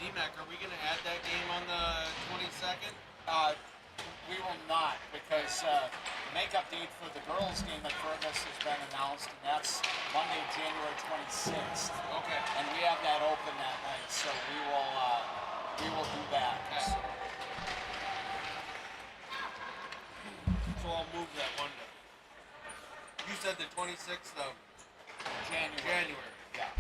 DMAC, are we going to add that game on the 22nd? We will not, because makeup date for the girls' game at Fergus has been announced, and that's Monday, January 26th. Okay. And we have that open that night, so we will do that. Okay. So I'll move that one day. You said the 26th of January. Yeah.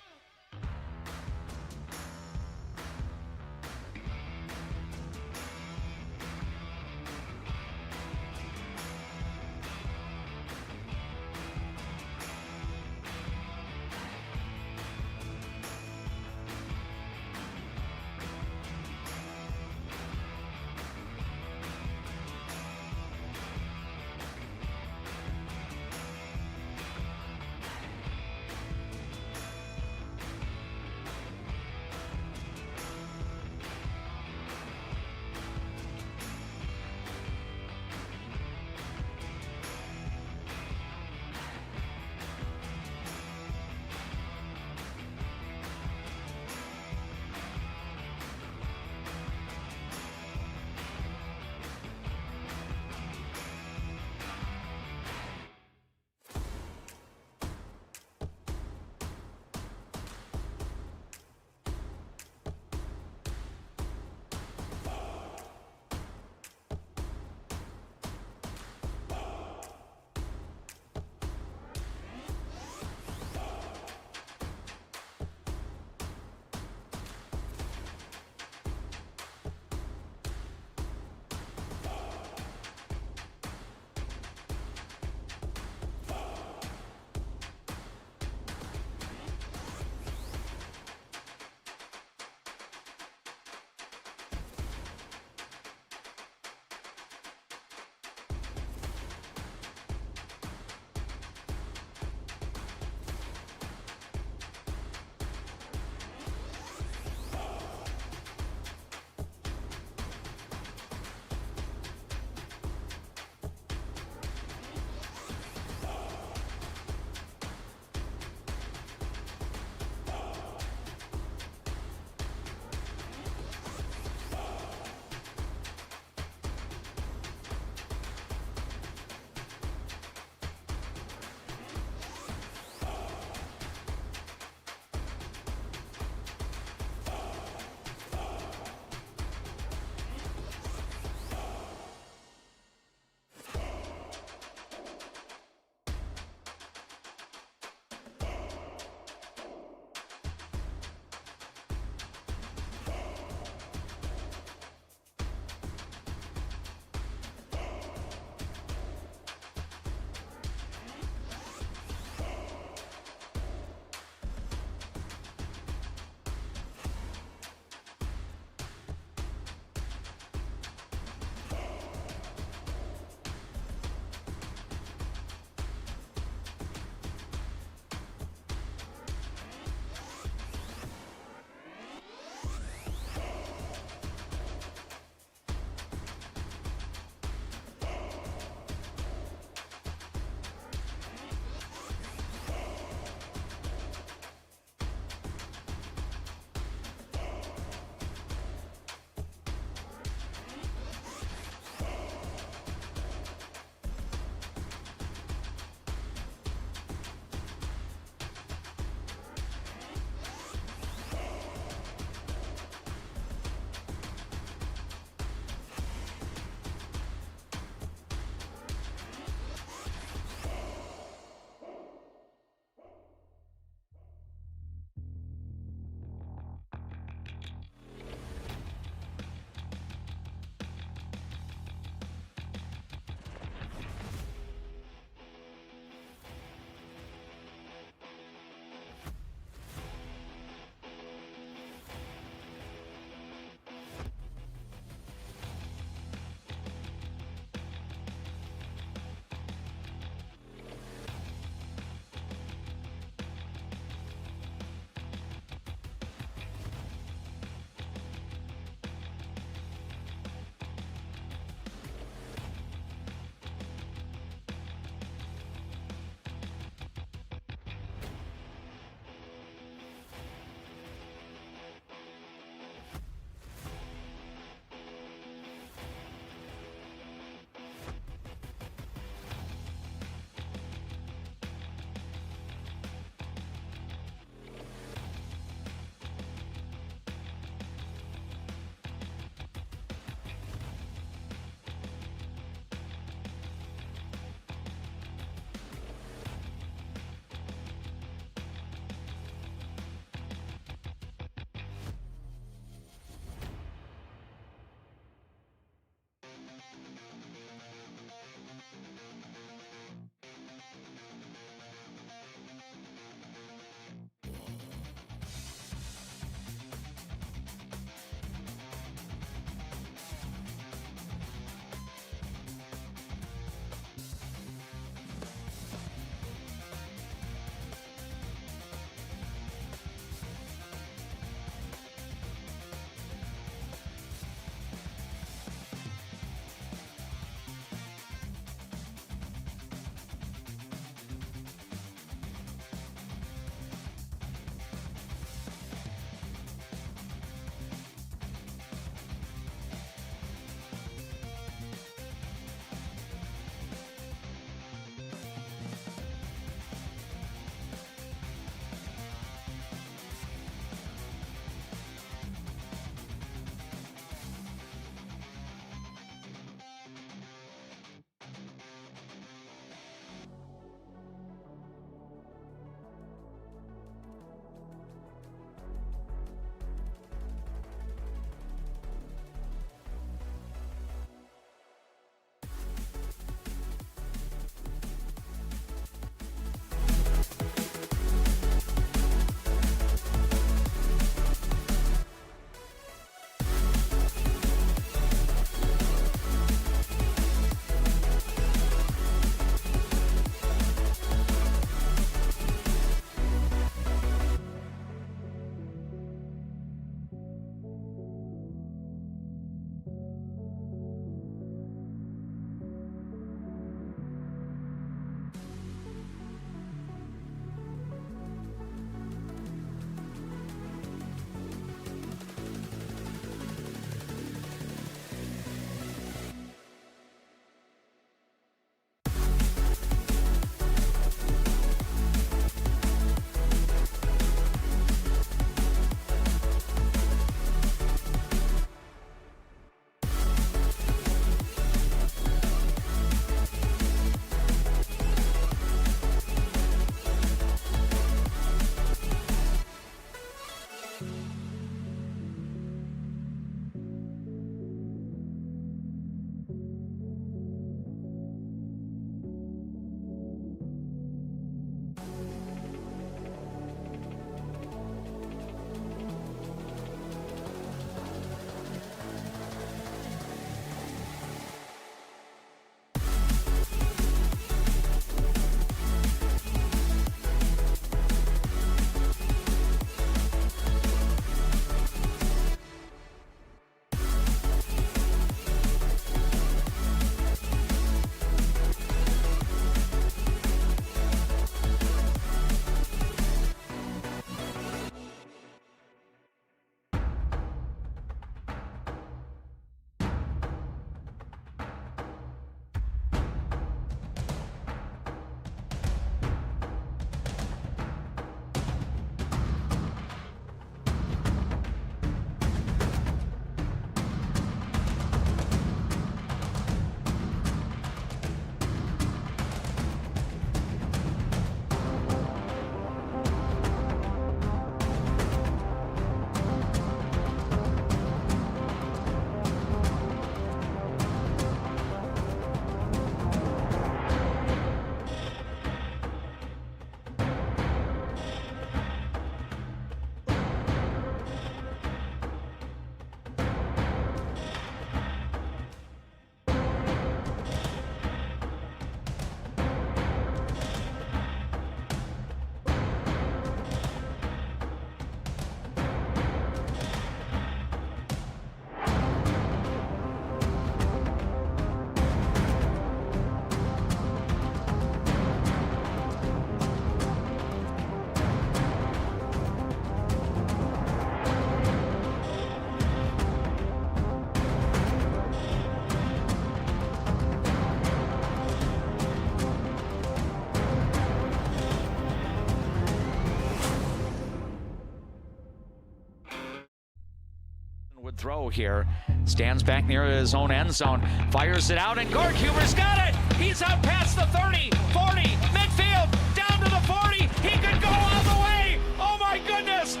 would throw here. Stands back near his own end zone. Fires it out, and Gorkuber's got it. He's out past the 30, 40, midfield, down to the 40. He could go all the way. Oh, my goodness. So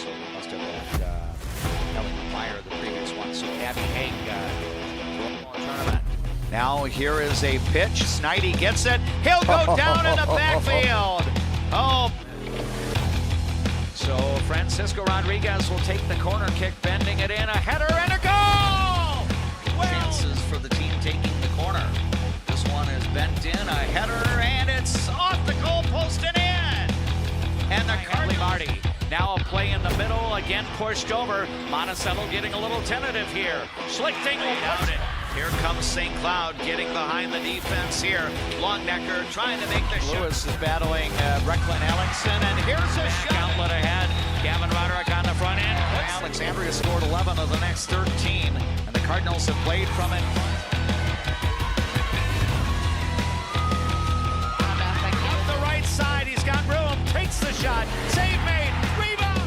we must have had Ellie Meyer the previous one. So Abby Haig tournament. Now here is a pitch. Snidey gets it. He'll go down in the backfield. Oh. So Francisco Rodriguez will take the corner kick, bending it in, a header and a goal! Well, chances for the team taking the corner. This one is bent in, a header, and it's off the goal post and in! And the Cardinals Marty. Now a play in the middle, again pushed over. Monticello getting a little tentative here. Schlichting will down it. Here comes St. Cloud getting behind the defense here. Longnecker trying to make the shot. Lewis is battling Recklin Ellingson, and here's a shot. Outlet ahead. Gavin Roderick on the front end. Alexandria scored 11 of the next 13, and the Cardinals have played from it. Up the right side, he's got room, takes the shot. Save made, rebound.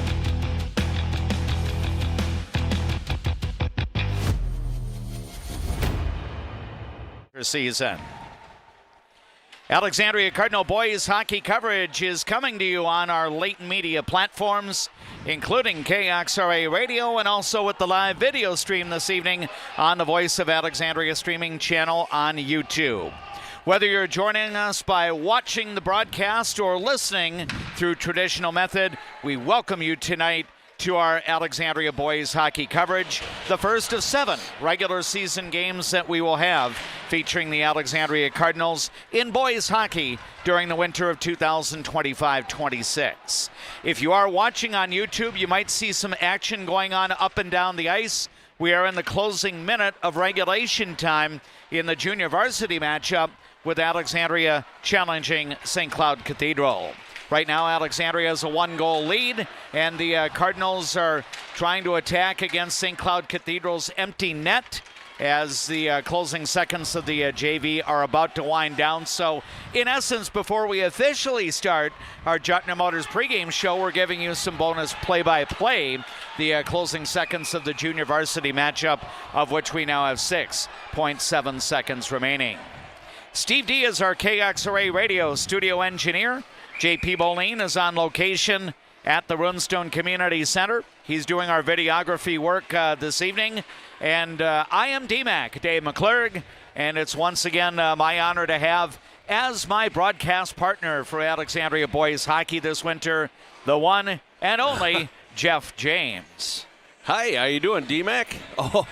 Season. Alexandria Cardinal Boys hockey coverage is coming to you on our latent media platforms, including KXRA Radio and also with the live video stream this evening on the Voice of Alexandria streaming channel on YouTube. Whether you're joining us by watching the broadcast or listening through traditional method, we welcome you tonight to our Alexandria Boys hockey coverage, the first of 7 regular season games that we will have featuring the Alexandria Cardinals in boys hockey during the winter of 2025-26. If you are watching on YouTube, you might see some action going on up and down the ice. We are in the closing minute of regulation time in the junior varsity matchup with Alexandria challenging St. Cloud Cathedral. Right now, Alexandria has a 1-goal lead, and the Cardinals are trying to attack against St. Cloud Cathedral's empty net as the closing seconds of the JV are about to wind down. So, in essence, before we officially start our Jutner Motors pregame show, we're giving you some bonus play-by-play, the closing seconds of the junior varsity matchup, of which we now have 6.7 seconds remaining. Steve D is our KXRA radio studio engineer. JP Boline is on location at the Runestone Community Center. He's doing our videography work this evening. And I am DMAC, Dave McClurg, and it's once again my honor to have as my broadcast partner for Alexandria Boys hockey this winter, the one and only Jeff James. Hi, how you doing, DMAC? Oh.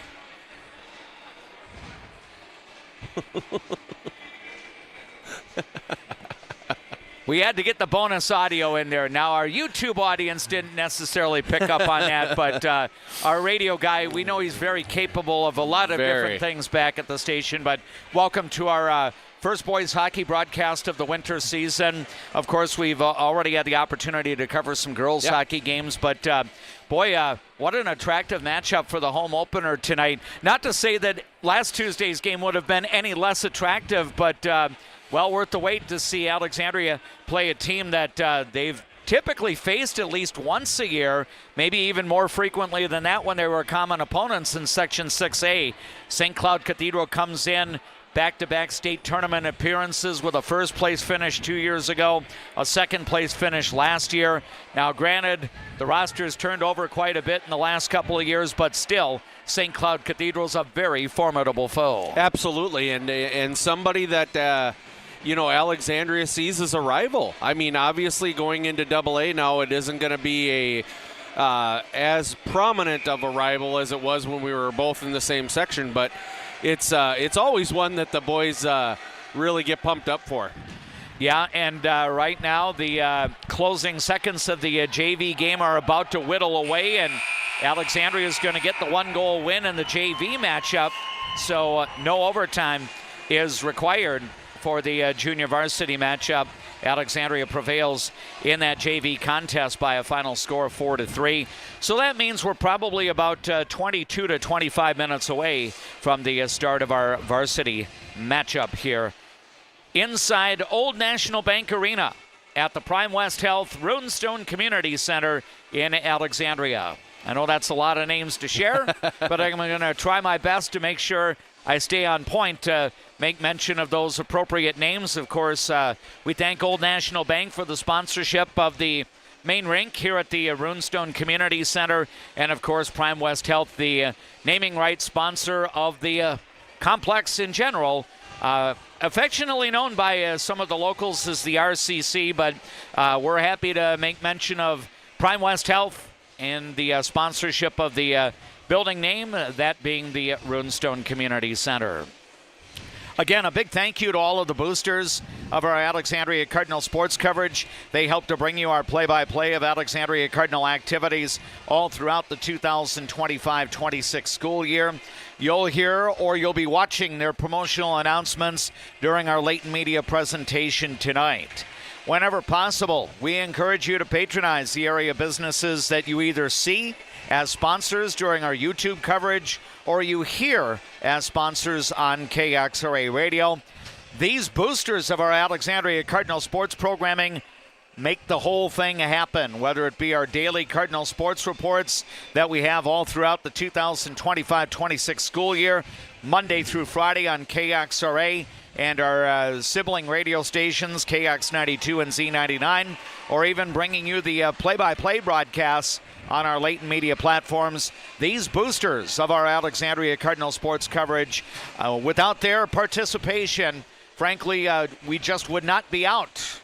We had to get the bonus audio in there. Now, our YouTube audience didn't necessarily pick up on that, but our radio guy, we know he's very capable of a lot of different things back at the station. But welcome to our first boys hockey broadcast of the winter season. Of course, we've already had the opportunity to cover some girls hockey games, but boy, what an attractive matchup for the home opener tonight. Not to say that last Tuesday's game would have been any less attractive, but well worth the wait to see Alexandria play a team that they've typically faced at least once a year, maybe even more frequently than that when they were common opponents in Section 6A. St. Cloud Cathedral comes in back-to-back state tournament appearances with a first-place finish 2 years ago, a second-place finish last year. Now, granted, the roster's turned over quite a bit in the last couple of years, but still, St. Cloud Cathedral's a very formidable foe. Absolutely, and somebody that Alexandria sees as a rival. I mean, obviously going into AA now, it isn't going to be as prominent of a rival as it was when we were both in the same section, but it's always one that the boys really get pumped up for. Yeah, and right now the closing seconds of the JV game are about to whittle away, and Alexandria is going to get the 1-goal win in the JV matchup, so no overtime is required for the junior varsity matchup. Alexandria prevails in that JV contest by a final score of 4-3. So that means we're probably about 22 to 25 minutes away from the start of our varsity matchup here inside Old National Bank Arena at the Prime West Health Runestone Community Center in Alexandria. I know that's a lot of names to share, but I'm going to try my best to make sure I stay on point to make mention of those appropriate names. Of course, we thank Old National Bank for the sponsorship of the main rink here at the Runestone Community Center, and of course Prime West Health, the naming rights sponsor of the complex in general, affectionately known by some of the locals as the RCC, but we're happy to make mention of Prime West Health and the sponsorship of the building name, that being the Runestone Community Center. Again, a big thank you to all of the boosters of our Alexandria Cardinal sports coverage. They help to bring you our play-by-play of Alexandria Cardinal activities all throughout the 2025-26 school year. You'll hear or you'll be watching their promotional announcements during our late media presentation tonight. Whenever possible, we encourage you to patronize the area businesses that you either see as sponsors during our YouTube coverage or you hear as sponsors on KXRA Radio. These boosters of our Alexandria Cardinal sports programming make the whole thing happen, whether it be our daily Cardinal sports reports that we have all throughout the 2025-26 school year, Monday through Friday on KXRA, and our sibling radio stations, KX92 and Z99, or even bringing you the play-by-play broadcasts on our latent media platforms. These boosters of our Alexandria Cardinal sports coverage, without their participation, frankly, we just would not be out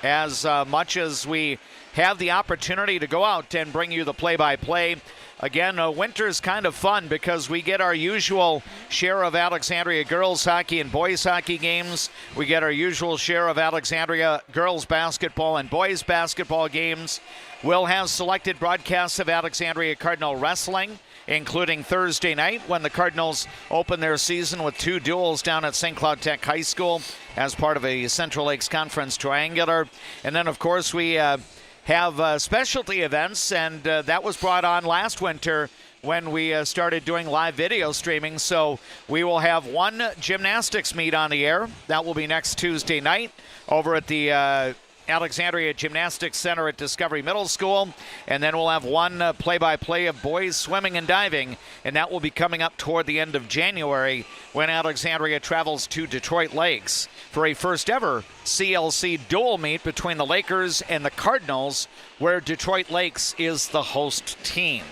as much as we have the opportunity to go out and bring you the play-by-play. Again, winter's kind of fun because we get our usual share of Alexandria girls hockey and boys hockey games. We get our usual share of Alexandria girls basketball and boys basketball games. We'll have selected broadcasts of Alexandria Cardinal wrestling, including Thursday night when the Cardinals open their season with 2 duels down at St. Cloud Tech High School as part of a Central Lakes Conference triangular. And then, of course, we have specialty events, and that was brought on last winter when we started doing live video streaming. So we will have one gymnastics meet on the air. That will be next Tuesday night over at the Alexandria Gymnastics Center at Discovery Middle School. And then we'll have one play-by-play of boys swimming and diving, and that will be coming up toward the end of January when Alexandria travels to Detroit Lakes for a first ever CLC dual meet between the Lakers and the Cardinals, where Detroit Lakes is the host team.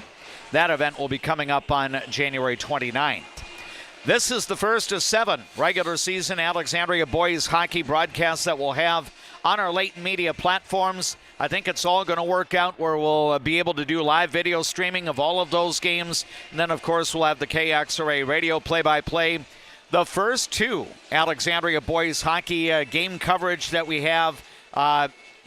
That event will be coming up on January 29th. This is the first of 7 regular season Alexandria boys hockey broadcasts that we'll have on our latent media platforms. I think it's all going to work out where we'll be able to do live video streaming of all of those games. And then, of course, we'll have the KXRA radio play-by-play. The first 2 Alexandria boys hockey game coverage that we have,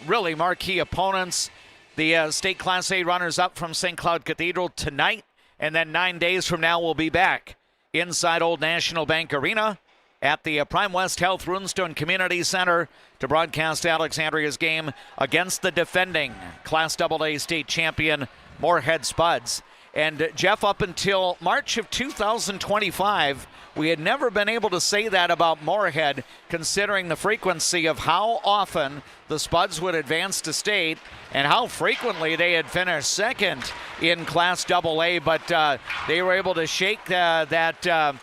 really marquee opponents. The state Class A runners-up from St. Cloud Cathedral tonight, and then 9 days from now we'll be back inside Old National Bank Arena at the Prime West Health Runestone Community Center to broadcast Alexandria's game against the defending Class AA state champion Moorhead Spuds. And Jeff, up until March of 2025, we had never been able to say that about Moorhead, considering the frequency of how often the Spuds would advance to state and how frequently they had finished second in Class AA. But they were able to shake that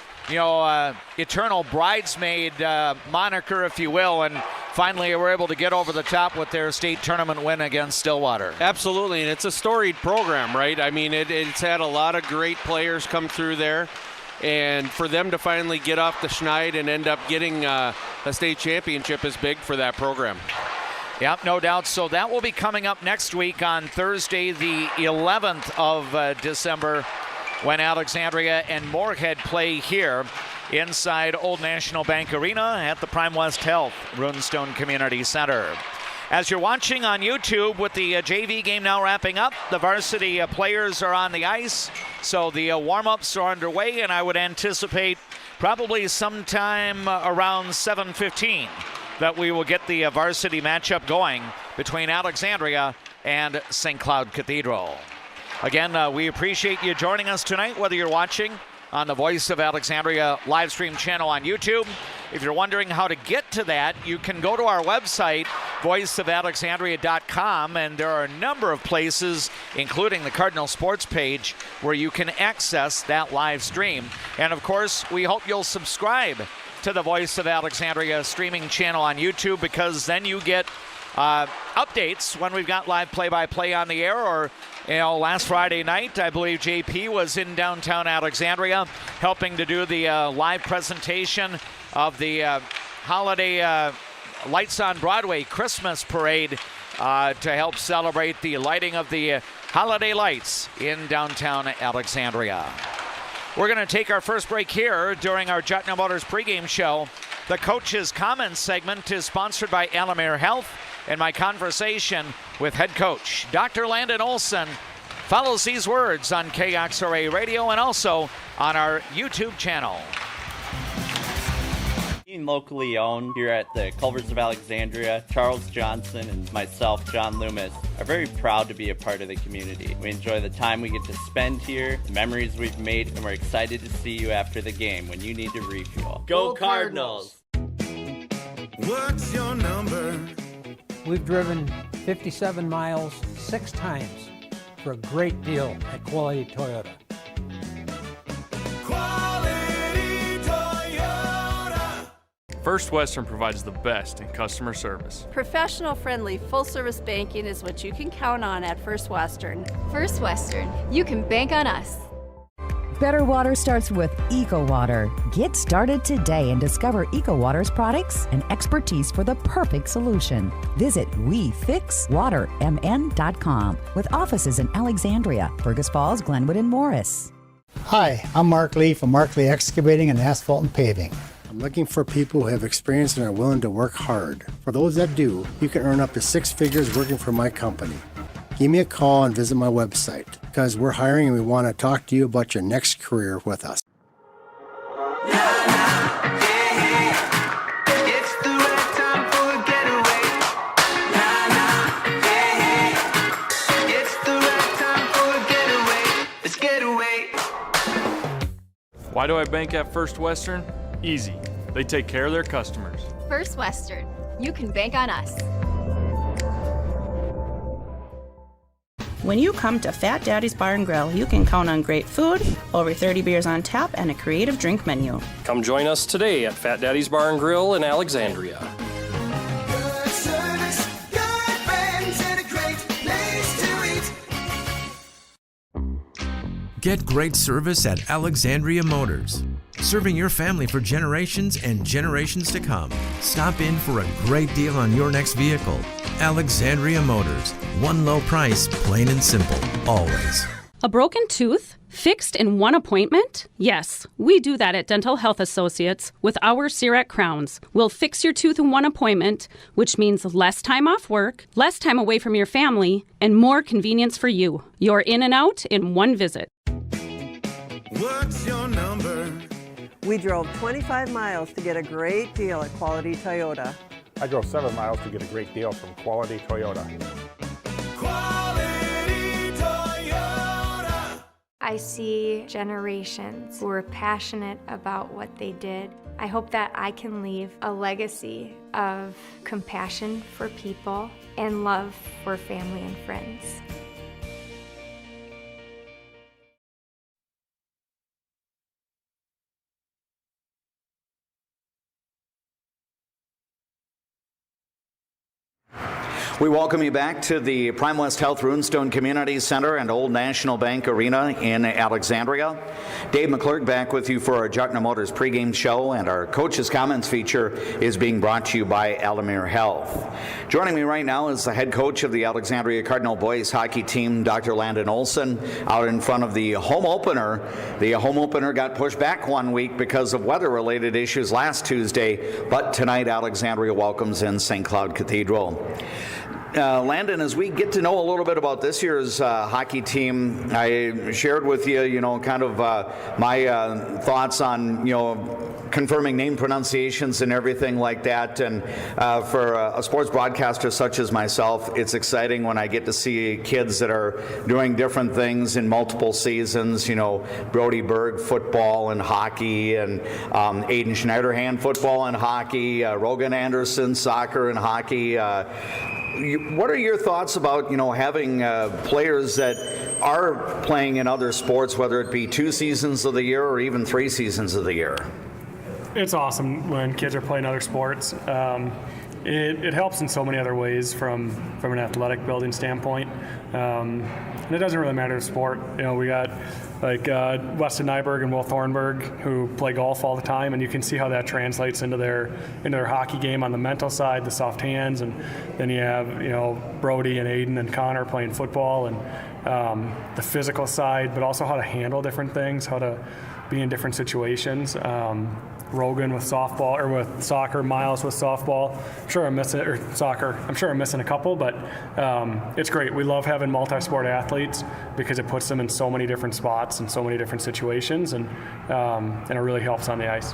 eternal bridesmaid moniker, if you will, and finally were able to get over the top with their state tournament win against Stillwater. Absolutely, and it's a storied program, right? I mean, it's had a lot of great players come through there, and for them to finally get off the schneid and end up getting a state championship is big for that program. Yep, no doubt. So that will be coming up next week on Thursday, the 11th of December, when Alexandria and Moorhead play here inside Old National Bank Arena at the Prime West Health Runestone Community Center. As you're watching on YouTube with the JV game now wrapping up, the varsity players are on the ice, so the warm-ups are underway, and I would anticipate probably sometime around 7:15 that we will get the varsity matchup going between Alexandria and St. Cloud Cathedral. Again, we appreciate you joining us tonight, whether you're watching on the Voice of Alexandria live stream channel on YouTube. If you're wondering how to get to that, you can go to our website voiceofalexandria.com, and there are a number of places, including the Cardinal Sports page, where you can access that live stream. And of course, we hope you'll subscribe to the Voice of Alexandria streaming channel on YouTube, because then you get updates when we've got live play-by-play on the air. Or, last Friday night, I believe JP was in downtown Alexandria helping to do the live presentation of the holiday Lights on Broadway Christmas Parade to help celebrate the lighting of the holiday lights in downtown Alexandria. We're going to take our first break here during our Jutna Motors pregame show. The Coach's Comments segment is sponsored by Alamere Health, and my conversation with head coach Dr. Landon Olson follows these words on KXRA Radio and also on our YouTube channel. Being locally owned here at the Culvers of Alexandria, Charles Johnson and myself, John Loomis, are very proud to be a part of the community. We enjoy the time we get to spend here, the memories we've made, and we're excited to see you after the game when you need to refuel. Go Cardinals! What's your number? We've driven 57 miles 6 times for a great deal at Quality Toyota. Quality Toyota. First Western provides the best in customer service. Professional, friendly, full-service banking is what you can count on at First Western. First Western, you can bank on us. Better water starts with EcoWater. Get started today and discover EcoWater's products and expertise for the perfect solution. Visit WeFixWaterMN.com with offices in Alexandria, Fergus Falls, Glenwood, and Morris. Hi, I'm Mark Lee from Mark Lee Excavating and Asphalt and Paving. I'm looking for people who have experience and are willing to work hard. For those that do, you can earn up to 6 figures working for my company. Give me a call and visit my website, because we're hiring and we want to talk to you about your next career with us. Why do I bank at First Western? Easy. They take care of their customers. First Western, you can bank on us. When you come to Fat Daddy's Bar and Grill, you can count on great food, over 30 beers on tap, and a creative drink menu. Come join us today at Fat Daddy's Bar and Grill in Alexandria. Good service, good friends, and a great place to eat. Get great service at Alexandria Motors. Serving your family for generations and generations to come. Stop in for a great deal on your next vehicle. Alexandria Motors. One low price, plain and simple, always. A broken tooth? Fixed in one appointment? Yes, we do that at Dental Health Associates with our CEREC crowns. We'll fix your tooth in one appointment, which means less time off work, less time away from your family, and more convenience for you. You're in and out in one visit. What's your number? We drove 25 miles to get a great deal at Quality Toyota. I drove 7 miles to get a great deal from Quality Toyota. Quality Toyota. I see generations who are passionate about what they did. I hope that I can leave a legacy of compassion for people and love for family and friends. We welcome you back to the Prime West Health Runestone Community Center and Old National Bank Arena in Alexandria. Dave McClurg back with you for our Jutna Motors pregame show, and our Coach's Comments feature is being brought to you by Alamere Health. Joining me right now is the head coach of the Alexandria Cardinal Boys hockey team, Dr. Landon Olson, out in front of the home opener. The home opener got pushed back 1 week because of weather-related issues last Tuesday, but tonight Alexandria welcomes in St. Cloud Cathedral. Landon, as we get to know a little bit about this year's hockey team, I shared with you, kind of my thoughts on, confirming name pronunciations and everything like that. And for a sports broadcaster such as myself, it's exciting when I get to see kids that are doing different things in multiple seasons. You know, Brody Berg football and hockey, and Aiden Schneiderhan football and hockey, Rogan Anderson soccer and hockey. What are your thoughts about, you know, having players that are playing in other sports, whether it be 2 seasons of the year or even 3 seasons of the year? It's awesome when kids are playing other sports. It helps in so many other ways from an athletic building standpoint. And it doesn't really matter the sport. You know, we got like Weston Nyberg and Will Thornburg who play golf all the time, and you can see how that translates into their hockey game on the mental side, the soft hands, and then you have, you know, Brody and Aiden and Connor playing football, and the physical side, but also how to handle different things, how to be in different situations. Rogan with softball, or with soccer, Miles with softball. I'm sure I'm missing, or soccer. I'm sure I'm missing a couple, but it's great. We love having multi-sport athletes because it puts them in so many different spots and so many different situations, and it really helps on the ice.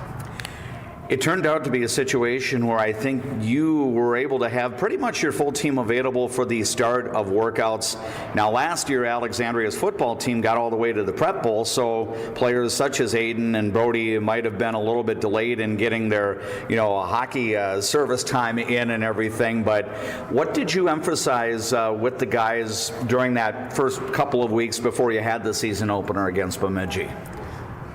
It turned out to be a situation where I think you were able to have pretty much your full team available for the start of workouts. Now, last year, Alexandria's football team got all the way to the Prep Bowl, so players such as Aiden and Brody might have been a little bit delayed in getting their, you know, hockey service time in and everything. But what did you emphasize with the guys during that first couple of weeks before you had the season opener against Bemidji?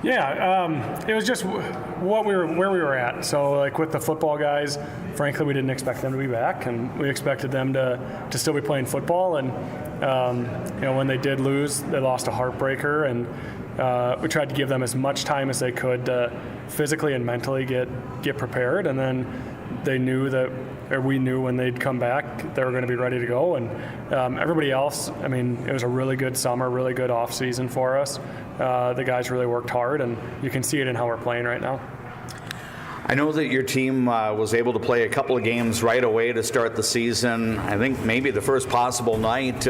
Yeah, it was just where we were at. So, like with the football guys, frankly, we didn't expect them to be back, and we expected them to still be playing football. And you know, when they did lose, they lost a heartbreaker, and we tried to give them as much time as they could to physically and mentally get prepared. And then they knew that, or we knew when they'd come back, they were going to be ready to go. And everybody else, I mean, it was a really good summer, really good off season for us. The guys really worked hard, and you can see it in how we're playing right now. I know that your team was able to play a couple of games right away to start the season. I think maybe the first possible night,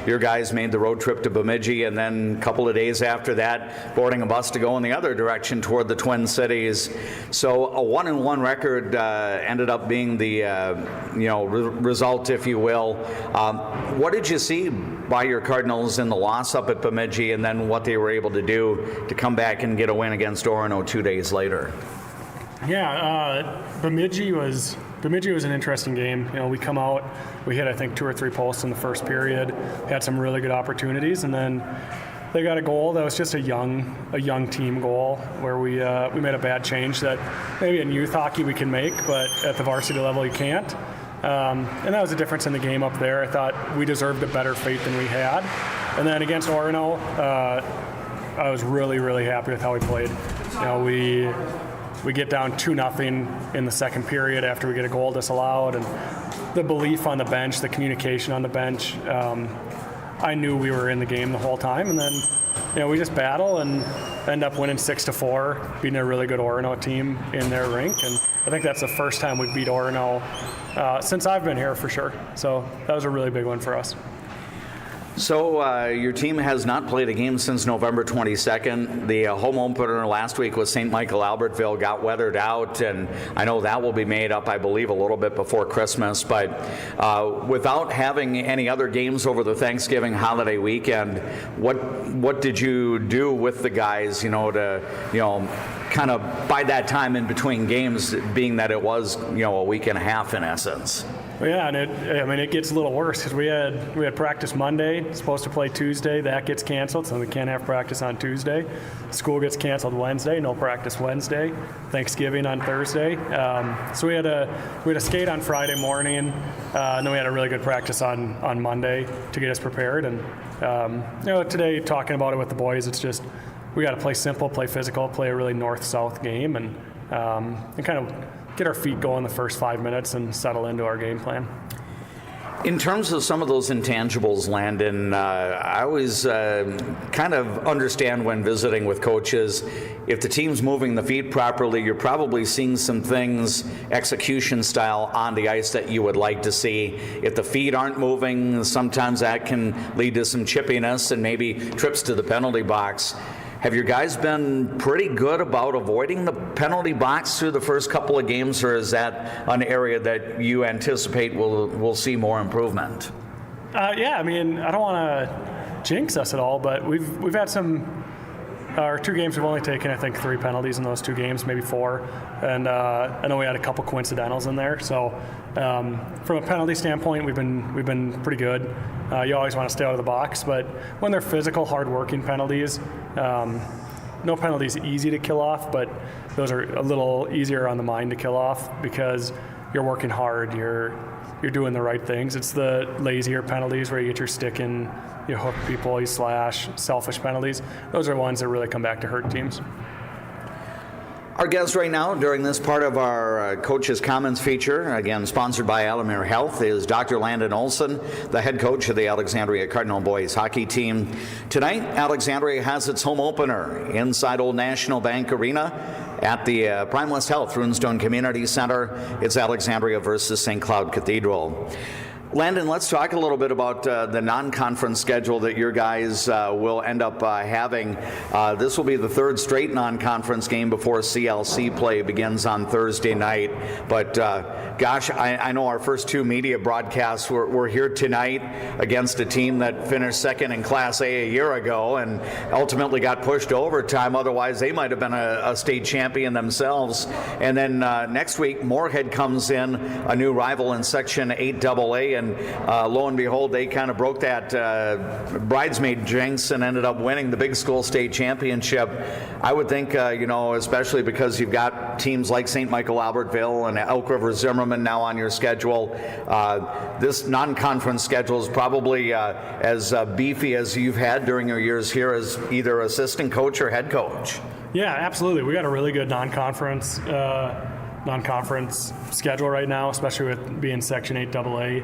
your guys made the road trip to Bemidji, and then a couple of days after that, boarding a bus to go in the other direction toward the Twin Cities. So a 1-1 record ended up being the result, if you will. What did you see by your Cardinals in the loss up at Bemidji, and then what they were able to do to come back and get a win against Orono 2 days later? Yeah, Bemidji was an interesting game. You know, we come out, we hit I think 2 or 3 posts in the first period, had some really good opportunities, and then they got a goal that was just a young team goal where we made a bad change that maybe in youth hockey we can make, but at the varsity level you can't. And that was the difference in the game up there. I thought we deserved a better fate than we had. And then against Orono, I was really, really happy with how we played. You know, we get down 2-0 in the second period after we get a goal disallowed, and the belief on the bench, the communication on the bench, I knew we were in the game the whole time, and then, you know, we just battle and end up winning 6-4, beating a really good Orono team in their rink, and I think that's the first time we beat Orono since I've been here for sure. So that was a really big one for us. So your team has not played a game since November 22nd. The home opener last week was St. Michael Albertville, got weathered out, and I know that will be made up, I believe, a little bit before Christmas. But without having any other games over the Thanksgiving holiday weekend, what did you do with the guys, to kind of buy that time in between games, being that it was a week and a half in essence? Yeah, and it gets a little worse because we had practice Monday, supposed to play Tuesday, that gets canceled, so we can't have practice on Tuesday. School gets canceled Wednesday, no practice Wednesday. Thanksgiving on Thursday. So we had a skate on Friday morning, and then we had a really good practice on Monday to get us prepared. And today, talking about it with the boys, it's just we got to play simple, play physical, play a really north-south game, and kind of get our feet going the first 5 minutes and settle into our game plan. In terms of some of those intangibles, Landon, I always kind of understand when visiting with coaches, if the team's moving the feet properly, you're probably seeing some things, execution style, on the ice that you would like to see. If the feet aren't moving, sometimes that can lead to some chippiness and maybe trips to the penalty box. Have your guys been pretty good about avoiding the penalty box through the first couple of games, or is that an area that you anticipate will see more improvement? Yeah, I mean, I don't want to jinx us at all, but we've had our 2 games we've only taken, I think, 3 penalties in those 2 games, maybe 4, and I know we had a couple coincidentals in there. So from a penalty standpoint, we've been pretty good. You always want to stay out of the box, but when they're physical, hard-working penalties, no penalty is easy to kill off, but those are a little easier on the mind to kill off because you're working hard, you're doing the right things. It's the lazier penalties where you get your stick in, you hook people, you slash, selfish penalties. Those are ones that really come back to hurt teams. Our guest right now during this part of our Coach's Comments feature, again sponsored by Alamere Health, is Dr. Landon Olson, the head coach of the Alexandria Cardinal Boys hockey team. Tonight, Alexandria has its home opener inside Old National Bank Arena at the Prime West Health Runestone Community Center. It's Alexandria versus St. Cloud Cathedral. Landon, let's talk a little bit about the non-conference schedule that your guys will end up having. This will be the 3rd straight non-conference game before CLC play begins on Thursday night. But gosh, I know our first 2 media broadcasts were here tonight against a team that finished 2nd in Class A year ago and ultimately got pushed to overtime. Otherwise, they might have been a state champion themselves. And then next week, Moorhead comes in, a new rival in Section 8AA. And lo and behold, they kind of broke that bridesmaid jinx and ended up winning the big school state championship. I would think, especially because you've got teams like St. Michael Albertville and Elk River Zimmerman now on your schedule, this non-conference schedule is probably as beefy as you've had during your years here as either assistant coach or head coach. Yeah, absolutely. We got a really good non-conference schedule right now, especially with being Section 8AA.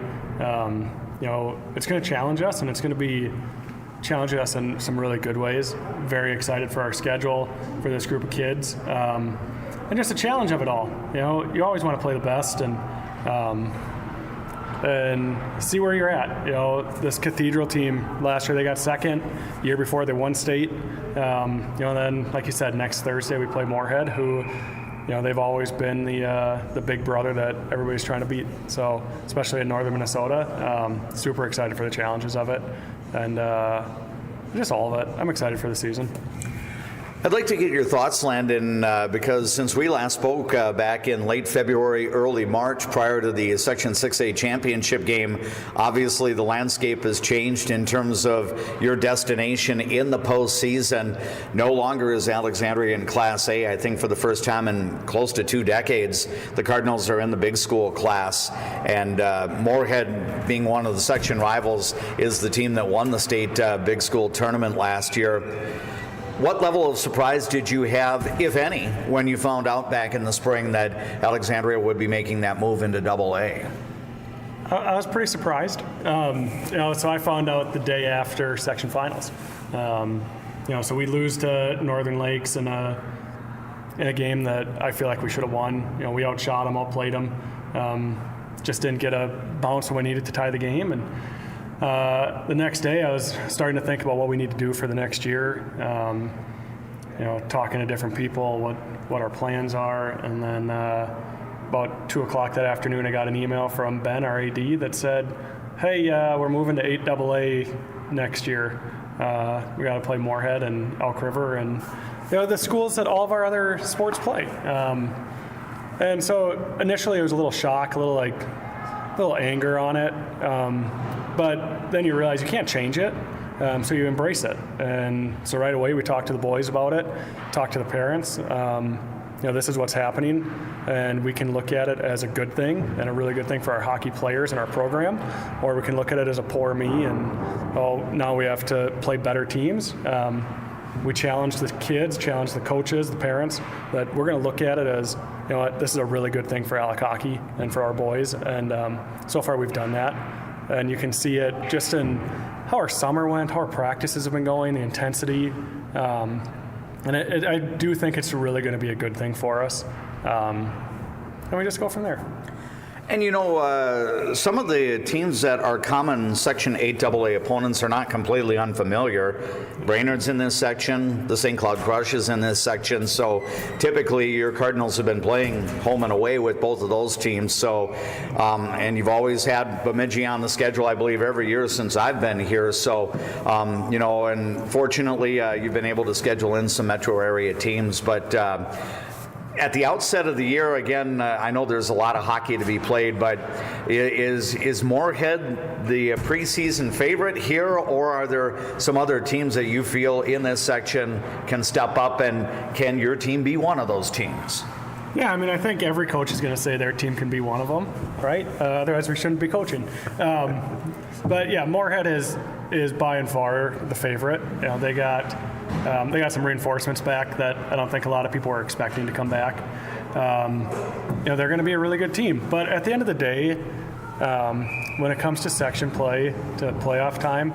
It's going to challenge us, and it's going to be challenging us in some really good ways. Very excited for our schedule, for this group of kids, and just a challenge of it all. You always want to play the best and see where you're at. This Cathedral team, last year they got 2nd. Year before they won state. Then, like you said, next Thursday we play Moorhead, who they've always been the big brother that everybody's trying to beat. So, especially in northern Minnesota, super excited for the challenges of it, and just all of it. I'm excited for the season. I'd like to get your thoughts, Landon, because since we last spoke back in late February, early March, prior to the Section 6A championship game, obviously the landscape has changed in terms of your destination in the postseason. No longer is Alexandria in Class A. I think for the first time in close to 2 decades, the Cardinals are in the big school class, and Moorhead, being one of the section rivals, is the team that won the state big school tournament last year. What level of surprise did you have, if any, when you found out back in the spring that Alexandria would be making that move into AA? I was pretty surprised. So I found out the day after section finals. So we lose to Northern Lakes in a game that I feel like we should have won. We outshot them, outplayed them. Just didn't get a bounce when we needed to tie the game. And the next day I was starting to think about what we need to do for the next year. Talking to different people, what our plans are. And then about 2 o'clock that afternoon, I got an email from Ben, our AD, that said, hey, we're moving to 8AA next year. We got to play Moorhead and Elk River and the schools that all of our other sports play. And so initially it was a little shock, a little anger on it. But then you realize you can't change it, so you embrace it. And so right away we talked to the boys about it, talked to the parents. This is what's happening, and we can look at it as a good thing and a really good thing for our hockey players and our program, or we can look at it as a poor me and, now we have to play better teams. We challenge the kids, challenge the coaches, the parents, that we're going to look at it as, this is a really good thing for Alec hockey and for our boys. And so far we've done that. And you can see it just in how our summer went, how our practices have been going, the intensity. And I do think it's really going to be a good thing for us. And we just go from there. And some of the teams that are common Section 8 AA opponents are not completely unfamiliar. Brainerd's in this section, the St. Cloud Crush is in this section, so typically your Cardinals have been playing home and away with both of those teams. So, and you've always had Bemidji on the schedule, I believe, every year since I've been here. So, and fortunately you've been able to schedule in some metro area teams, but at the outset of the year, again, I know there's a lot of hockey to be played, but is Moorhead the preseason favorite here, or are there some other teams that you feel in this section can step up, and can your team be one of those teams? Yeah, I mean, I think every coach is going to say their team can be one of them, right? Otherwise, we shouldn't be coaching. But yeah, Moorhead is by and far the favorite. They got some reinforcements back that I don't think a lot of people were expecting to come back. They're going to be a really good team. But at the end of the day, when it comes to section play, to playoff time,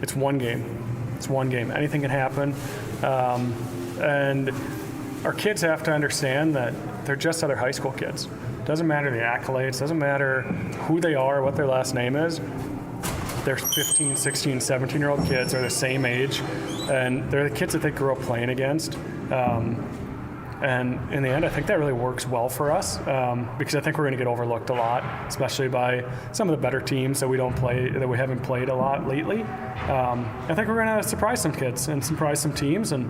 it's one game. It's one game. Anything can happen. And our kids have to understand that they're just other high school kids. Doesn't matter the accolades, doesn't matter who they are, what their last name is. They're 15, 16, 17-year-old kids are the same age, and they're the kids that they grew up playing against. And in the end, I think that really works well for us because I think we're going to get overlooked a lot, especially by some of the better teams that we haven't played a lot lately. I think we're going to surprise some kids and surprise some teams, and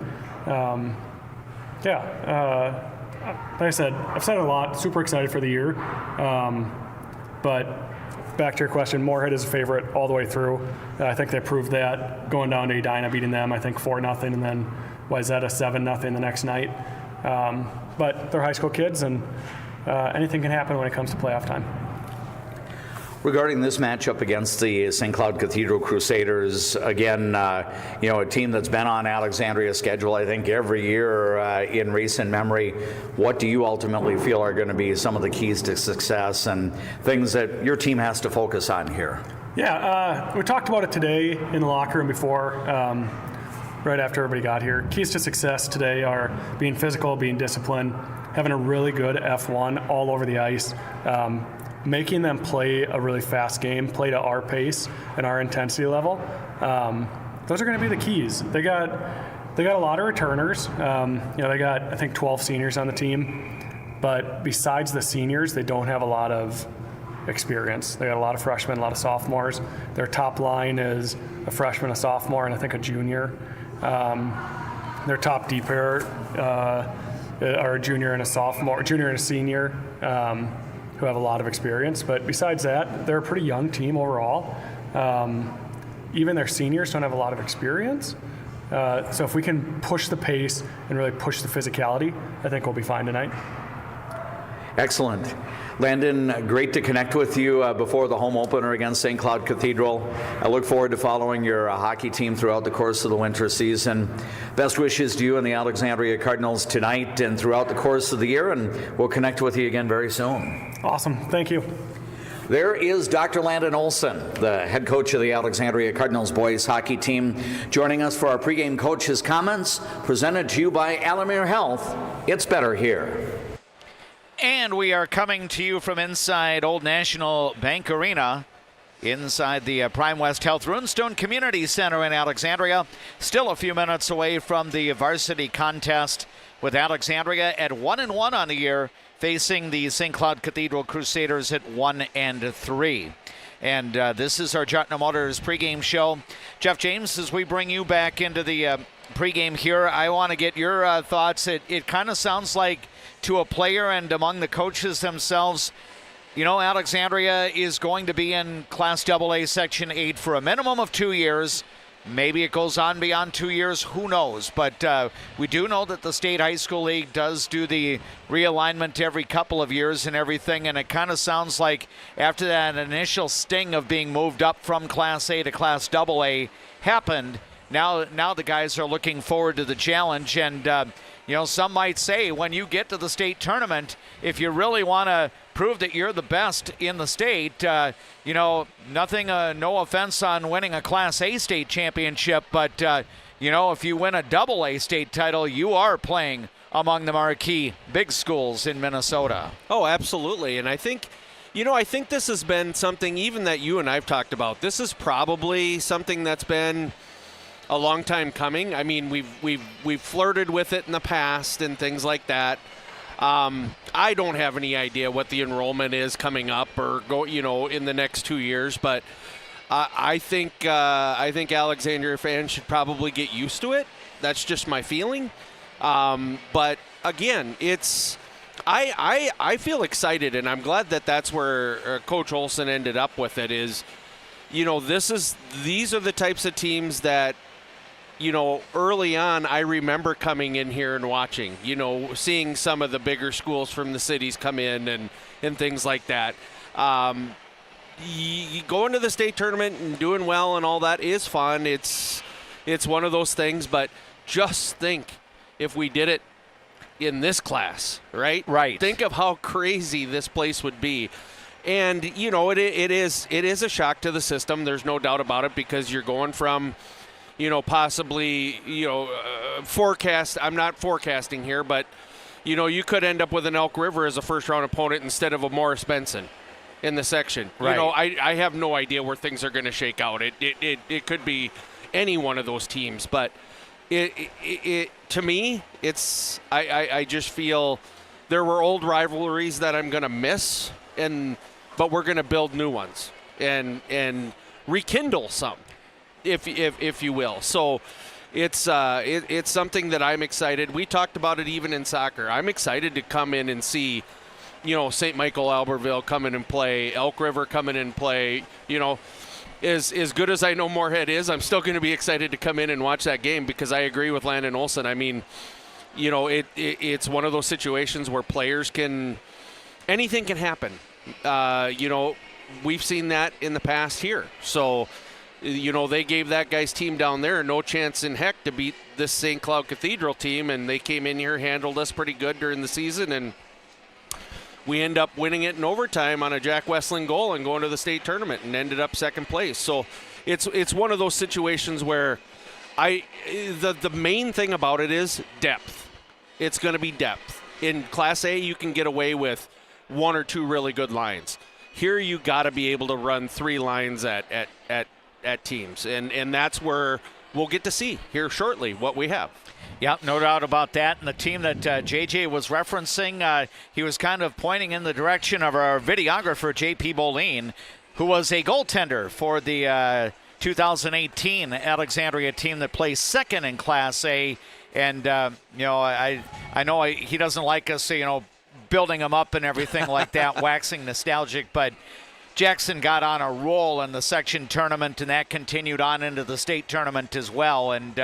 like I said, I've said it a lot. Super excited for the year, but back to your question, Moorhead is a favorite all the way through. I think they proved that going down to Edina, beating them, I think 4-0, and then Wayzata 7-0 the next night. But they're high school kids, and anything can happen when it comes to playoff time. Regarding this matchup against the St. Cloud Cathedral Crusaders, again, a team that's been on Alexandria's schedule, I think, every year in recent memory. What do you ultimately feel are going to be some of the keys to success and things that your team has to focus on here? Yeah, we talked about it today in the locker room before, right after everybody got here. Keys to success today are being physical, being disciplined, having a really good F1 all over the ice, making them play a really fast game, play to our pace and our intensity level. Those are going to be the keys. They got a lot of returners. They got, I think, 12 seniors on the team. But besides the seniors, they don't have a lot of experience. They got a lot of freshmen, a lot of sophomores. Their top line is a freshman, a sophomore, and I think a junior. Their top D pair are a junior and a sophomore, junior and a senior. Who have a lot of experience. But besides that, they're a pretty young team overall. Even their seniors don't have a lot of experience. So if we can push the pace and really push the physicality, I think we'll be fine tonight. Excellent. Landon, great to connect with you before the home opener against St. Cloud Cathedral. I look forward to following your hockey team throughout the course of the winter season. Best wishes to you and the Alexandria Cardinals tonight and throughout the course of the year, and we'll connect with you again very soon. Awesome. Thank you. There is Dr. Landon Olson, the head coach of the Alexandria Cardinals Boys hockey team, joining us for our pregame coach's comments, presented to you by Alamere Health. It's better here. And we are coming to you from inside Old National Bank Arena, inside the Prime West Health Runestone Community Center in Alexandria. Still a few minutes away from the varsity contest, with Alexandria at 1-1 on the year, facing the St. Cloud Cathedral Crusaders at 1-3. And this is our Jutna Motors pregame show. Jeff James, as we bring you back into the pregame here, I want to get your thoughts. It kind of sounds like, to a player and among the coaches themselves, Alexandria is going to be in Class AA Section 8 for a minimum of 2 years. Maybe it goes on beyond 2 years, who knows? But we do know that the State High School League does do the realignment every couple of years and everything, and it kind of sounds like after that initial sting of being moved up from Class A to Class AA happened, now the guys are looking forward to the challenge. And some might say when you get to the state tournament, if you really want to prove that you're the best in the state, nothing, no offense on winning a Class A state championship, but, if you win a AA state title, you are playing among the marquee big schools in Minnesota. Oh, absolutely. And I think, I think this has been something even that you and I've talked about. This is probably something that's been a long time coming. I mean, we've flirted with it in the past and things like that. I don't have any idea what the enrollment is coming up or in the next 2 years, but I think Alexandria fans should probably get used to it. That's just my feeling. But again, I feel excited, and I'm glad that that's where Coach Olson ended up with it. These are the types of teams that, early on, I remember coming in here and watching, seeing some of the bigger schools from the cities come in and things like that. You going to the state tournament and doing well and all that is fun. It's one of those things, but just think if we did it in this class, right? Right. Think of how crazy this place would be. And, it is a shock to the system. There's no doubt about it, because you're going from possibly, forecast. I'm not forecasting here, but, you could end up with an Elk River as a first-round opponent instead of a Morris Benson in the section. Right. I have no idea where things are going to shake out. It could be any one of those teams, but to me, I just feel there were old rivalries that I'm going to miss, but we're going to build new ones and rekindle some. If you will. So it's something that I'm excited. We talked about it even in soccer. I'm excited to come in and see, St. Michael Albertville come in and play, Elk River come in and play. As good as I know Moorhead is, I'm still going to be excited to come in and watch that game, because I agree with Landon Olson. I mean, it's one of those situations where anything can happen. We've seen that in the past here. So, they gave that guy's team down there no chance in heck to beat this St. Cloud Cathedral team, and they came in here, handled us pretty good during the season, and we end up winning it in overtime on a Jack Westling goal and going to the state tournament and ended up second place. So it's one of those situations where the main thing about it is depth. It's going to be depth. In Class A, you can get away with one or two really good lines. Here, you got to be able to run three lines at teams, and that's where we'll get to see here shortly what we have. Yep, no doubt about that. And the team that JJ was referencing, he was kind of pointing in the direction of our videographer, JP Boline, who was a goaltender for the 2018 Alexandria team that plays second in Class A. And, I know he doesn't like us, building him up and everything like that, waxing nostalgic, but Jackson got on a roll in the section tournament, and that continued on into the state tournament as well. And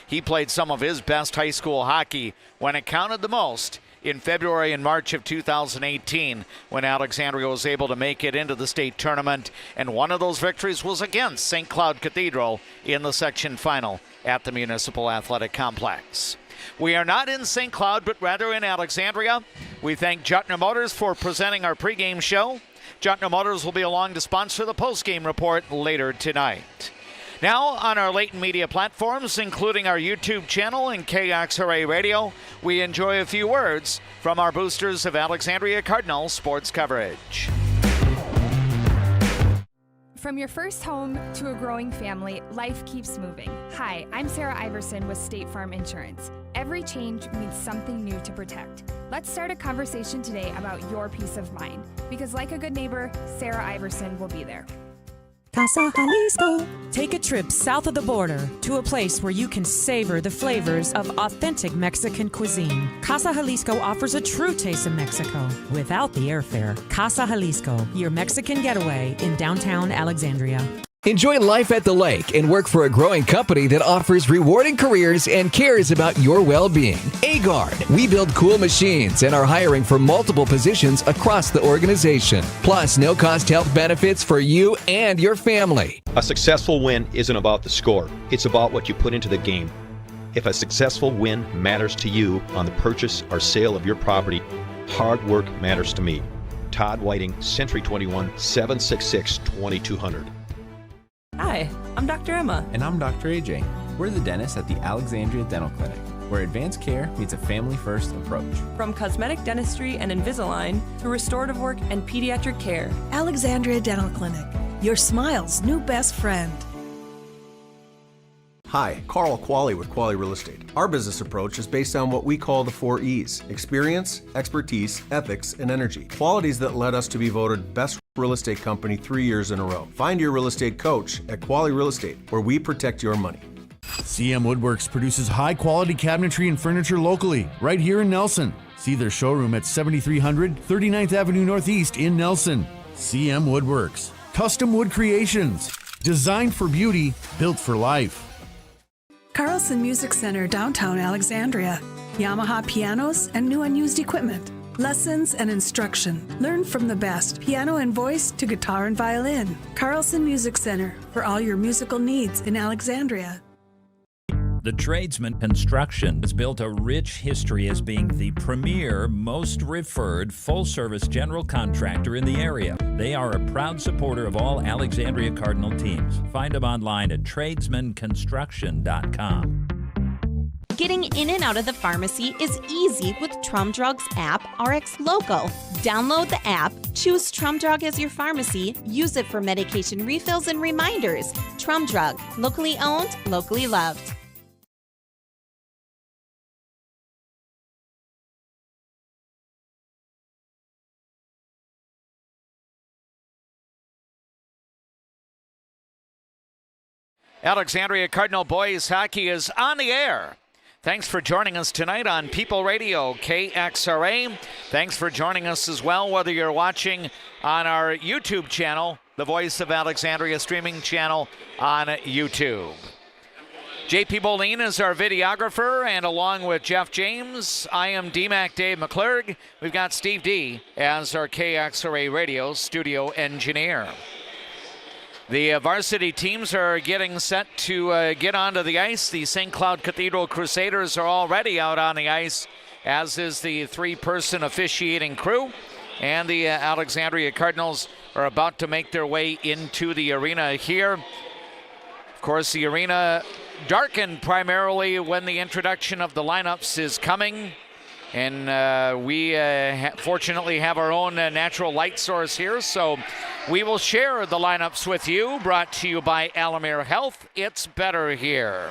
he played some of his best high school hockey when it counted the most in February and March of 2018, when Alexandria was able to make it into the state tournament. And one of those victories was against St. Cloud Cathedral in the section final at the Municipal Athletic Complex. We are not in St. Cloud, but rather in Alexandria. We thank Juttner Motors for presenting our pregame show. Juttner Motors will be along to sponsor the postgame report later tonight. Now, on our latent media platforms, including our YouTube channel and KXRA Radio, we enjoy a few words from our boosters of Alexandria Cardinals sports coverage. From your first home to a growing family, life keeps moving. Hi, I'm Sarah Iverson with State Farm Insurance. Every change means something new to protect. Let's start a conversation today about your peace of mind, because like a good neighbor, Sarah Iverson will be there. Casa Jalisco. Take a trip south of the border to a place where you can savor the flavors of authentic Mexican cuisine. Casa Jalisco offers a true taste of Mexico without the airfare. Casa Jalisco, your Mexican getaway in downtown Alexandria. Enjoy life at the lake and work for a growing company that offers rewarding careers and cares about your well-being. Agard. We build cool machines and are hiring for multiple positions across the organization. Plus, no-cost health benefits for you and your family. A successful win isn't about the score. It's about what you put into the game. If a successful win matters to you on the purchase or sale of your property, hard work matters to me. Todd Whiting, Century 21, 766-2200. Hi, I'm Dr. Emma. And I'm Dr. AJ. We're the dentists at the Alexandria Dental Clinic. where advanced care meets a family-first approach. From cosmetic dentistry and Invisalign to restorative work and pediatric care. Alexandria Dental Clinic, your smile's new best friend. Hi, Carl Qualley with Qualley Real Estate. Our business approach is based on what we call the 4 E's: experience, expertise, ethics, and energy. Qualities that led us to be voted best real estate company 3 years in a row. Find your real estate coach at Qualley Real Estate, where we protect your money. CM Woodworks produces high-quality cabinetry and furniture locally, right here in Nelson. See their showroom at 7300 39th Avenue Northeast in Nelson. CM Woodworks. Custom wood creations. Designed for beauty, built for life. Carlson Music Center, downtown Alexandria. Yamaha pianos and new and used equipment. Lessons and instruction. Learn from the best, piano and voice to guitar and violin. Carlson Music Center, for all your musical needs in Alexandria. The Tradesman Construction has built a rich history as being the premier, most referred, full-service general contractor in the area. They are a proud supporter of all Alexandria Cardinal teams. Find them online at tradesmanconstruction.com. Getting in and out of the pharmacy is easy with Trum Drug's app, RX Local. Download the app, choose Trum Drug as your pharmacy, use it for medication refills and reminders. Trum Drug, locally owned, locally loved. Alexandria Cardinal Boys hockey is on the air. Thanks for joining us tonight on People Radio KXRA. Thanks for joining us as well, whether you're watching on our YouTube channel, the Voice of Alexandria streaming channel on YouTube. JP Bolin is our videographer, and along with Jeff James, I am DMAC Dave McClurg. We've got Steve D as our KXRA radio studio engineer. The varsity teams are getting set to get onto the ice. The St. Cloud Cathedral Crusaders are already out on the ice, as is the 3-person officiating crew. And the Alexandria Cardinals are about to make their way into the arena here. Of course, the arena darkened primarily when the introduction of the lineups is coming. And we fortunately have our own natural light source here, so we will share the lineups with you, brought to you by Alamere Health. It's better here.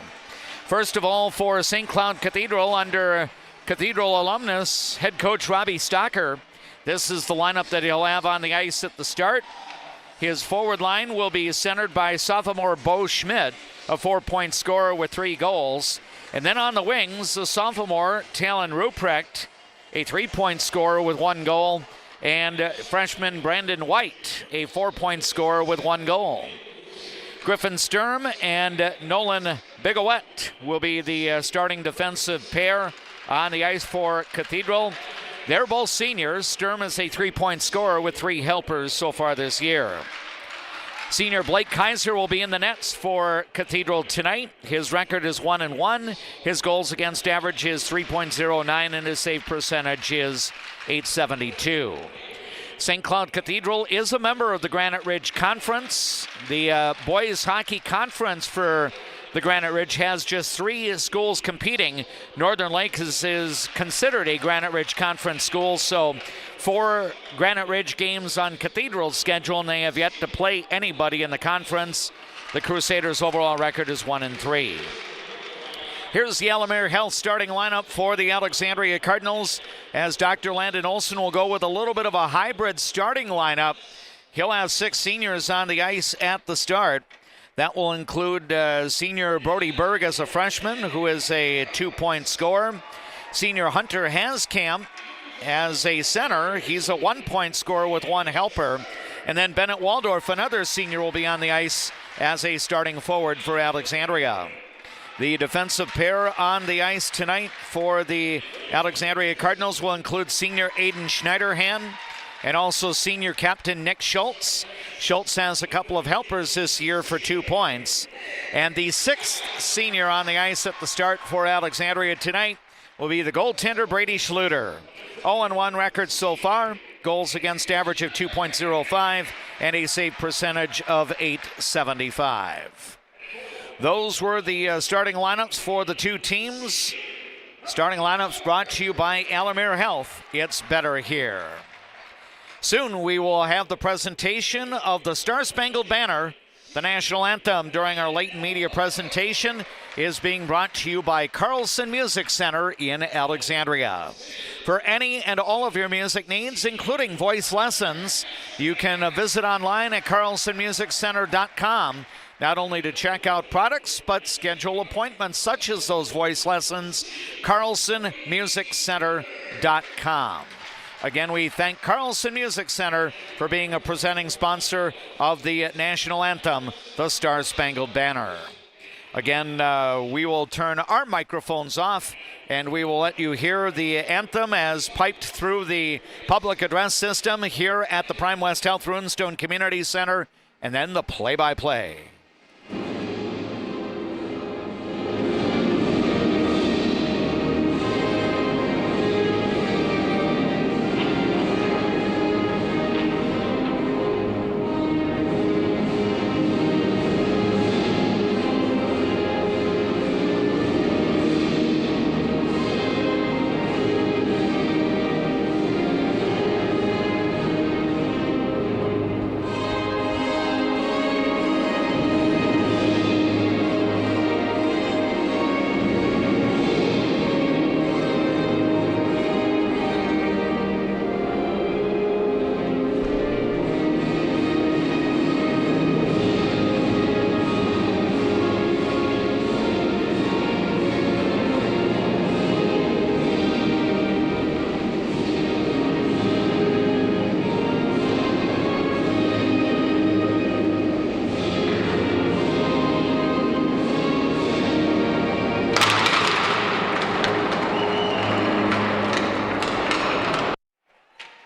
First of all, for St. Cloud Cathedral, under Cathedral alumnus head coach Robbie Stocker, this is the lineup that he'll have on the ice at the start. His forward line will be centered by sophomore Bo Schmidt, a 4-point scorer with 3 goals. And then on the wings, the sophomore Talon Ruprecht, a 3-point scorer with 1 goal, and freshman Brandon White, a 4-point scorer with 1 goal. Griffin Sturm and Nolan Bigowet will be the starting defensive pair on the ice for Cathedral. They're both seniors. Sturm is a 3-point scorer with 3 helpers so far this year. Senior Blake Kaiser will be in the nets for Cathedral tonight. His record is 1-1. His goals against average is 3.09, and his save percentage is .872. St. Cloud Cathedral is a member of the Granite Ridge Conference. The boys hockey conference for the Granite Ridge has just 3 schools competing. Northern Lakes is considered a Granite Ridge Conference school, so 4 Granite Ridge games on Cathedral's schedule, and they have yet to play anybody in the conference. The Crusaders' overall record is 1-3. Here's the Alamere Health starting lineup for the Alexandria Cardinals, as Dr. Landon Olson will go with a little bit of a hybrid starting lineup. He'll have 6 seniors on the ice at the start. That will include senior Brody Berg as a freshman, who is a 2-point scorer. Senior Hunter Haskamp as a center. He's a 1-point scorer with 1 helper. And then Bennett Waldorf, another senior, will be on the ice as a starting forward for Alexandria. The defensive pair on the ice tonight for the Alexandria Cardinals will include senior Aiden Schneiderhan and also senior captain Nick Schultz. Schultz has a couple of helpers this year for 2 points. And the 6th senior on the ice at the start for Alexandria tonight will be the goaltender Brady Schluter. 0-1 record so far, goals against average of 2.05 and a save percentage of .875. Those were the starting lineups for the 2 teams. Starting lineups brought to you by Alamere Health. It's better here. Soon we will have the presentation of the Star-Spangled Banner. The national anthem during our Leighton Media presentation is being brought to you by Carlson Music Center in Alexandria. For any and all of your music needs, including voice lessons, you can visit online at carlsonmusiccenter.com, not only to check out products, but schedule appointments such as those voice lessons, carlsonmusiccenter.com. Again, we thank Carlson Music Center for being a presenting sponsor of the national anthem, the Star-Spangled Banner. Again, we will turn our microphones off and we will let you hear the anthem as piped through the public address system here at the Prime West Health Runestone Community Center, and then the play-by-play.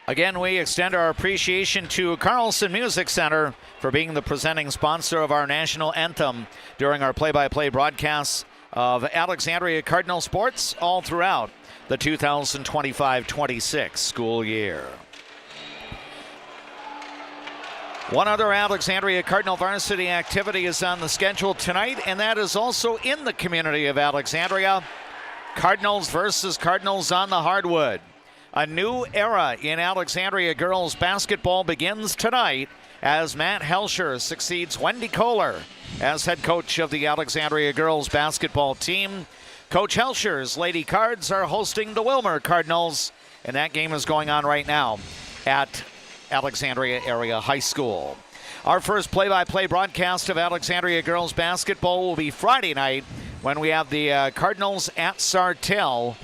Again, we extend our appreciation to Carlson Music Center for being the presenting sponsor of our national anthem during our play-by-play broadcasts of Alexandria Cardinal sports all throughout the 2025-26 school year. One other Alexandria Cardinal varsity activity is on the schedule tonight, and that is also in the community of Alexandria. Cardinals versus Cardinals on the hardwood. A new era in Alexandria girls basketball begins tonight as Matt Helscher succeeds Wendy Kohler as head coach of the Alexandria girls basketball team. Coach Helscher's Lady Cards are hosting the Wilmer Cardinals, and that game is going on right now at Alexandria Area High School. Our first play-by-play broadcast of Alexandria girls basketball will be Friday night when we have the Cardinals at Sartell.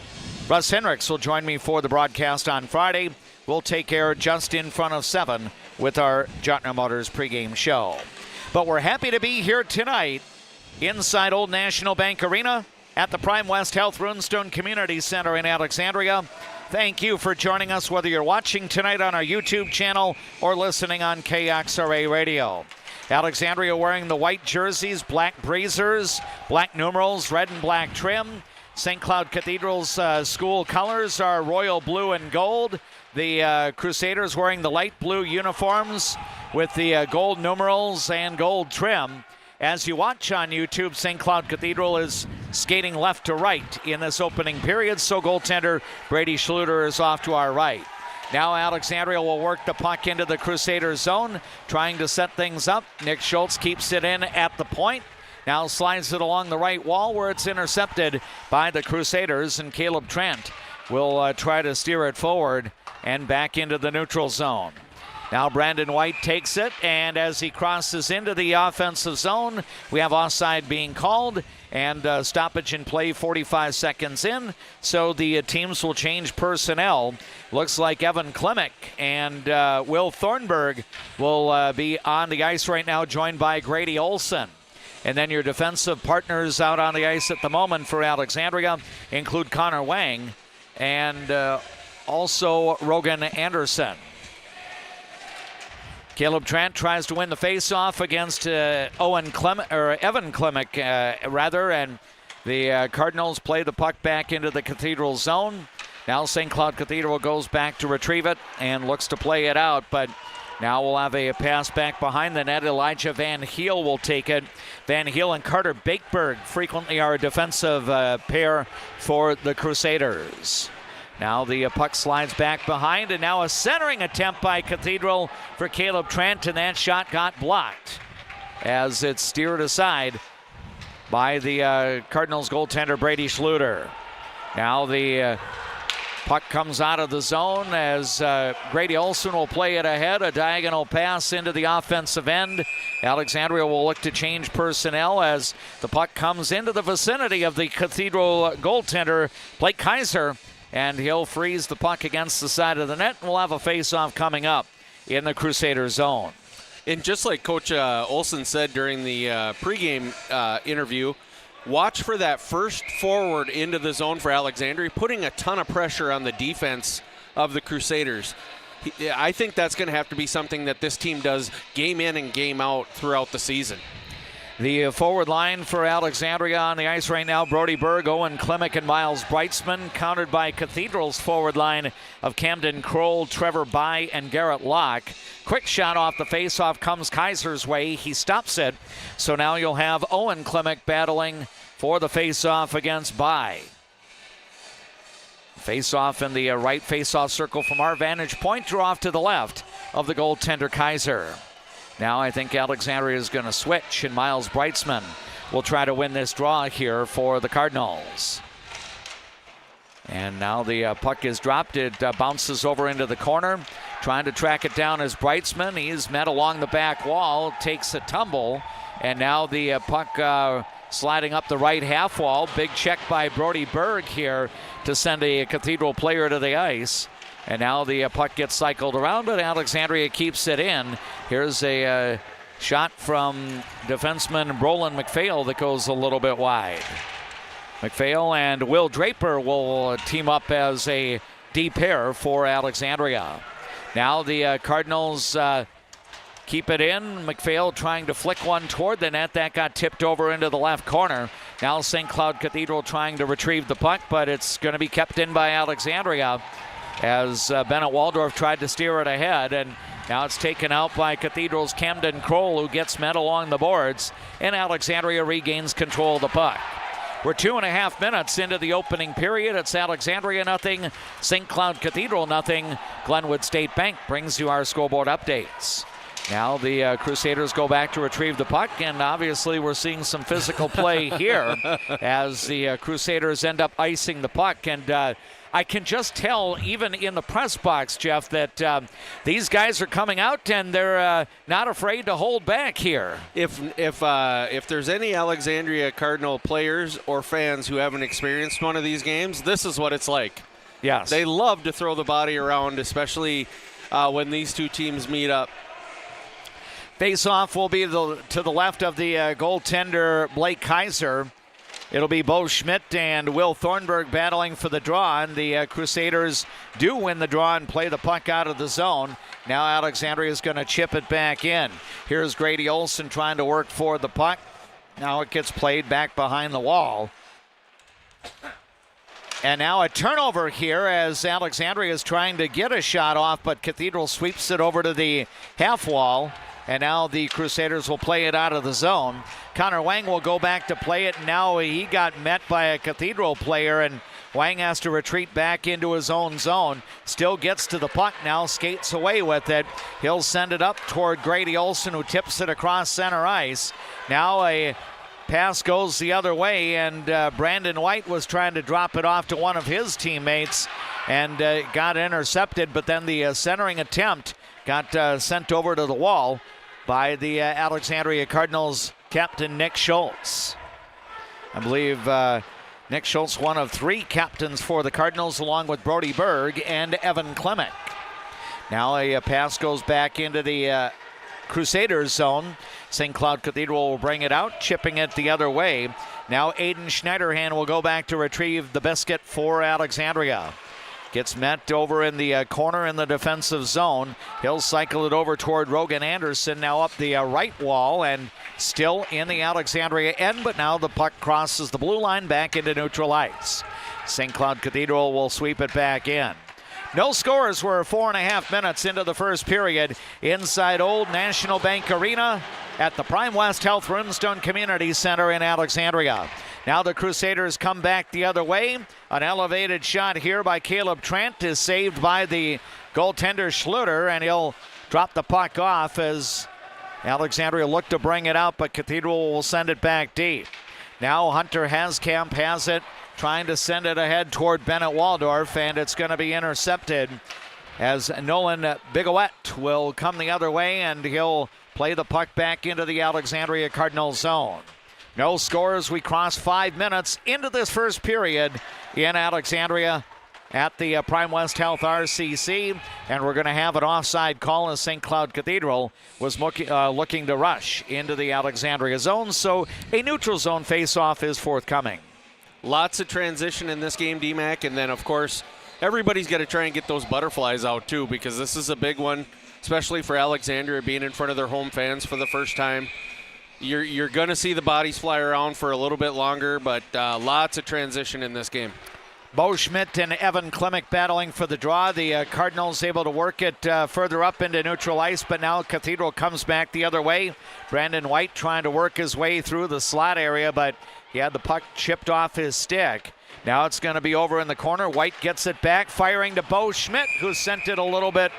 Russ Hendricks will join me for the broadcast on Friday. We'll take care just in front of 7 with our Jotner Motors pregame show. But we're happy to be here tonight inside Old National Bank Arena at the Prime West Health Runestone Community Center in Alexandria. Thank you for joining us, whether you're watching tonight on our YouTube channel or listening on KXRA Radio. Alexandria wearing the white jerseys, black breezers, black numerals, red and black trim. St. Cloud Cathedral's school colors are royal blue and gold. The Crusaders wearing the light blue uniforms with the gold numerals and gold trim. As you watch on YouTube, St. Cloud Cathedral is skating left to right in this opening period, so goaltender Brady Schluter is off to our right. Now Alexandria will work the puck into the Crusaders zone, trying to set things up. Nick Schultz keeps it in at the point. Now slides it along the right wall where it's intercepted by the Crusaders, and Caleb Trent will try to steer it forward and back into the neutral zone. Now Brandon White takes it, and as he crosses into the offensive zone, we have offside being called, and stoppage in play 45 seconds in, so the teams will change personnel. Looks like Evan Klimek and Will Thornburg will be on the ice right now, joined by Grady Olson. And then your defensive partners out on the ice at the moment for Alexandria include Connor Wang and also Rogan Anderson. Caleb Trent tries to win the face-off against Evan Klimek, and the Cardinals play the puck back into the Cathedral zone. Now St. Cloud Cathedral goes back to retrieve it and looks to play it out, but Now we'll have a pass back behind the net. Elijah Van Heel will take it. Van Heel and Carter Bakeberg frequently are a defensive pair for the Crusaders. Now the puck slides back behind, and now a centering attempt by Cathedral for Caleb Trent, and that shot got blocked as it's steered aside by the Cardinals goaltender Brady Schluter. Now the puck comes out of the zone as Grady Olson will play it ahead. A diagonal pass into the offensive end. Alexandria will look to change personnel as the puck comes into the vicinity of the Cathedral goaltender, Blake Kaiser, and he'll freeze the puck against the side of the net, and we'll have a face-off coming up in the Crusader zone. And just like Coach Olson said during the pregame interview, watch for that first forward into the zone for Alexandria, putting a ton of pressure on the defense of the Crusaders. I think that's going to have to be something that this team does game in and game out throughout the season. The forward line for Alexandria on the ice right now, Brody Berg, Owen Klimek, and Miles Breitzman, countered by Cathedral's forward line of Camden Kroll, Trevor By, and Garrett Locke. Quick shot off the faceoff comes Kaiser's way. He stops it. So now you'll have Owen Klimek battling for the faceoff against By. Faceoff in the right faceoff circle from our vantage point, draw off to the left of the goaltender Kaiser. Now I think Alexandria is going to switch, and Miles Breitzman will try to win this draw here for the Cardinals. And now the puck is dropped. It bounces over into the corner. Trying to track it down is Breitzman. He's met along the back wall, takes a tumble, and now the puck sliding up the right half wall. Big check by Brody Berg here to send a Cathedral player to the ice. And now the puck gets cycled around, but Alexandria keeps it in. Here's a shot from defenseman Roland McPhail that goes a little bit wide. McPhail and Will Draper will team up as a D pair for Alexandria. Now the Cardinals keep it in. McPhail trying to flick one toward the net. That got tipped over into the left corner. Now St. Cloud Cathedral trying to retrieve the puck, but it's going to be kept in by Alexandria, as Bennett Waldorf tried to steer it ahead, and now it's taken out by Cathedral's Camden Kroll, who gets met along the boards, and Alexandria regains control of the puck. We're 2.5 minutes into the opening period. It's Alexandria nothing, St. Cloud Cathedral nothing. Glenwood State Bank brings you our scoreboard updates. Now the Crusaders go back to retrieve the puck, and obviously we're seeing some physical play here as the Crusaders end up icing the puck, and I can just tell, even in the press box, Jeff, that these guys are coming out and they're not afraid to hold back here. If there's any Alexandria Cardinal players or fans who haven't experienced one of these games, this is what it's like. Yes. They love to throw the body around, especially when these two teams meet up. Face-off will be to the left of the goaltender, Blake Kaiser. It'll be Bo Schmidt and Will Thornburg battling for the draw, and the Crusaders do win the draw and play the puck out of the zone. Now Alexandria is going to chip it back in. Here's Grady Olson trying to work for the puck. Now it gets played back behind the wall. And now a turnover here as Alexandria is trying to get a shot off, but Cathedral sweeps it over to the half wall. And now the Crusaders will play it out of the zone. Connor Wang will go back to play it. Now he got met by a Cathedral player, and Wang has to retreat back into his own zone. Still gets to the puck now, skates away with it. He'll send it up toward Grady Olson, who tips it across center ice. Now a pass goes the other way, and Brandon White was trying to drop it off to one of his teammates and got intercepted, but then the centering attempt got sent over to the wall by the Alexandria Cardinals captain Nick Schultz. I believe Nick Schultz, one of 3 captains for the Cardinals, along with Brody Berg and Evan Clement. Now a pass goes back into the Crusaders zone. St. Cloud Cathedral will bring it out, chipping it the other way. Now Aiden Schneiderhan will go back to retrieve the biscuit for Alexandria. Gets met over in the corner in the defensive zone. He'll cycle it over toward Rogan Anderson, now up the right wall and still in the Alexandria end, but now the puck crosses the blue line back into neutral ice. St. Cloud Cathedral will sweep it back in. No scores. We're 4.5 minutes into the first period inside Old National Bank Arena at the Prime West Health Runestone Community Center in Alexandria. Now the Crusaders come back the other way. An elevated shot here by Caleb Trent is saved by the goaltender Schluter, and he'll drop the puck off as Alexandria looked to bring it out, but Cathedral will send it back deep. Now Hunter Haskamp has it, trying to send it ahead toward Bennett Waldorf, and it's going to be intercepted as Nolan Bigowet will come the other way, and he'll play the puck back into the Alexandria Cardinals zone. No scores. We cross 5 minutes into this first period in Alexandria at the Prime West Health RCC, and we're going to have an offside call as St. Cloud Cathedral was looking to rush into the Alexandria zone, so a neutral zone face-off is forthcoming. Lots of transition in this game, D-Mac, and then, of course, everybody's got to try and get those butterflies out, too, because this is a big one, especially for Alexandria being in front of their home fans for the first time. You're going to see the bodies fly around for a little bit longer, but lots of transition in this game. Bo Schmidt and Evan Klimek battling for the draw. The Cardinals able to work it further up into neutral ice, but now Cathedral comes back the other way. Brandon White trying to work his way through the slot area, but he had the puck chipped off his stick. Now it's going to be over in the corner. White gets it back, firing to Bo Schmidt, who sent it a little bit,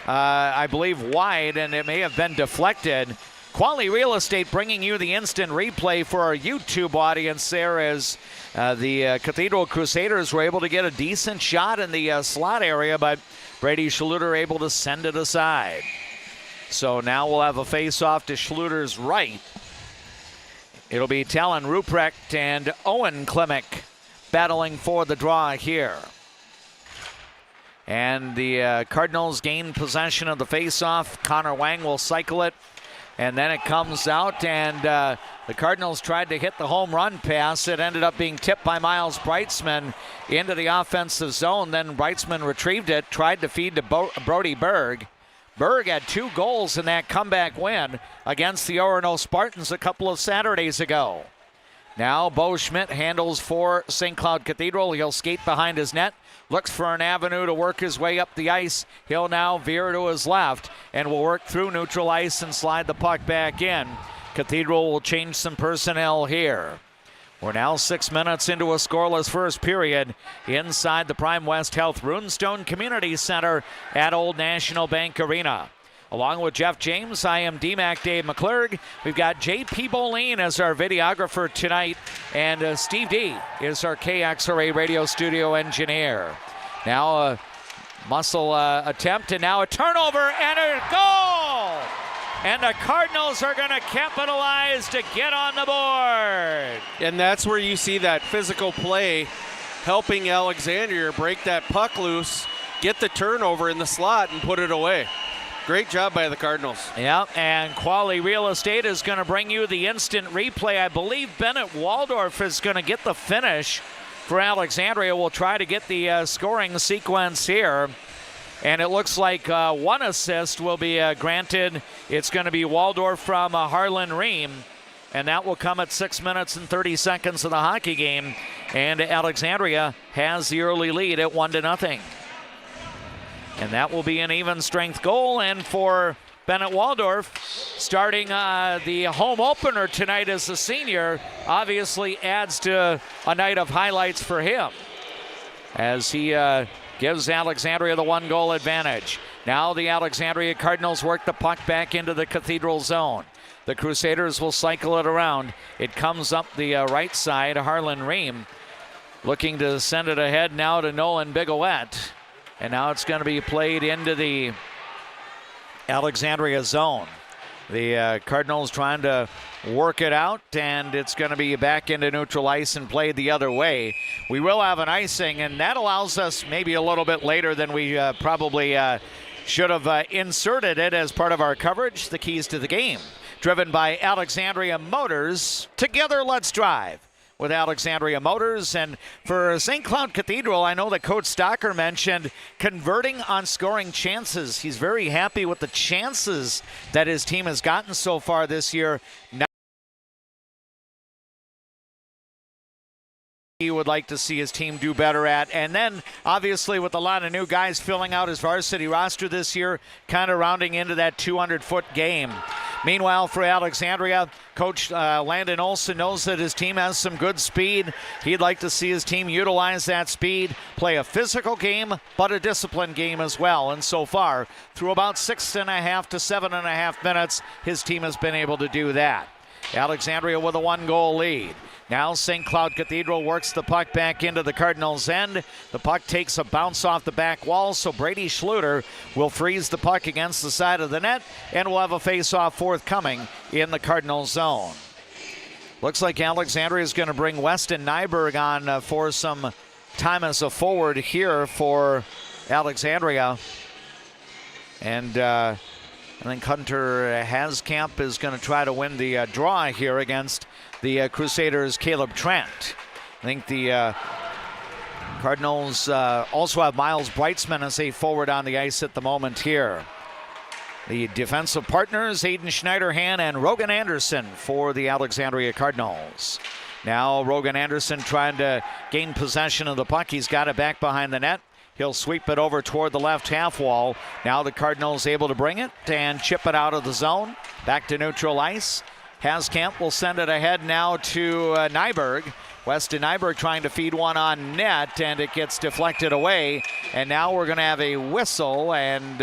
I believe, wide, and it may have been deflected. Quality Real Estate bringing you the instant replay for our YouTube audience there as the Cathedral Crusaders were able to get a decent shot in the slot area, but Brady Schluter able to send it aside. So now we'll have a face-off to Schluter's right. It'll be Talon Ruprecht and Owen Klimek battling for the draw here. And the Cardinals gain possession of the face-off. Connor Wang will cycle it. And then it comes out, and the Cardinals tried to hit the home run pass. It ended up being tipped by Miles Breitzman into the offensive zone. Then Breitzman retrieved it, tried to feed to Brody Berg. Berg had 2 goals in that comeback win against the Orono Spartans a couple of Saturdays ago. Now Bo Schmidt handles for St. Cloud Cathedral. He'll skate behind his net, looks for an avenue to work his way up the ice. He'll now veer to his left and will work through neutral ice and slide the puck back in. Cathedral will change some personnel here. We're now 6 minutes into a scoreless first period inside the Prime West Health Runestone Community Center at Old National Bank Arena. Along with Jeff James, I am D-Mac Dave McClurg. We've got J.P. Boleen as our videographer tonight, and Steve D is our KXRA radio studio engineer. Now a muscle attempt, and now a turnover and a goal! And the Cardinals are going to capitalize to get on the board. And that's where you see that physical play helping Alexandria break that puck loose, get the turnover in the slot, and put it away. Great job by the Cardinals. Yeah, and Quality Real Estate is going to bring you the instant replay. I believe Bennett Waldorf is going to get the finish for Alexandria. We'll try to get the scoring sequence here. And it looks like one assist will be granted. It's going to be Waldorf from Harlan Ream. And that will come at 6 minutes and 30 seconds of the hockey game. And Alexandria has the early lead at 1-0. And that will be an even strength goal. And for Bennett Waldorf, starting the home opener tonight as a senior, obviously adds to a night of highlights for him as he gives Alexandria the 1-goal advantage. Now the Alexandria Cardinals work the puck back into the Cathedral zone. The Crusaders will cycle it around. It comes up the right side. Harlan Ream looking to send it ahead now to Nolan Bigowet. And now it's going to be played into the Alexandria zone. The Cardinals trying to work it out, and it's going to be back into neutral ice and played the other way. We will have an icing, and that allows us maybe a little bit later than we probably should have inserted it as part of our coverage. The keys to the game, driven by Alexandria Motors. Together, let's drive with Alexandria Motors. And for St. Cloud Cathedral, I know that Coach Stocker mentioned converting on scoring chances. He's very happy with the chances that his team has gotten so far this year. he would like to see his team do better at. And then, obviously, with a lot of new guys filling out his varsity roster this year, kind of rounding into that 200-foot game. Meanwhile, for Alexandria, Coach Landon Olson knows that his team has some good speed. He'd like to see his team utilize that speed, play a physical game, but a disciplined game as well. And so far, through about 6.5 to 7.5 minutes, his team has been able to do that. Alexandria with a 1-goal lead. Now St. Cloud Cathedral works the puck back into the Cardinals' end. The puck takes a bounce off the back wall, so Brady Schluter will freeze the puck against the side of the net, and will have a face-off forthcoming in the Cardinals' zone. Looks like Alexandria is going to bring Weston Nyberg on for some time as a forward here for Alexandria. And I think Hunter Haskamp is going to try to win the draw here against the Crusaders' Caleb Trent. I think the Cardinals also have Miles Brightsman as a forward on the ice at the moment here. The defensive partners, Aiden Schneiderhan and Rogan Anderson for the Alexandria Cardinals. Now Rogan Anderson trying to gain possession of the puck. He's got it back behind the net. He'll sweep it over toward the left half wall. Now the Cardinals able to bring it and chip it out of the zone. Back to neutral ice. Haskamp will send it ahead now to Nyberg. Weston Nyberg trying to feed one on net, and it gets deflected away. And now we're going to have a whistle, and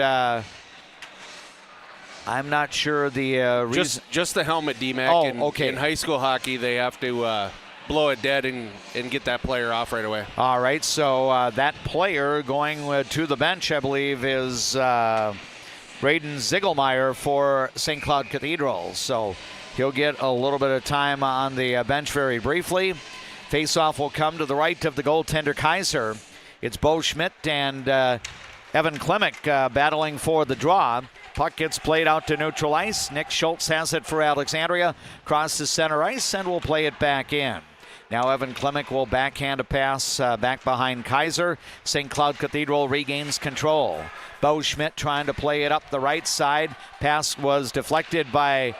I'm not sure the reason. Just the helmet, D-Mac. Oh, okay. In high school hockey, they have to blow it dead and get that player off right away. All right, so that player going to the bench, I believe, is Braden Ziegelmeyer for St. Cloud Cathedral. So he'll get a little bit of time on the bench very briefly. Face-off will come to the right of the goaltender Kaiser. It's Bo Schmidt and Evan Klimek battling for the draw. Puck gets played out to neutral ice. Nick Schultz has it for Alexandria. Crosses center ice and will play it back in. Now Evan Klimek will backhand a pass back behind Kaiser. St. Cloud Cathedral regains control. Bo Schmidt trying to play it up the right side. Pass was deflected by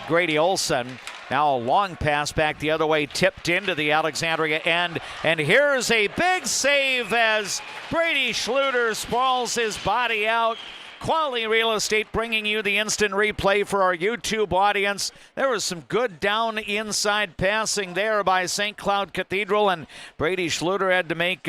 Grady Olson. Now a long pass back the other way, tipped into the Alexandria end. And here's a big save as Brady Schluter sprawls his body out. Quality Real Estate bringing you the instant replay for our YouTube audience. There was some good down inside passing there by St. Cloud Cathedral, and Brady Schluter had to make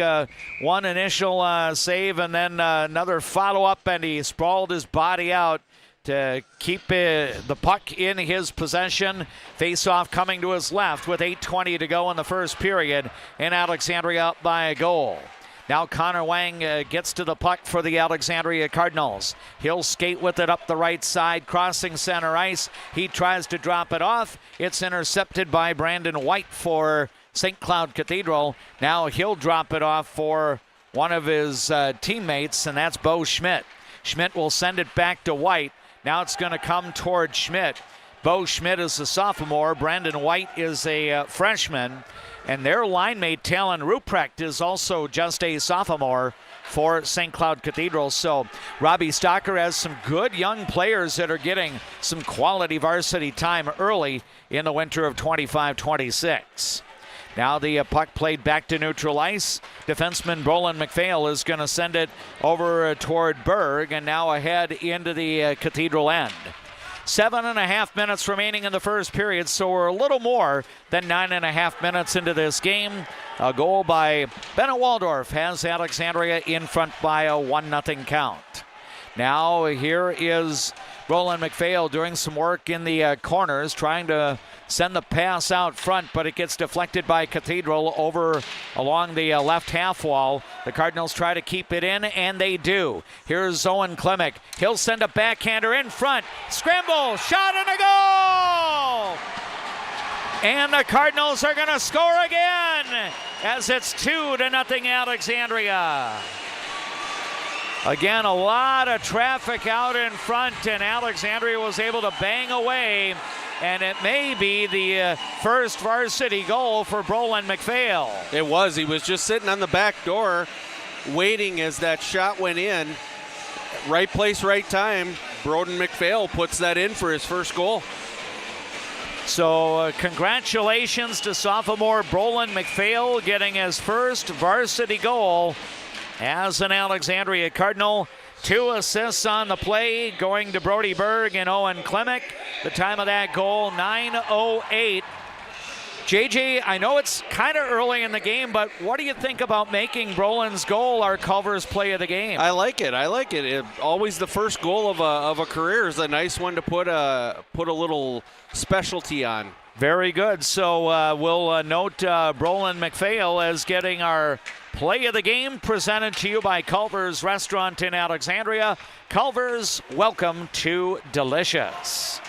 one initial save and then another follow-up, and he sprawled his body out to keep the puck in his possession. Face-off coming to his left with 8:20 to go in the first period, and Alexandria up by a goal. Now Connor Wang gets to the puck for the Alexandria Cardinals. He'll skate with it up the right side, crossing center ice. He tries to drop it off. It's intercepted by Brandon White for St. Cloud Cathedral. Now he'll drop it off for one of his teammates, and that's Bo Schmidt. Schmidt will send it back to White. Now it's going to come toward Schmidt. Bo Schmidt is a sophomore. Brandon White is a freshman. And their line mate, Talon Ruprecht, is also just a sophomore for St. Cloud Cathedral. So Robbie Stocker has some good young players that are getting some quality varsity time early in the winter of 25-26. Now the puck played back to neutral ice. Defenseman Brolin McPhail is going to send it over toward Berg, and now ahead into the Cathedral end. 7.5 minutes remaining in the first period, so we're a little more than 9.5 minutes into this game. A goal by Bennett Waldorf has Alexandria in front by a 1-0 count. Now here is Roland McPhail doing some work in the corners, trying to send the pass out front, but it gets deflected by Cathedral over along the left half wall. The Cardinals try to keep it in, and they do. Here's Owen Klimek. He'll send a backhander in front. Scramble, shot, and a goal! And the Cardinals are going to score again as it's 2-0 Alexandria. Again, a lot of traffic out in front, and Alexandria was able to bang away. And it may be the first varsity goal for Brolin McPhail. It was. He was just sitting on the back door waiting as that shot went in. Right place, right time. Broden McPhail puts that in for his first goal. So congratulations to sophomore Brolin McPhail getting his first varsity goal as an Alexandria Cardinal. 2 assists on the play going to Brody Berg and Owen Klemick. The time of that goal, 9:08. JJ, I know it's kind of early in the game, but what do you think about making Brolin's goal our Culver's play of the game? I like it. Always the first goal of a career is a nice one to put a little specialty on. Very good. So we'll note Brolin McPhail as getting our play of the game presented to you by Culver's Restaurant in Alexandria. Culver's, welcome to Delicious.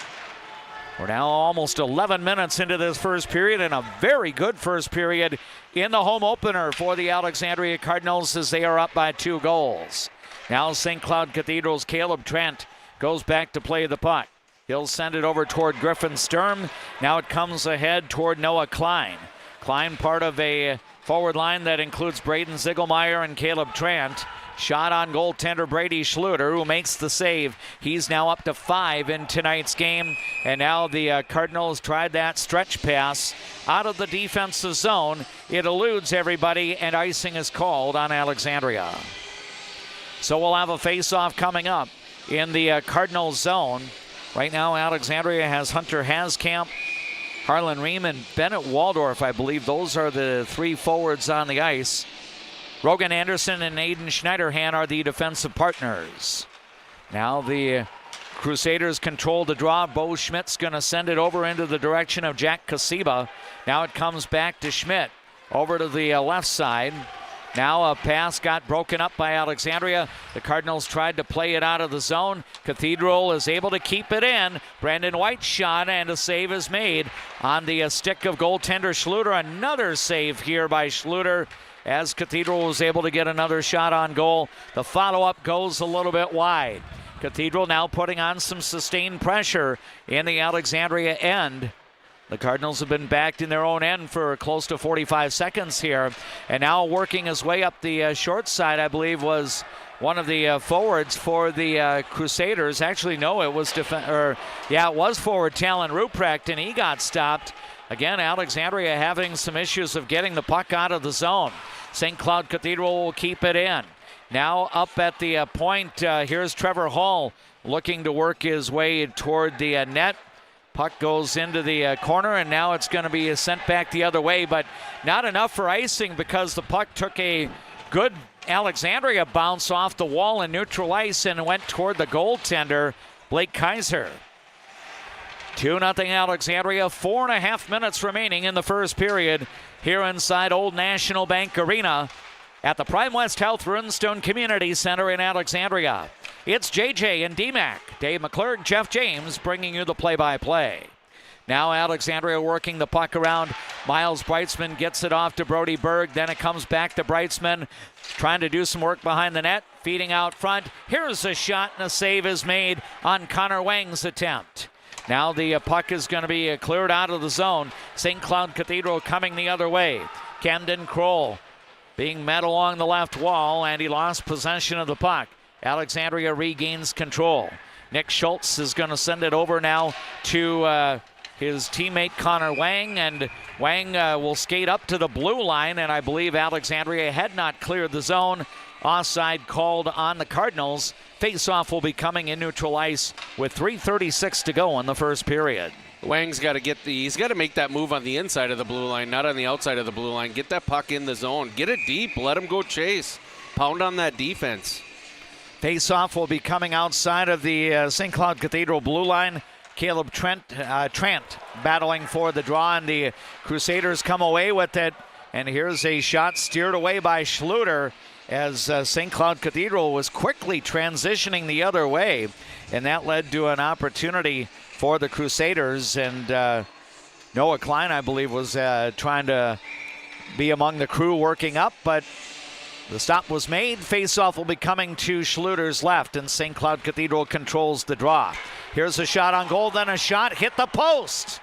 We're now almost 11 minutes into this first period, and a very good first period in the home opener for the Alexandria Cardinals as they are up by 2 goals. Now St. Cloud Cathedral's Caleb Trent goes back to play the puck. He'll send it over toward Griffin Sturm. Now it comes ahead toward Noah Klein. Klein part of a forward line that includes Braden Ziegelmeyer and Caleb Trent. Shot on goaltender Brady Schluter, who makes the save. He's now up to 5 in tonight's game. And now the Cardinals tried that stretch pass out of the defensive zone. It eludes everybody, and icing is called on Alexandria. So we'll have a face-off coming up in the Cardinals zone. Right now, Alexandria has Hunter Haskamp, Harlan Ream, and Bennett Waldorf. I believe those are the 3 forwards on the ice. Rogan Anderson and Aiden Schneiderhan are the defensive partners. Now the Crusaders control the draw. Bo Schmidt's going to send it over into the direction of Jack Kasiba. Now it comes back to Schmidt over to the left side. Now a pass got broken up by Alexandria. The Cardinals tried to play it out of the zone. Cathedral is able to keep it in. Brandon White's shot, and a save is made on the stick of goaltender Schluter. Another save here by Schluter as Cathedral was able to get another shot on goal. The follow-up goes a little bit wide. Cathedral now putting on some sustained pressure in the Alexandria end. The Cardinals have been backed in their own end for close to 45 seconds here. And now working his way up the short side, I believe, was one of the forwards for the Crusaders. Actually, no, it was it was forward Talon Ruprecht, and he got stopped. Again, Alexandria having some issues of getting the puck out of the zone. St. Cloud Cathedral will keep it in. Now up at the point, here's Trevor Hall looking to work his way toward the net. Puck goes into the corner, and now it's going to be sent back the other way, but not enough for icing because the puck took a good Alexandria bounce off the wall in neutral ice and went toward the goaltender, Blake Kaiser. 2-0 Alexandria, 4.5 minutes remaining in the first period here inside Old National Bank Arena at the Prime West Health Runestone Community Center in Alexandria. It's JJ and DMAC. Dave McClurg, Jeff James bringing you the play-by-play. Now Alexandria working the puck around. Miles Breitzman gets it off to Brody Berg. Then it comes back to Breitzman, trying to do some work behind the net, feeding out front. Here's a shot, and a save is made on Connor Wang's attempt. Now the puck is going to be cleared out of the zone. St. Cloud Cathedral coming the other way. Camden Kroll being met along the left wall, and he lost possession of the puck. Alexandria regains control. Nick Schultz is going to send it over now to his teammate Connor Wang, and Wang will skate up to the blue line, and I believe Alexandria had not cleared the zone. Offside called on the Cardinals. Face-off will be coming in neutral ice with 3:36 to go in the first period. Wang's got to he's got to make that move on the inside of the blue line, not on the outside of the blue line. Get that puck in the zone. Get it deep. Let him go chase. Pound on that defense. Face-off will be coming outside of the St. Cloud Cathedral blue line. Caleb Trent battling for the draw, and the Crusaders come away with it. And here's a shot steered away by Schluter as St. Cloud Cathedral was quickly transitioning the other way. And that led to an opportunity for the Crusaders. And Noah Klein, I believe, was trying to be among the crew working up, but the stop was made. Face-off will be coming to Schluter's left, and St. Cloud Cathedral controls the draw. Here's a shot on goal, then a shot hit the post.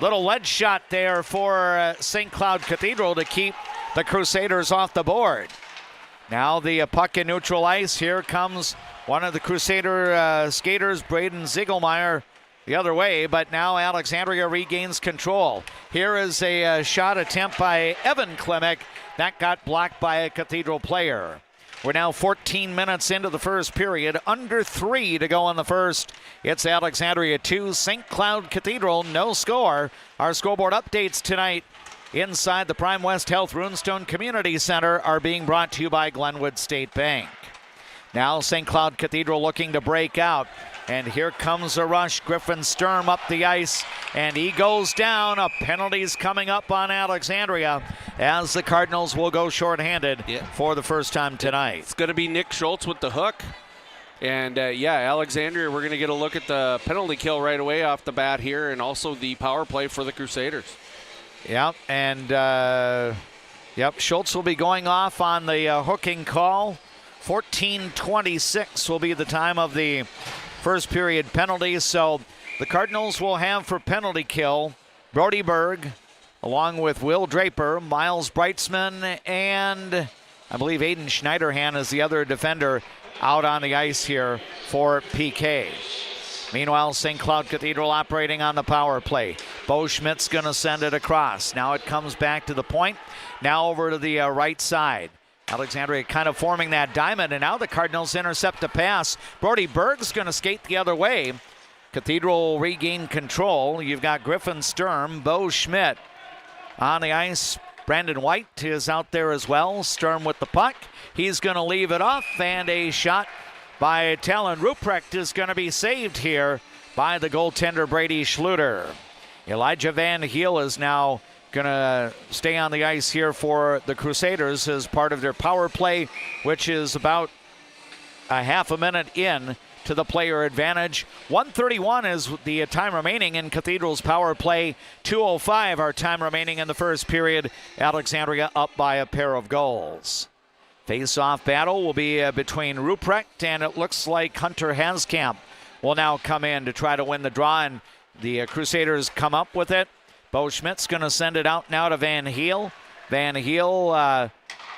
Little ledge shot there for St. Cloud Cathedral to keep the Crusaders off the board. Now the puck in neutral ice. Here comes one of the Crusader skaters, Braden Ziegelmeyer, the other way, but now Alexandria regains control. Here is a shot attempt by Evan Klimek. That got blocked by a Cathedral player. We're now 14 minutes into the first period, under 3 to go in the first. It's Alexandria 2, St. Cloud Cathedral, no score. Our scoreboard updates tonight inside the Prime West Health Runestone Community Center are being brought to you by Glenwood State Bank. Now St. Cloud Cathedral looking to break out. And here comes a rush. Griffin Sturm up the ice, and he goes down. A penalty's coming up on Alexandria as the Cardinals will go shorthanded for the first time tonight. It's going to be Nick Schultz with the hook. And, Alexandria, we're going to get a look at the penalty kill right away off the bat here, and also the power play for the Crusaders. Yep, and, Schultz will be going off on the hooking call. 14:26 will be the time of the first period penalty. So the Cardinals will have for penalty kill Brody Berg, along with Will Draper, Miles Breitzman, and I believe Aiden Schneiderhan is the other defender out on the ice here for PK. Meanwhile, St. Cloud Cathedral operating on the power play. Bo Schmidt's going to send it across. Now it comes back to the point. Now over to the right side. Alexandria kind of forming that diamond, and now the Cardinals intercept a pass. Brody Berg's going to skate the other way. Cathedral regain control. You've got Griffin Sturm, Bo Schmidt on the ice. Brandon White is out there as well. Sturm with the puck. He's going to leave it off, and a shot by Talon Ruprecht is going to be saved here by the goaltender Brady Schluter. Elijah Van Heel is now going to stay on the ice here for the Crusaders as part of their power play, which is about a half a minute in to the player advantage. 1:31 is the time remaining in Cathedral's power play. 2:05 our time remaining in the first period. Alexandria up by a pair of goals. Face-off battle will be between Ruprecht, and it looks like Hunter Haskamp will now come in to try to win the draw, and the Crusaders come up with it. Bo Schmidt's going to send it out now to Van Heel. Van Heel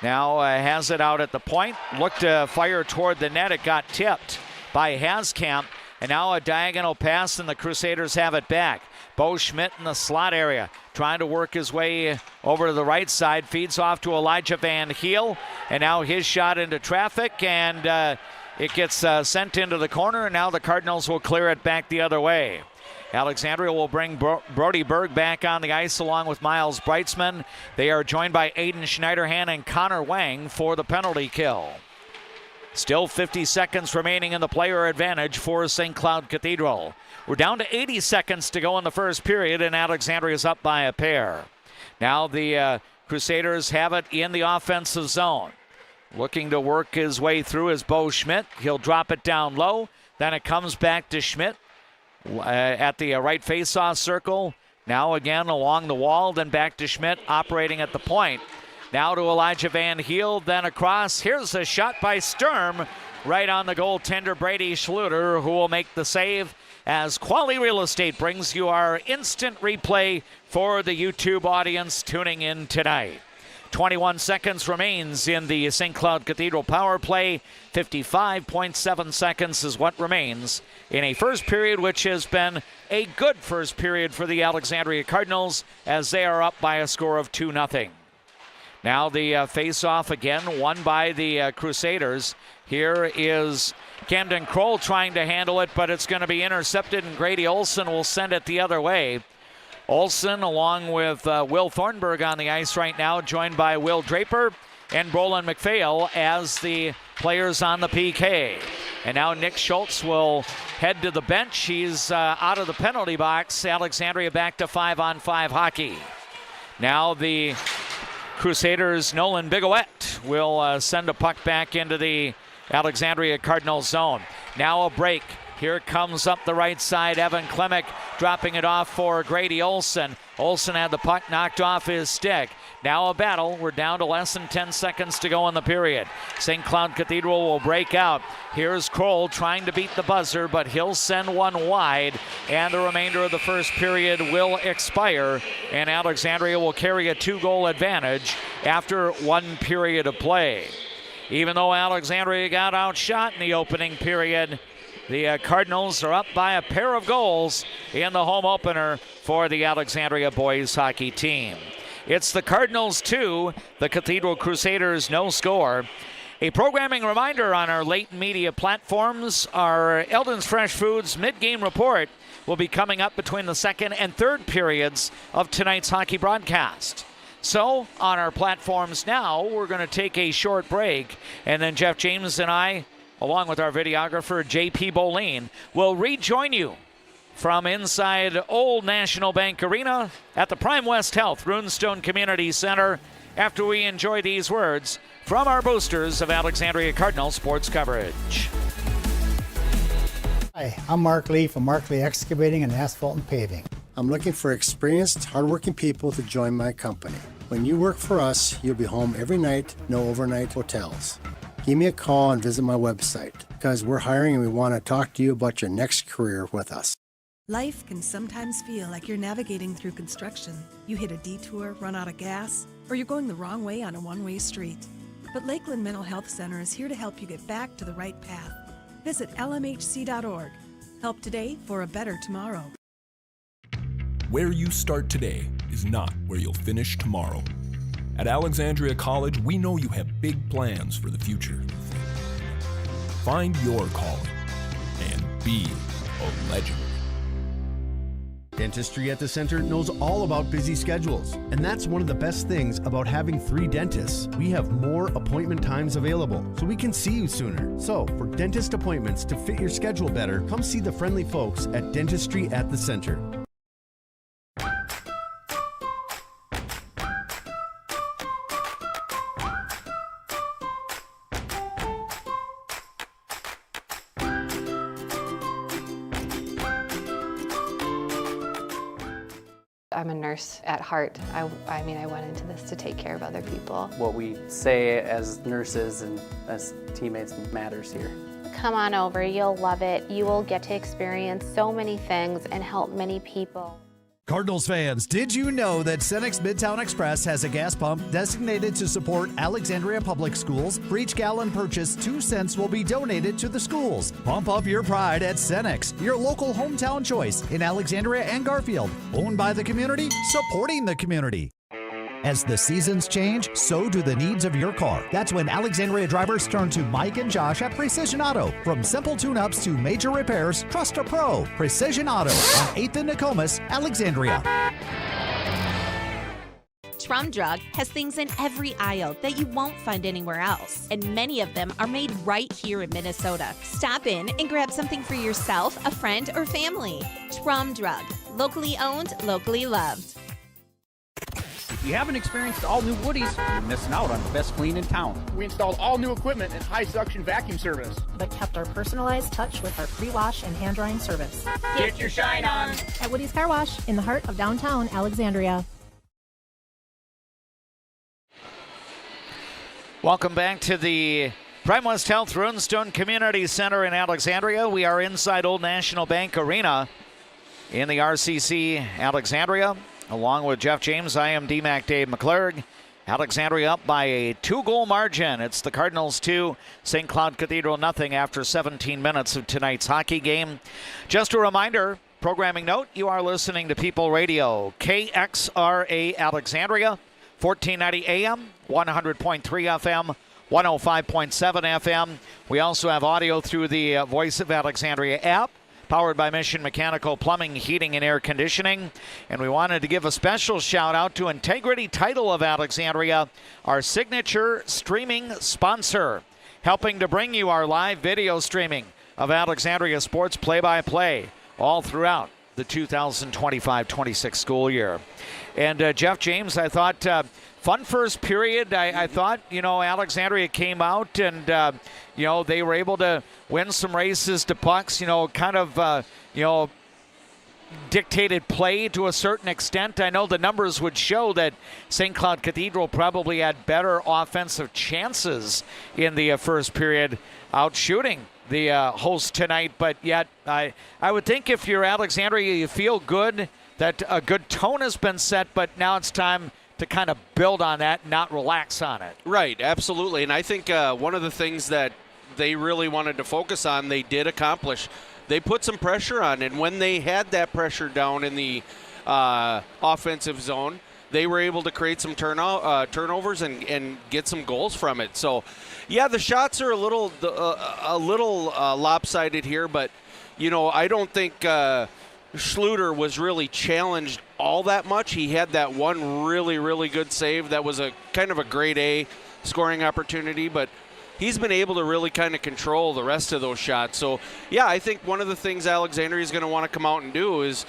now has it out at the point. Looked to fire toward the net. It got tipped by Haskamp. And now a diagonal pass, and the Crusaders have it back. Bo Schmidt in the slot area, trying to work his way over to the right side. Feeds off to Elijah Van Heel. And now his shot into traffic, and it gets sent into the corner. And now the Cardinals will clear it back the other way. Alexandria will bring Brody Berg back on the ice along with Miles Breitzman. They are joined by Aiden Schneiderhan and Connor Wang for the penalty kill. Still 50 seconds remaining in the player advantage for St. Cloud Cathedral. We're down to 80 seconds to go in the first period, and Alexandria is up by a pair. Now the Crusaders have it in the offensive zone. Looking to work his way through is Bo Schmidt. He'll drop it down low. Then it comes back to Schmidt at the right face-off circle. Now again along the wall, then back to Schmidt operating at the point. Now to Elijah Van Heel, then across. Here's a shot by Sturm right on the goaltender Brady Schluter, who will make the save as Quality Real Estate brings you our instant replay for the YouTube audience tuning in tonight. 21 seconds remains in the St. Cloud Cathedral power play. 55.7 seconds is what remains in a first period, which has been a good first period for the Alexandria Cardinals as they are up by a score of 2-0. Now the face-off again, won by the Crusaders. Here is Camden Kroll trying to handle it, but it's going to be intercepted, and Grady Olson will send it the other way. Olson, along with Will Thornburg on the ice right now, joined by Will Draper and Brolin McPhail as the players on the PK. And now Nick Schultz will head to the bench. He's out of the penalty box. Alexandria back to 5-on-5 hockey. Now the Crusaders' Nolan Bigowette will send a puck back into the Alexandria Cardinals zone. Now a break. Here comes up the right side, Evan Klimek dropping it off for Grady Olson. Olson had the puck knocked off his stick. Now a battle. We're down to less than 10 seconds to go in the period. St. Cloud Cathedral will break out. Here's Kroll trying to beat the buzzer, but he'll send one wide, and the remainder of the first period will expire, and Alexandria will carry a 2-goal advantage after one period of play. Even though Alexandria got outshot in the opening period, The Cardinals are up by a pair of goals in the home opener for the Alexandria boys hockey team. It's the Cardinals 2, the Cathedral Crusaders no score. A programming reminder on our late media platforms, our Eldon's Fresh Foods mid-game report will be coming up between the second and third periods of tonight's hockey broadcast. So, on our platforms now, we're going to take a short break, and then Jeff James and I, along with our videographer, J.P. Boleen, will rejoin you from inside Old National Bank Arena at the Prime West Health Runestone Community Center after we enjoy these words from our boosters of Alexandria Cardinal sports coverage. Hi, I'm Mark Lee from Mark Lee Excavating and Asphalt and Paving. I'm looking for experienced, hardworking people to join my company. When you work for us, you'll be home every night, no overnight hotels. Give me a call and visit my website because we're hiring and we want to talk to you about your next career with us. Life can sometimes feel like you're navigating through construction. You hit a detour, run out of gas, or you're going the wrong way on a one-way street. But Lakeland Mental Health Center is here to help you get back to the right path. Visit lmhc.org. Help today for a better tomorrow. Where you start today is not where you'll finish tomorrow. At Alexandria College, we know you have big plans for the future. Find your calling and be a legend. Dentistry at the Center knows all about busy schedules, and that's one of the best things about having 3 dentists. We have more appointment times available, so we can see you sooner. So, for dentist appointments to fit your schedule better, come see the friendly folks at Dentistry at the Center. I'm a nurse at heart. I mean, I went into this to take care of other people. What we say as nurses and as teammates matters here. Come on over, you'll love it. You will get to experience so many things and help many people. Cardinals fans, did you know that Cenex Midtown Express has a gas pump designated to support Alexandria Public Schools? For each gallon purchased, 2 cents will be donated to the schools. Pump up your pride at Cenex, your local hometown choice in Alexandria and Garfield. Owned by the community, supporting the community. As the seasons change, so do the needs of your car. That's when Alexandria drivers turn to Mike and Josh at Precision Auto. From simple tune-ups to major repairs, trust a pro. Precision Auto on 8th and Nokomis, Alexandria. Trum Drug has things in every aisle that you won't find anywhere else, and many of them are made right here in Minnesota. Stop in and grab something for yourself, a friend, or family. Trum Drug, locally owned, locally loved. If you haven't experienced all new Woodies, you're missing out on the best clean in town. We installed all new equipment and high suction vacuum service, but kept our personalized touch with our pre-wash and hand drying service. Get your shine on at Woody's Car Wash in the heart of downtown Alexandria. Welcome back to the Prime West Health Runestone Community Center in Alexandria. We are inside Old National Bank Arena in the RCC Alexandria. Along with Jeff James, I am DMAC Dave McClurg. Alexandria up by a 2-goal margin. It's the Cardinals 2, St. Cloud Cathedral nothing after 17 minutes of tonight's hockey game. Just a reminder, programming note, you are listening to People Radio, KXRA Alexandria, 1490 AM, 100.3 FM, 105.7 FM. We also have audio through the Voice of Alexandria app, powered by Mission Mechanical Plumbing, Heating, and Air Conditioning. And we wanted to give a special shout out to Integrity Title of Alexandria, our signature streaming sponsor, helping to bring you our live video streaming of Alexandria sports play-by-play all throughout the 2025-26 school year. And Jeff James, I thought fun first period. I thought, Alexandria came out and, they were able to win some races to pucks, dictated play to a certain extent. I know the numbers would show that St. Cloud Cathedral probably had better offensive chances in the first period, out shooting the host tonight. But yet, I would think if you're Alexandria, you feel good that a good tone has been set, but now it's time to kind of build on that and not relax on it. Right, absolutely. And I think one of the things that they really wanted to focus on, they did accomplish. They put some pressure on, and when they had that pressure down in the offensive zone, they were able to create some turnovers and get some goals from it. So, yeah, the shots are a little lopsided here, but, I don't think Schluter was really challenged all that much. He had that one really, really good save. That was a kind of a grade A scoring opportunity, but he's been able to really kind of control the rest of those shots. So, yeah, I think one of the things Alexandria is going to want to come out and do is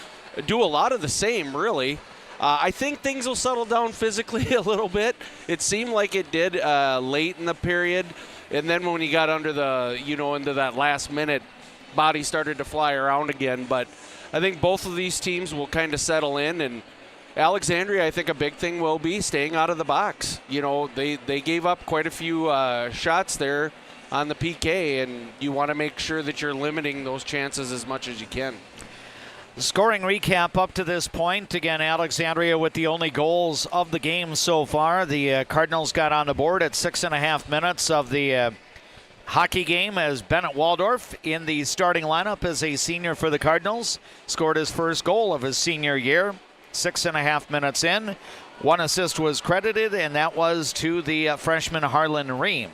do a lot of the same, really. I think things will settle down physically a little bit. It seemed like it did late in the period, and then when he got under the, into that last minute, body started to fly around again. But I think both of these teams will kind of settle in, and Alexandria, I think a big thing will be staying out of the box. They gave up quite a few shots there on the PK, and you want to make sure that you're limiting those chances as much as you can. Scoring recap up to this point. Again, Alexandria with the only goals of the game so far. The Cardinals got on the board at 6.5 minutes of the hockey game as Bennett Waldorf in the starting lineup as a senior for the Cardinals. Scored his first goal of his senior year. 6.5 minutes in. One assist was credited, and that was to the freshman Harlan Ream.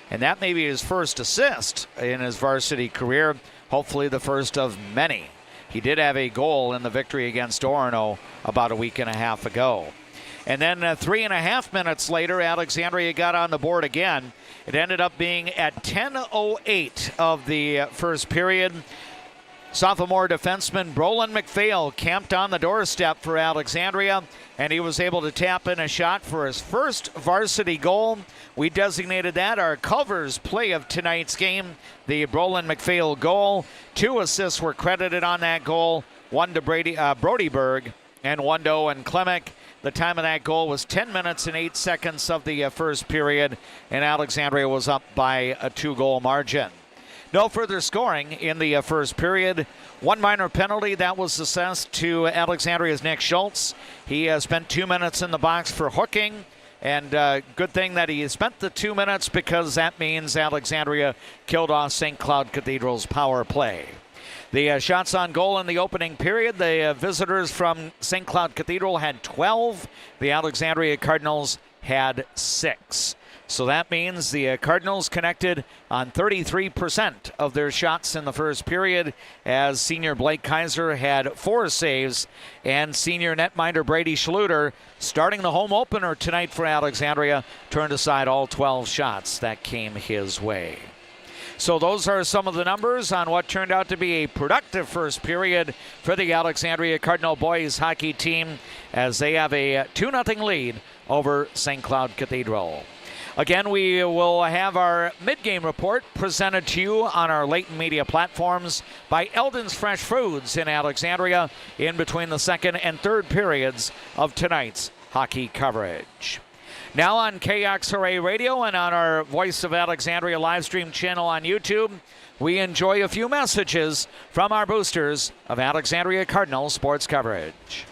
And that may be his first assist in his varsity career. Hopefully the first of many. He did have a goal in the victory against Orono about a week and a half ago. And then 3.5 minutes later, Alexandria got on the board again. It ended up being at 10:08 of the first period. Sophomore defenseman Brolin McPhail camped on the doorstep for Alexandria, and he was able to tap in a shot for his first varsity goal. We designated that our covers play of tonight's game, the Brolin McPhail goal. 2 assists were credited on that goal, one to Brody Berg and one to Owen Klimek. The time of that goal was 10 minutes and 8 seconds of the first period, and Alexandria was up by a 2-goal margin. No further scoring in the first period. One minor penalty that was assessed to Alexandria's Nick Schultz. He spent 2 minutes in the box for hooking, and good thing that he spent the 2 minutes because that means Alexandria killed off St. Cloud Cathedral's power play. The shots on goal in the opening period, the visitors from St. Cloud Cathedral had 12. The Alexandria Cardinals had 6. So that means the Cardinals connected on 33% of their shots in the first period, as senior Blake Kaiser had 4 saves, and senior netminder Brady Schluter, starting the home opener tonight for Alexandria, turned aside all 12 shots that came his way. So those are some of the numbers on what turned out to be a productive first period for the Alexandria Cardinal Boys hockey team, as they have a 2-0 lead over St. Cloud Cathedral. Again, we will have our mid-game report presented to you on our Leighton Media platforms by Eldon's Fresh Foods in Alexandria in between the second and third periods of tonight's hockey coverage. Now on KXRA Radio and on our Voice of Alexandria live stream channel on YouTube, we enjoy a few messages from our boosters of Alexandria Cardinal sports coverage.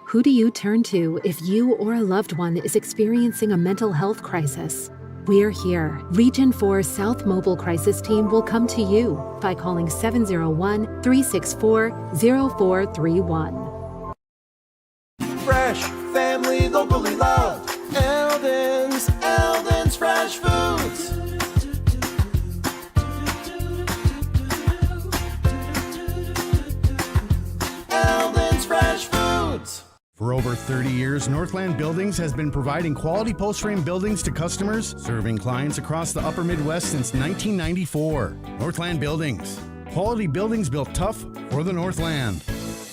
Who do you turn to if you or a loved one is experiencing a mental health crisis? We're here. Region 4 South Mobile Crisis Team will come to you by calling 701-364-0431. Fresh, family, locally loved. Eldon's Fresh Foods. Eldon's Fresh Foods. For over 30 years, Northland Buildings has been providing quality post-frame buildings to customers, serving clients across the upper Midwest since 1994. Northland Buildings. Quality buildings built tough for the Northland.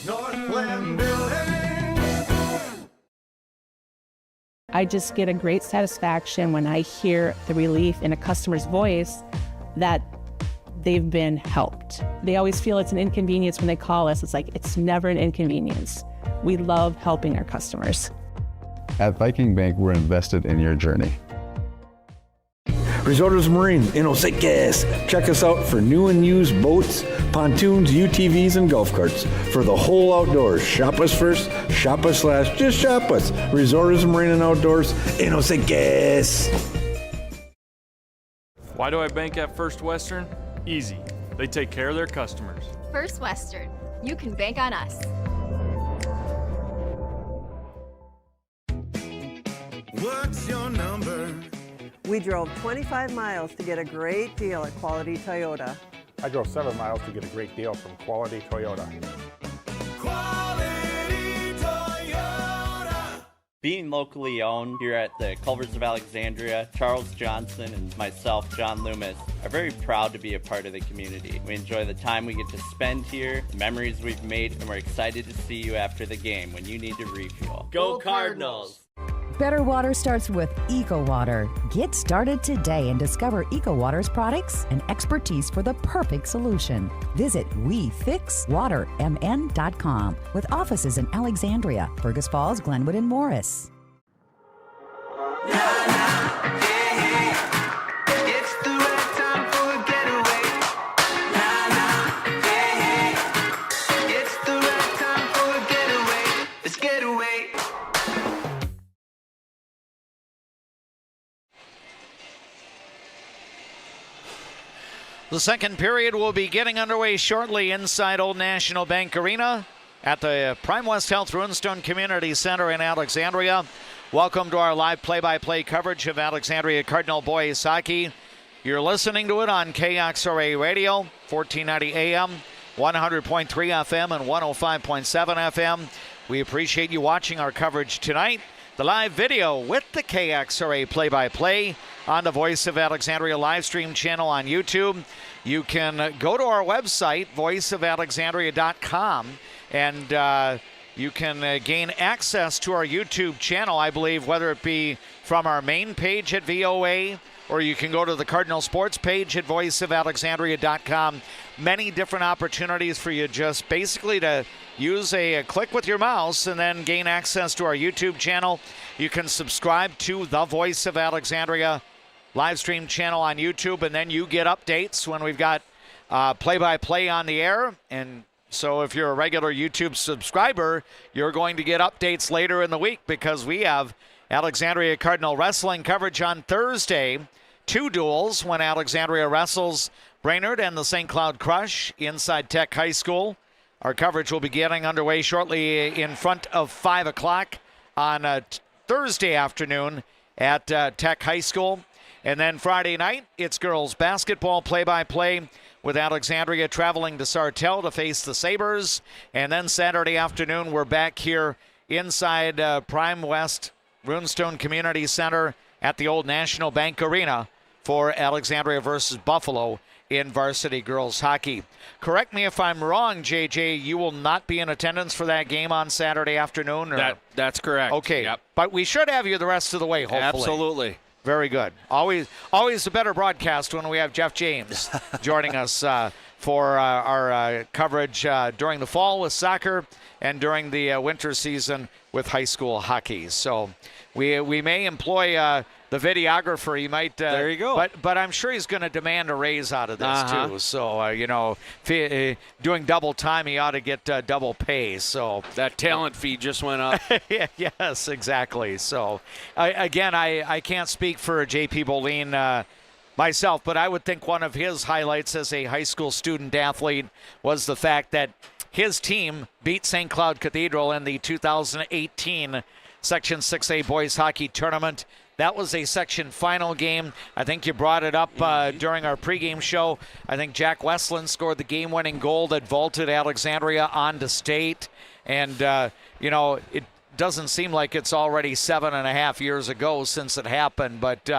Northland Buildings. I just get a great satisfaction when I hear the relief in a customer's voice that they've been helped. They always feel it's an inconvenience when they call us. It's like, it's never an inconvenience. We love helping our customers. At Viking Bank, we're invested in your journey. Resorts Marine in Osakis. Check us out for new and used boats, pontoons, UTVs, and golf carts. For the whole outdoors, shop us first, shop us last, just shop us. Resorts Marine and Outdoors in Osakis. Why do I bank at First Western? Easy. They take care of their customers. First Western. You can bank on us. What's your number? We drove 25 miles to get a great deal at Quality Toyota. I drove 7 miles to get a great deal from Quality Toyota. Quality Toyota. Being locally owned here at the Culvers of Alexandria, Charles Johnson and myself, John Loomis, are very proud to be a part of the community. We enjoy the time we get to spend here, the memories we've made, and we're excited to see you after the game when you need to refuel. Go Cardinals! Better water starts with EcoWater. Get started today and discover EcoWater's products and expertise for the perfect solution. Visit WeFixWaterMN.com with offices in Alexandria, Fergus Falls, Glenwood, and Morris. The second period will be getting underway shortly inside Old National Bank Arena at the Prime West Health Runestone Community Center in Alexandria. Welcome to our live play-by-play coverage of Alexandria Cardinal Boys hockey. You're listening to it on KXRA Radio, 1490 AM, 100.3 FM, and 105.7 FM. We appreciate you watching our coverage tonight. The live video with the KXRA play-by-play on the Voice of Alexandria live stream channel on YouTube. You can go to our website, voiceofalexandria.com, and you can gain access to our YouTube channel, I believe, whether it be from our main page at VOA, or you can go to the Cardinal Sports page at voiceofalexandria.com. Many different opportunities for you just basically to use a click with your mouse and then gain access to our YouTube channel. You can subscribe to the Voice of Alexandria live stream channel on YouTube, and then you get updates when we've got play-by-play on the air. And so if you're a regular YouTube subscriber, you're going to get updates later in the week because we have Alexandria Cardinal Wrestling coverage on Thursday. 2 duels when Alexandria wrestles Brainerd and the St. Cloud Crush inside Tech High School. Our coverage will be getting underway shortly in front of 5 o'clock on Thursday afternoon at Tech High School. And then Friday night, it's girls basketball play-by-play with Alexandria traveling to Sartell to face the Sabres. And then Saturday afternoon, we're back here inside Prime West Runestone Community Center at the Old National Bank Arena for Alexandria versus Buffalo in varsity girls hockey. Correct me if I'm wrong, JJ, you will not be in attendance for that game on Saturday afternoon? Or? That's correct. Okay, yep. But we should have you the rest of the way, hopefully. Absolutely. Very good. Always a better broadcast when we have Jeff James joining us for our coverage during the fall with soccer and during the winter season with high school hockey. So we may employ the videographer. He might. There you go. But I'm sure he's going to demand a raise out of this too. So doing double time, he ought to get double pay. So that talent fee just went up. Yes, exactly. So I can't speak for J.P. Boleen myself, but I would think one of his highlights as a high school student athlete was the fact that his team beat St. Cloud Cathedral in the 2018 Section 6A Boys Hockey Tournament. That was a section final game. I think you brought it up during our pregame show. I think Jack Westland scored the game-winning goal that vaulted Alexandria onto state. And, it doesn't seem like it's already 7.5 years ago since it happened. But,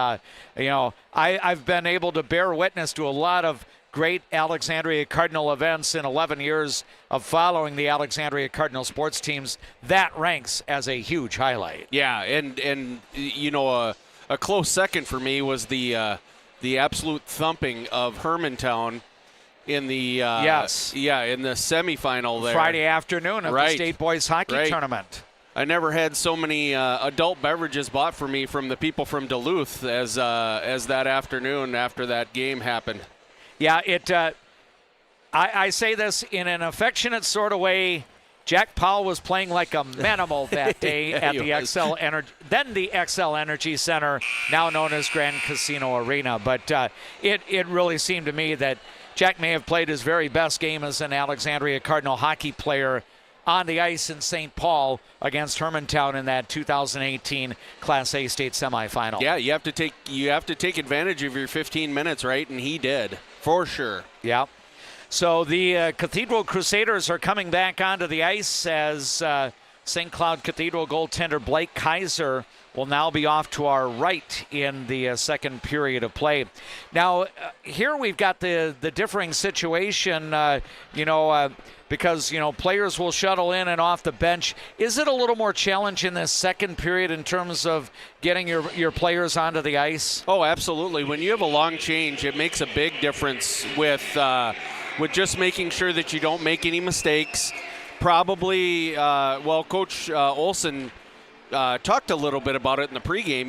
I've been able to bear witness to a lot of great Alexandria Cardinal events in 11 years of following the Alexandria Cardinal sports teams. That ranks as a huge highlight. Yeah, and a close second for me was the absolute thumping of Hermantown in the in the semifinal there Friday afternoon of the State Boys Hockey Tournament. I never had so many adult beverages bought for me from the people from Duluth as that afternoon after that game happened. Yeah, I say this in an affectionate sort of way. Jack Powell was playing like a manimal that day at the XL Energy Center, now known as Grand Casino Arena. But it really seemed to me that Jack may have played his very best game as an Alexandria Cardinal hockey player on the ice in St. Paul against Hermantown in that 2018 Class A state semifinal. Yeah, you have to take advantage of your 15 minutes, right? And he did, for sure. Yeah. So the Cathedral Crusaders are coming back onto the ice as St. Cloud Cathedral goaltender Blake Kaiser will now be off to our right in the second period of play. Now, here we've got the differing situation, because, players will shuttle in and off the bench. Is it a little more challenge in this second period in terms of getting your players onto the ice? Oh, absolutely. When you have a long change, it makes a big difference with just making sure that you don't make any mistakes. Probably, Coach Olson talked a little bit about it in the pregame.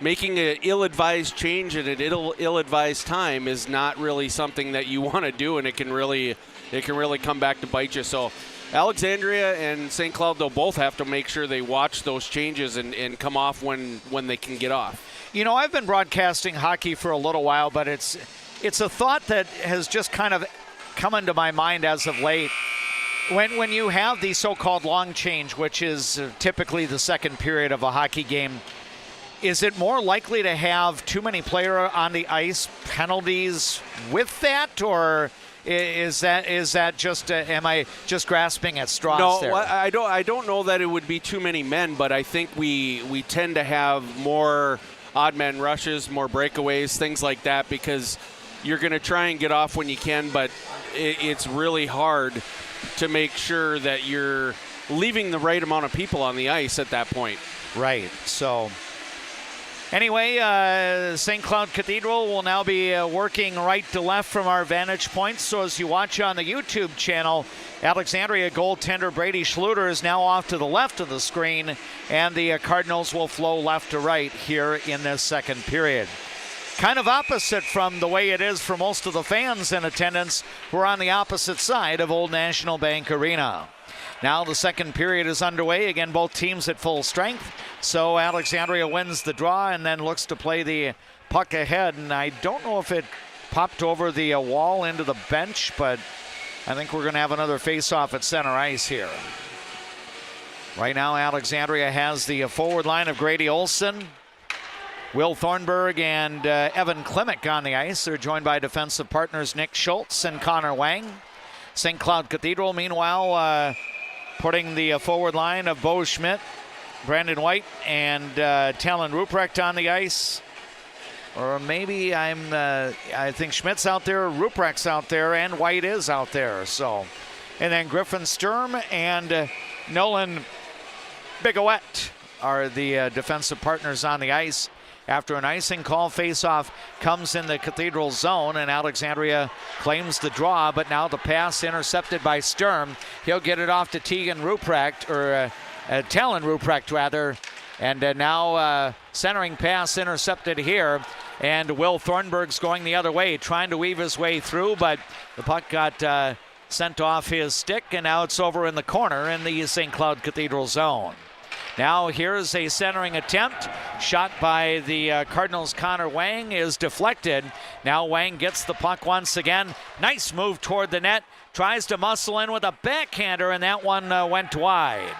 Making an ill-advised change at an ill-advised time is not really something that you want to do, and it can really come back to bite you. So Alexandria and St. Cloud, they'll both have to make sure they watch those changes and come off when they can get off. I've been broadcasting hockey for a little while, but it's a thought that has just kind of come into my mind as of late. When you have the so-called long change, which is typically the second period of a hockey game, is it more likely to have too many players on the ice penalties with that, or is that just am I just grasping at straws there? No, I don't know that it would be too many men, but I think we tend to have more odd man rushes, more breakaways, things like that, because you're going to try and get off when you can, but it's really hard to make sure that you're leaving the right amount of people on the ice at that point. Right. So anyway, St. Cloud Cathedral will now be working right to left from our vantage point. So as you watch on the YouTube channel, Alexandria goaltender Brady Schluter is now off to the left of the screen, and the Cardinals will flow left to right here in this second period. Kind of opposite from the way it is for most of the fans in attendance. We're on the opposite side of Old National Bank Arena. Now the second period is underway. Again, both teams at full strength. So Alexandria wins the draw and then looks to play the puck ahead. And I don't know if it popped over the wall into the bench, but I think we're going to have another face-off at center ice here. Right now, Alexandria has the forward line of Grady Olson, Will Thornburg, and Evan Klimek on the ice. They're joined by defensive partners Nick Schultz and Connor Wang. St. Cloud Cathedral, meanwhile, putting the forward line of Bo Schmidt, Brandon White, and Talon Ruprecht on the ice. Or maybe I think Schmidt's out there, Ruprecht's out there, and White is out there. So, and then Griffin Sturm and Nolan Bigowet are the defensive partners on the ice. After an icing call, face-off comes in the Cathedral zone, and Alexandria claims the draw, but now the pass intercepted by Sturm. He'll get it off to Tegan Ruprecht, or Talon Ruprecht, rather. And now centering pass intercepted here, and Will Thornburg's going the other way, trying to weave his way through, but the puck got sent off his stick, and now it's over in the corner in the St. Cloud Cathedral zone. Now here's a centering attempt. Shot by the Cardinals' Connor Wang is deflected. Now Wang gets the puck once again. Nice move toward the net. Tries to muscle in with a backhander, and that one went wide.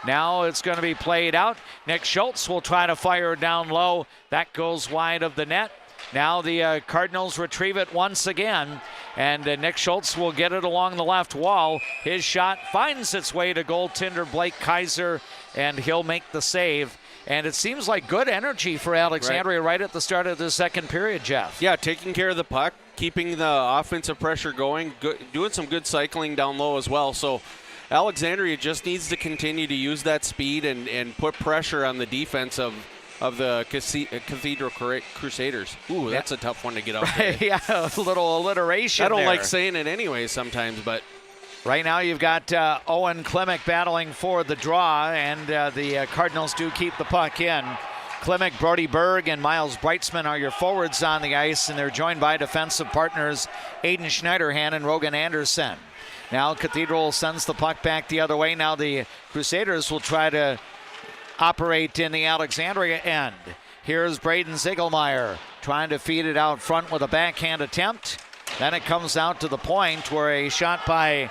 Now it's going to be played out. Nick Schultz will try to fire down low. That goes wide of the net. Now the Cardinals retrieve it once again, and Nick Schultz will get it along the left wall. His shot finds its way to goaltender Blake Kaiser, and he'll make the save. And it seems like good energy for Alexandria right at the start of the second period, Jeff. Yeah, taking care of the puck, keeping the offensive pressure going, doing some good cycling down low as well. So Alexandria just needs to continue to use that speed and put pressure on the defense of the Cathedral Crusaders. Ooh, that's a tough one to get out there. Yeah, a little alliteration I don't there. like saying it anyway sometimes, but right now you've got Owen Klimek battling for the draw, and the Cardinals do keep the puck in. Klimek, Brody Berg, and Miles Breitzman are your forwards on the ice, and they're joined by defensive partners Aiden Schneiderhan and Rogan Anderson. Now Cathedral sends the puck back the other way. Now the Crusaders will try to operate in the Alexandria end. Here's Braden Ziegelmeyer trying to feed it out front with a backhand attempt. Then it comes out to the point where a shot by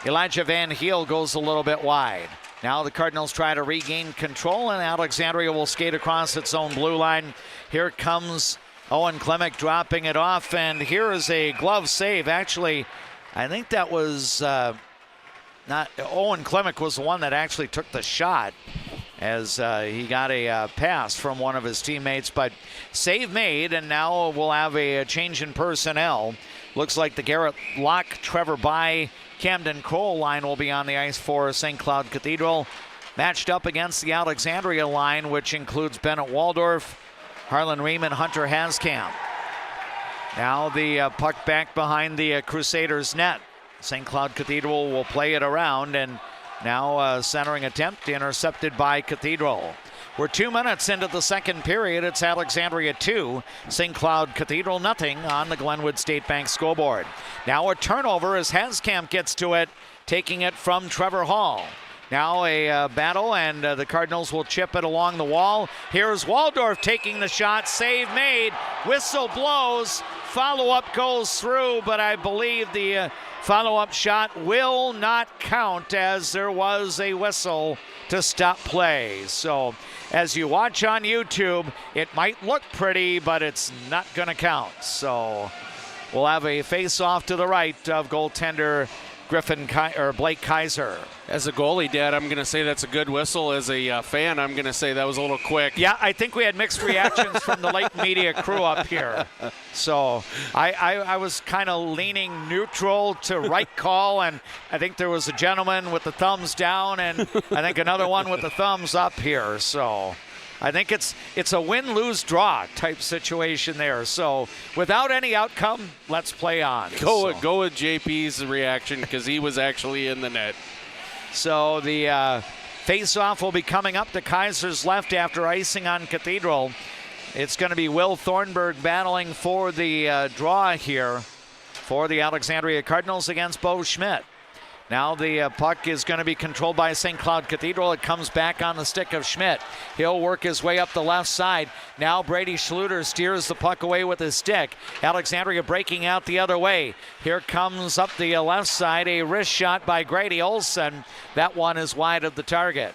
Elijah Van Heel goes a little bit wide. Now the Cardinals try to regain control, and Alexandria will skate across its own blue line. Here comes Owen Klimek dropping it off, and here is a glove save. Actually, I think that was not Owen Klimek was the one that actually took the shot, as he got a pass from one of his teammates, but save made, and now we'll have a change in personnel. Looks like the Garrett Locke, Trevor By, Camden Cole line will be on the ice for St. Cloud Cathedral, matched up against the Alexandria line, which includes Bennett Waldorf, Harlan Riemann, Hunter Haskamp. Now the puck back behind the Crusaders' net. St. Cloud Cathedral will play it around, and now centering attempt intercepted by Cathedral. We're 2 minutes into the second period. It's Alexandria 2, St. Cloud Cathedral nothing on the Glenwood State Bank scoreboard. Now a turnover as Haskamp gets to it, taking it from Trevor Hall. Now a battle, and the Cardinals will chip it along the wall. Here's Waldorf taking the shot, save made, whistle blows, follow-up goes through, but I believe the follow-up shot will not count as there was a whistle to stop play. So as you watch on YouTube, it might look pretty, but it's not going to count. So we'll have a face-off to the right of goaltender Blake Kaiser. As a goalie, Dad, I'm going to say that's a good whistle. As a fan, I'm going to say that was a little quick. Yeah, I think we had mixed reactions from the late media crew up here. So I was kind of leaning neutral to right call, and I think there was a gentleman with the thumbs down, and I think another one with the thumbs up here. So I think it's a win-lose draw type situation there. So without any outcome, let's play on. Go with JP's reaction, because he was actually in the net. So the face-off will be coming up to Kaiser's left after icing on Cathedral. It's going to be Will Thornburg battling for the draw here for the Alexandria Cardinals against Bo Schmidt. Now the puck is going to be controlled by St. Cloud Cathedral. It comes back on the stick of Schmidt. He'll work his way up the left side. Now Brady Schluter steers the puck away with his stick. Alexandria breaking out the other way. Here comes up the left side a wrist shot by Grady Olson. That one is wide of the target.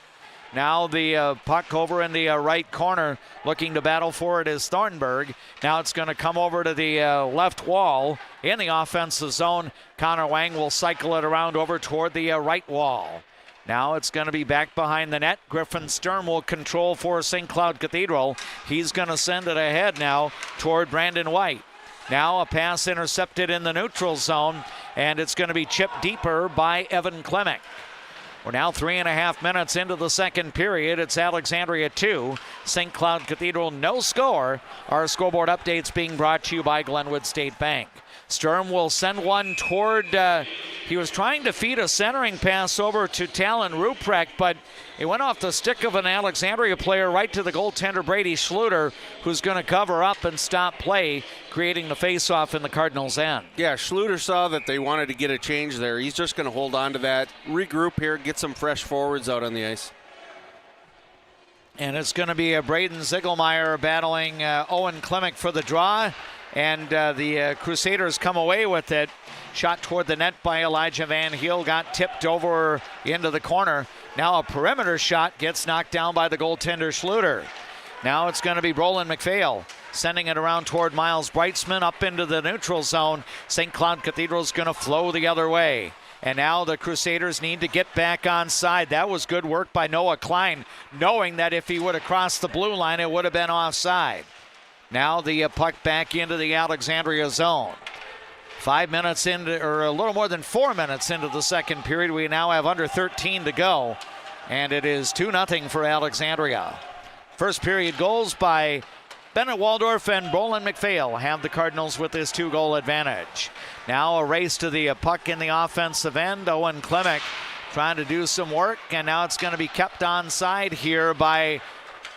Now the puck over in the right corner, looking to battle for it is Thornburg. Now it's going to come over to the left wall in the offensive zone. Connor Wang will cycle it around over toward the right wall. Now it's going to be back behind the net. Griffin Sturm will control for St. Cloud Cathedral. He's going to send it ahead now toward Brandon White. Now a pass intercepted in the neutral zone, and it's going to be chipped deeper by Evan Klimek. We're now 3.5 minutes into the second period. It's Alexandria 2, St. Cloud Cathedral no score. Our scoreboard updates being brought to you by Glenwood State Bank. Sturm will send one toward, he was trying to feed a centering pass over to Talon Ruprecht, but it went off the stick of an Alexandria player right to the goaltender Brady Schluter, who's going to cover up and stop play, creating the faceoff in the Cardinals' end. Yeah, Schluter saw that they wanted to get a change there. He's just going to hold on to that, regroup here, get some fresh forwards out on the ice. And it's going to be Braden Ziegelmeyer battling Owen Klimek for the draw. And the Crusaders come away with it. Shot toward the net by Elijah Van Heel, got tipped over into the corner. Now a perimeter shot gets knocked down by the goaltender Schluter. Now it's going to be Roland McPhail sending it around toward Miles Breitzman up into the neutral zone. St. Cloud Cathedral is going to flow the other way. And now the Crusaders need to get back onside. That was good work by Noah Klein, knowing that if he would have crossed the blue line, it would have been offside. Now the puck back into the Alexandria zone. 5 minutes into, or a little more than 4 minutes into the second period. We now have under 13 to go, and it is 2-0 for Alexandria. First period goals by Bennett Waldorf and Roland McPhail have the Cardinals with this 2-goal advantage. Now a race to the puck in the offensive end. Owen Klimek trying to do some work, and now it's going to be kept onside here by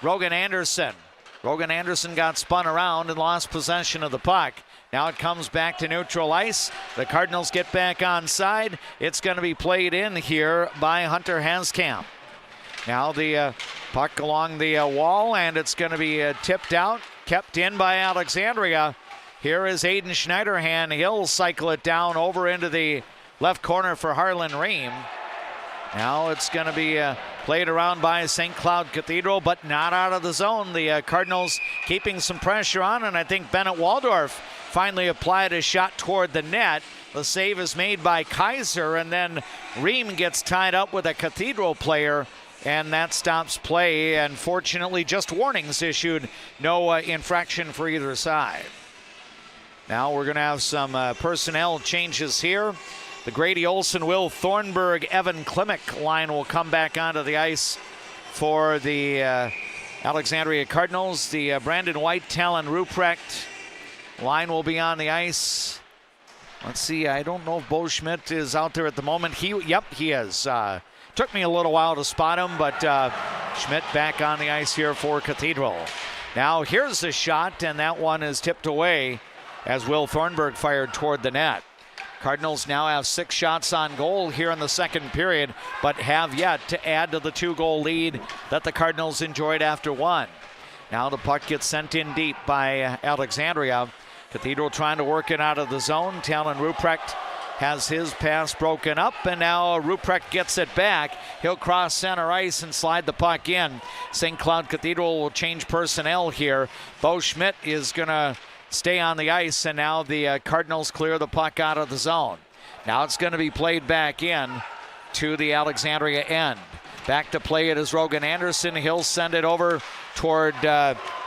Rogan Anderson. Rogan Anderson got spun around and lost possession of the puck. Now it comes back to neutral ice. The Cardinals get back onside. It's going to be played in here by Hunter Haskamp. Now the puck along the wall, and it's going to be tipped out, kept in by Alexandria. Here is Aiden Schneiderhan. He'll cycle it down over into the left corner for Harlan Ream. Now it's going to be played around by St. Cloud Cathedral, but not out of the zone. The Cardinals keeping some pressure on, and I think Bennett Waldorf finally applied a shot toward the net. The save is made by Kaiser, and then Ream gets tied up with a Cathedral player, and that stops play. And fortunately, just warnings issued. No infraction for either side. Now we're going to have some personnel changes here. The Grady Olson, Will Thornburg, Evan Klimek line will come back onto the ice for the Alexandria Cardinals. The Brandon White, Talon Ruprecht line will be on the ice. Let's see, I don't know if Bo Schmidt is out there at the moment. Yep, he is. Took me a little while to spot him, but Schmidt back on the ice here for Cathedral. Now here's the shot, and that one is tipped away as Will Thornburg fired toward the net. Cardinals now have 6 shots on goal here in the second period, but have yet to add to the 2-goal lead that the Cardinals enjoyed after 1. Now the puck gets sent in deep by Alexandria. Cathedral trying to work it out of the zone. Talon Ruprecht has his pass broken up, and now Ruprecht gets it back. He'll cross center ice and slide the puck in. St. Cloud Cathedral will change personnel here. Bo Schmidt is going to stay on the ice, and now the Cardinals clear the puck out of the zone. Now it's going to be played back in to the Alexandria end. Back to play it is Rogan Anderson. He'll send it over toward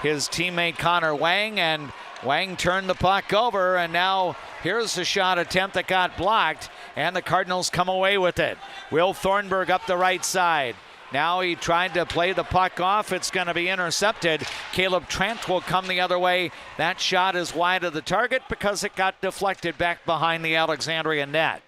his teammate Connor Wang, and Wang turned the puck over, and now here's the shot attempt that got blocked, and the Cardinals come away with it. Will Thornburg up the right side. Now he tried to play the puck off. It's going to be intercepted. Caleb Trent will come the other way. That shot is wide of the target because it got deflected back behind the Alexandria net.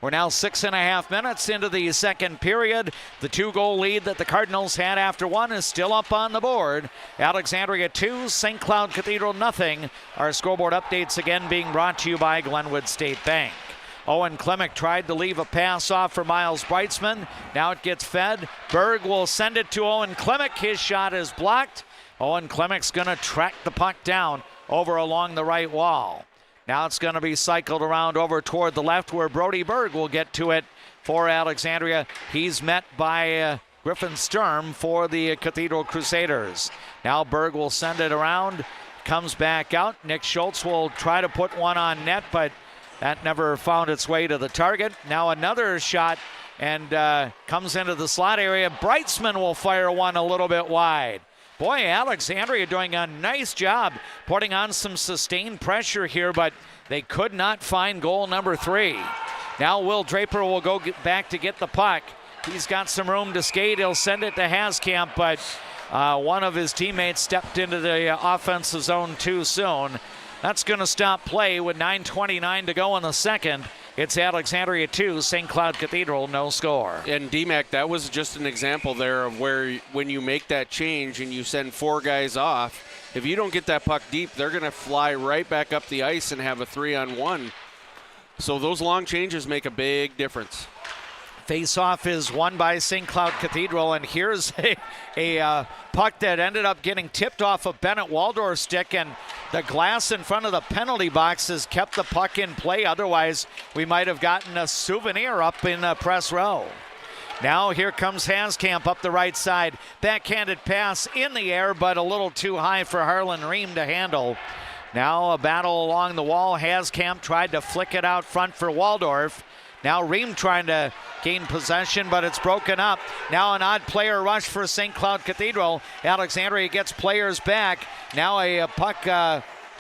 We're now 6.5 minutes into the second period. The 2-goal lead that the Cardinals had after 1 is still up on the board. Alexandria 2, St. Cloud Cathedral nothing. Our scoreboard updates again being brought to you by Glenwood State Bank. Owen Klimek tried to leave a pass off for Miles Breitzman. Now it gets fed. Berg will send it to Owen Klimek. His shot is blocked. Owen Klemek's going to track the puck down over along the right wall. Now it's going to be cycled around over toward the left where Brody Berg will get to it for Alexandria. He's met by Griffin Sturm for the Cathedral Crusaders. Now Berg will send it around. Comes back out. Nick Schultz will try to put one on net, but that never found its way to the target. Now another shot, and comes into the slot area. Breitzman will fire one a little bit wide. Boy, Alexandria doing a nice job putting on some sustained pressure here, but they could not find goal number 3. Now Will Draper will go back to get the puck. He's got some room to skate. He'll send it to Haskamp, but one of his teammates stepped into the offensive zone too soon. That's going to stop play with 9:29 to go in the second. It's Alexandria 2, St. Cloud Cathedral, no score. And DMAC, that was just an example there of where when you make that change and you send 4 guys off, if you don't get that puck deep, they're going to fly right back up the ice and have a 3-on-1. So those long changes make a big difference. Face-off is won by St. Cloud Cathedral, and here's a puck that ended up getting tipped off of Bennett Waldorf's stick, and the glass in front of the penalty box has kept the puck in play. Otherwise, we might have gotten a souvenir up in press row. Now here comes Haskamp up the right side. Backhanded pass in the air, but a little too high for Harlan Ream to handle. Now a battle along the wall. Haskamp tried to flick it out front for Waldorf. Now Ream trying to gain possession, but it's broken up. Now an odd player rush for St. Cloud Cathedral. Alexandria gets players back. Now a puck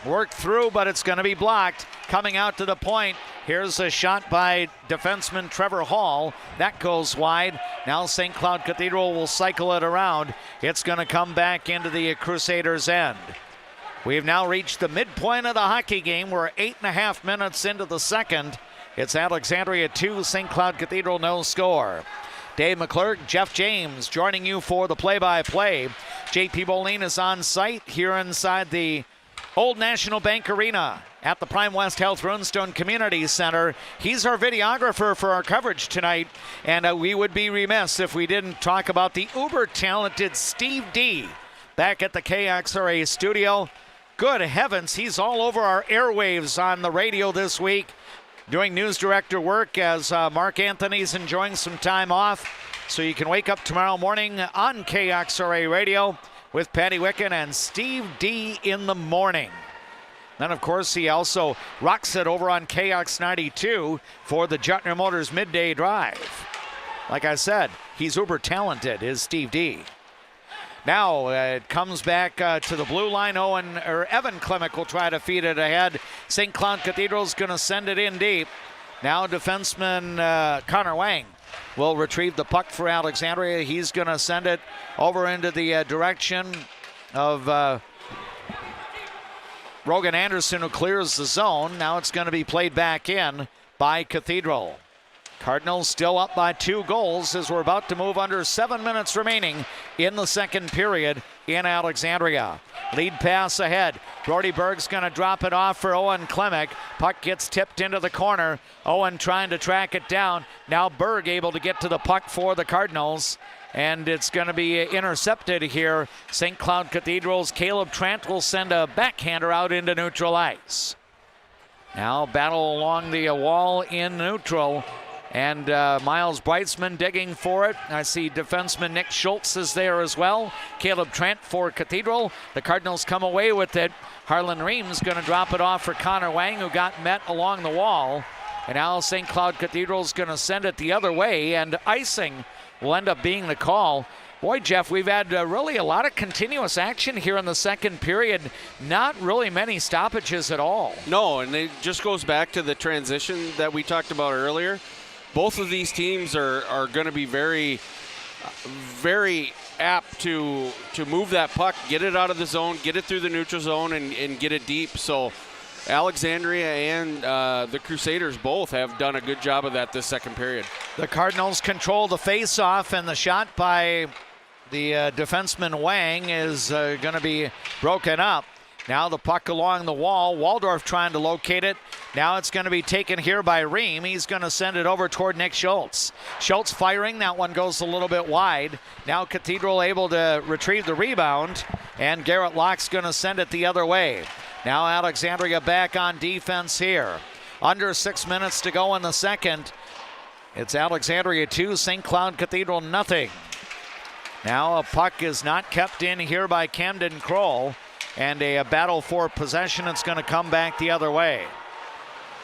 worked through, but it's going to be blocked. Coming out to the point. Here's a shot by defenseman Trevor Hall. That goes wide. Now St. Cloud Cathedral will cycle it around. It's going to come back into the Crusaders' end. We have now reached the midpoint of the hockey game. We're 8.5 minutes into the second. It's Alexandria 2, St. Cloud Cathedral, no score. Dave McClurg, Jeff James joining you for the play-by-play. JP Boline is on site here inside the Old National Bank Arena at the Prime West Health Runestone Community Center. He's our videographer for our coverage tonight, and we would be remiss if we didn't talk about the uber-talented Steve D back at the KXRA studio. Good heavens, he's all over our airwaves on the radio this week, doing news director work as Mark Anthony's enjoying some time off. So you can wake up tomorrow morning on KXRA Radio with Patty Wicken and Steve D in the morning. Then, of course, he also rocks it over on KX92 for the Jutner Motors Midday Drive. Like I said, he's uber talented, is Steve D. Now it comes back to the blue line. Evan Klimek will try to feed it ahead. St. Cloud Cathedral's going to send it in deep. Now defenseman Connor Wang will retrieve the puck for Alexandria. He's going to send it over into the direction of Rogan Anderson, who clears the zone. Now it's going to be played back in by Cathedral. Cardinals still up by 2 goals as we're about to move under 7 minutes remaining in the second period in Alexandria. Lead pass ahead. Brody Berg's going to drop it off for Owen Klimek. Puck gets tipped into the corner. Owen trying to track it down. Now Berg able to get to the puck for the Cardinals. And it's going to be intercepted here. St. Cloud Cathedral's Caleb Trant will send a backhander out into neutral ice. Now battle along the wall in neutral. And Miles Breitzman digging for it. I see defenseman Nick Schultz is there as well. Caleb Trent for Cathedral. The Cardinals come away with it. Harlan Reams going to drop it off for Connor Wang, who got met along the wall. And now St. Cloud Cathedral's going to send it the other way, and icing will end up being the call. Boy, Jeff, we've had really a lot of continuous action here in the second period. Not really many stoppages at all. No, and it just goes back to the transition that we talked about earlier. Both of these teams are going to be very, very apt to move that puck, get it out of the zone, get it through the neutral zone, and get it deep. So Alexandria and the Crusaders both have done a good job of that this second period. The Cardinals control the face-off, and the shot by the defenseman Wang is going to be broken up. Now the puck along the wall. Waldorf trying to locate it. Now it's going to be taken here by Ream. He's going to send it over toward Nick Schultz. Schultz firing. That one goes a little bit wide. Now Cathedral able to retrieve the rebound. And Garrett Locke's going to send it the other way. Now Alexandria back on defense here. Under 6 minutes to go in the second. It's Alexandria 2, St. Cloud Cathedral nothing. Now a puck is not kept in here by Camden Kroll. And a battle for possession. It's going to come back the other way.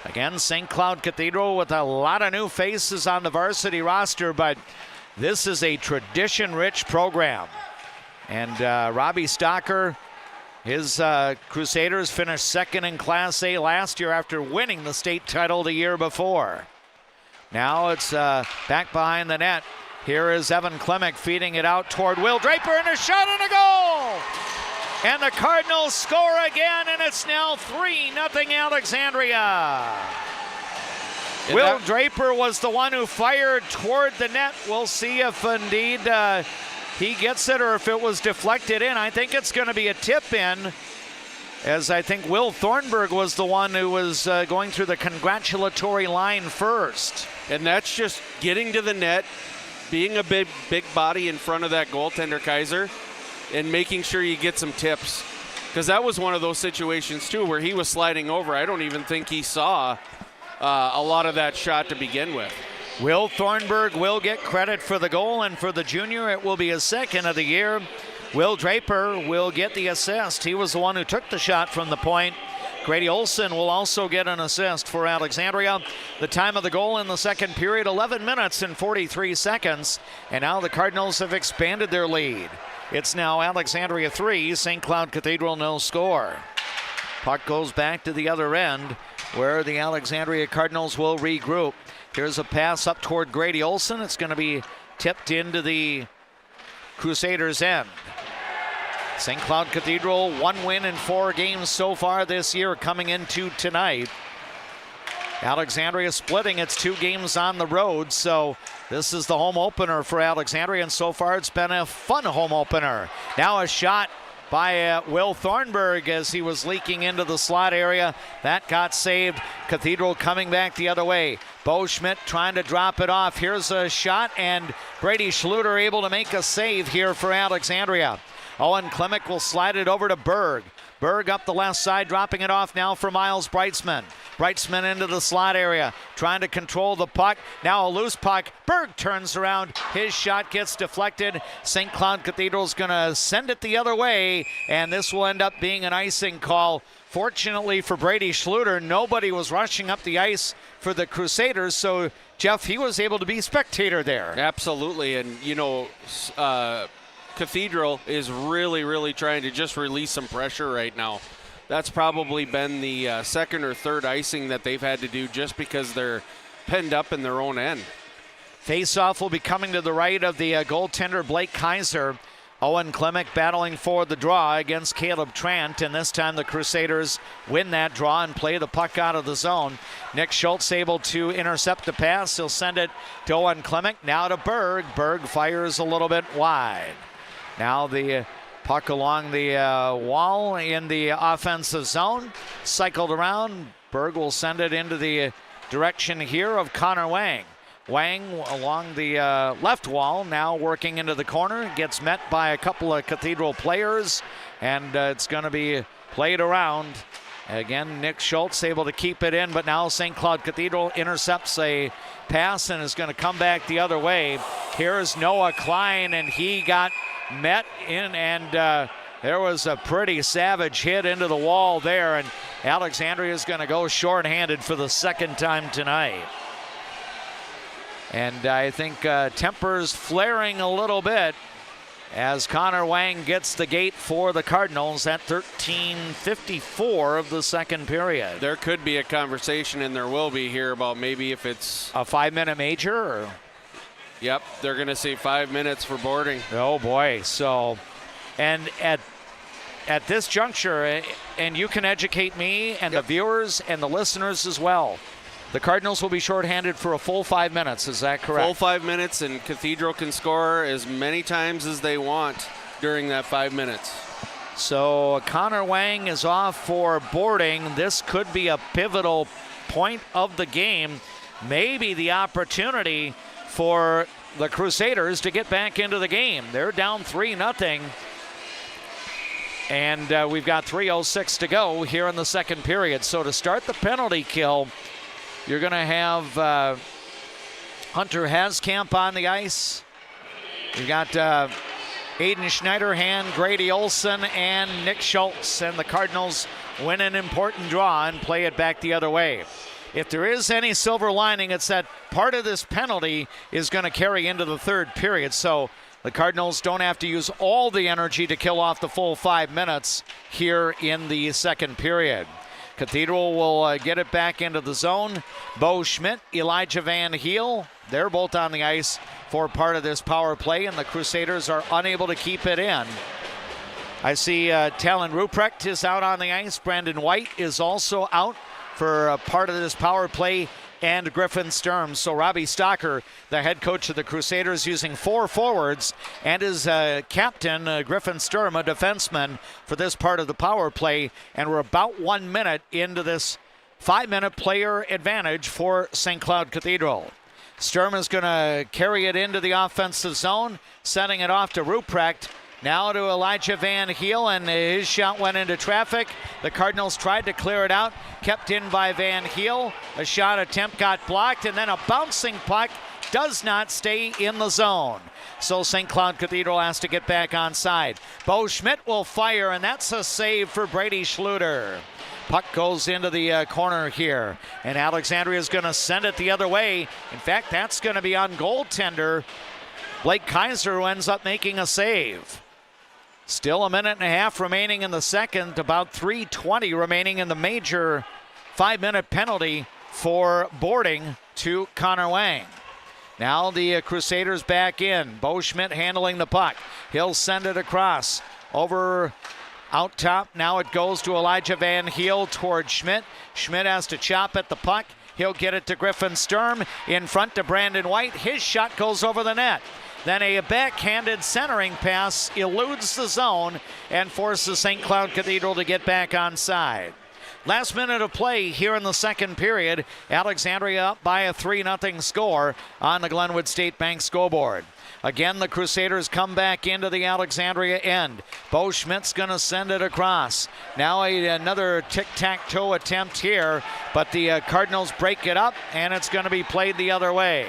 Again, St. Cloud Cathedral with a lot of new faces on the varsity roster, but this is a tradition-rich program. And Robbie Stocker, his Crusaders finished second in Class A last year after winning the state title the year before. Now it's back behind the net. Here is Evan Klimek feeding it out toward Will Draper, and a shot and a goal! And the Cardinals score again, and it's now 3-0 Alexandria. Will Draper was the one who fired toward the net. We'll see if indeed he gets it or if it was deflected in. I think it's going to be a tip in, as I think Will Thornburg was the one who was going through the congratulatory line first. And that's just getting to the net, being a big body in front of that goaltender, Kaiser, and making sure you get some tips. Because that was one of those situations, too, where he was sliding over. I don't even think he saw a lot of that shot to begin with. Will Thornburg will get credit for the goal, and for the junior, it will be his second of the year. Will Draper will get the assist. He was the one who took the shot from the point. Grady Olson will also get an assist for Alexandria. The time of the goal in the second period, 11 minutes and 43 seconds. And now the Cardinals have expanded their lead. It's now Alexandria 3, St. Cloud Cathedral no score. Puck goes back to the other end where the Alexandria Cardinals will regroup. Here's a pass up toward Grady Olson. It's going to be tipped into the Crusaders' end. St. Cloud Cathedral, 1 win in 4 games so far this year coming into tonight. Alexandria splitting its 2 games on the road, so this is the home opener for Alexandria, and so far it's been a fun home opener. Now a shot by Will Thornburg as he was leaking into the slot area. That got saved. Cathedral coming back the other way. Bo Schmidt trying to drop it off. Here's a shot, and Brady Schluter able to make a save here for Alexandria. Owen Klimek will slide it over to Berg. Berg up the left side, dropping it off now for Miles Breitzman. Breitzman into the slot area, trying to control the puck. Now a loose puck. Berg turns around. His shot gets deflected. St. Cloud Cathedral's going to send it the other way, and this will end up being an icing call. Fortunately for Brady Schluter, nobody was rushing up the ice for the Crusaders, so Jeff, he was able to be spectator there. Absolutely, and Cathedral is really trying to just release some pressure right now. That's probably been the second or third icing that they've had to do just because they're penned up in their own end. Face-off will be coming to the right of the goaltender Blake Kaiser. Owen Klimek battling for the draw against Caleb Trant, and this time the Crusaders win that draw and play the puck out of the zone. Nick Schultz able to intercept the pass. He'll send it to Owen Klimek. Now to Berg. Berg fires a little bit wide. Now the puck along the wall in the offensive zone. Cycled around. Berg will send it into the direction here of Connor Wang. Wang along the left wall, now working into the corner. Gets met by a couple of Cathedral players, and it's going to be played around. Again, Nick Schultz able to keep it in, but now St. Cloud Cathedral intercepts a pass and is going to come back the other way. Here's Noah Klein, and he got met in, and there was a pretty savage hit into the wall there, and Alexandria is going to go shorthanded for the second time tonight. And I think tempers flaring a little bit as Connor Wang gets the gate for the Cardinals at 13:54 of the second period. There could be a conversation, and there will be here, about maybe if it's a 5-minute major. Or? Yep, they're going to say 5 minutes for boarding. Oh boy! So, and at this juncture, and you can educate me and the viewers and the listeners as well. The Cardinals will be shorthanded for a full 5 minutes. Is that correct? Full 5 minutes, and Cathedral can score as many times as they want during that 5 minutes. So Connor Wang is off for boarding. This could be a pivotal point of the game. Maybe the opportunity for the Crusaders to get back into the game. They're down 3-0. And we've got 3:06 to go here in the second period. So to start the penalty kill, you're going to have Hunter Haskamp on the ice. You got Aiden Schneiderhan, Grady Olson, and Nick Schultz. And the Cardinals win an important draw and play it back the other way. If there is any silver lining, it's that part of this penalty is going to carry into the third period. So the Cardinals don't have to use all the energy to kill off the full 5 minutes here in the second period. Cathedral will get it back into the zone. Bo Schmidt, Elijah Van Heel, they're both on the ice for part of this power play, and the Crusaders are unable to keep it in. I see Talon Ruprecht is out on the ice. Brandon White is also out for part of this power play, and Griffin Sturm. So Robbie Stocker, the head coach of the Crusaders, using 4 forwards, and his captain, Griffin Sturm, a defenseman, for this part of the power play. And we're about 1 minute into this 5-minute player advantage for St. Cloud Cathedral. Sturm is going to carry it into the offensive zone, sending it off to Ruprecht. Now to Elijah Van Heel, and his shot went into traffic. The Cardinals tried to clear it out, kept in by Van Heel. A shot attempt got blocked, and then a bouncing puck does not stay in the zone. So St. Cloud Cathedral has to get back on side. Bo Schmidt will fire, and that's a save for Brady Schluter. Puck goes into the corner here, and Alexandria is going to send it the other way. In fact, that's going to be on goaltender Blake Kaiser, who ends up making a save. Still 1.5 minutes remaining in the second, about 3:20 remaining in the major 5-minute penalty for boarding to Connor Wang. Now the Crusaders back in. Bo Schmidt handling the puck. He'll send it across. Over out top. Now it goes to Elijah Van Heel towards Schmidt. Schmidt has to chop at the puck. He'll get it to Griffin Sturm. In front to Brandon White. His shot goes over the net. Then a backhanded centering pass eludes the zone and forces St. Cloud Cathedral to get back onside. Last minute of play here in the second period. Alexandria up by a 3-0 score on the Glenwood State Bank scoreboard. Again, the Crusaders come back into the Alexandria end. Bo Schmidt's going to send it across. Now another tic-tac-toe attempt here, but the Cardinals break it up, and it's going to be played the other way.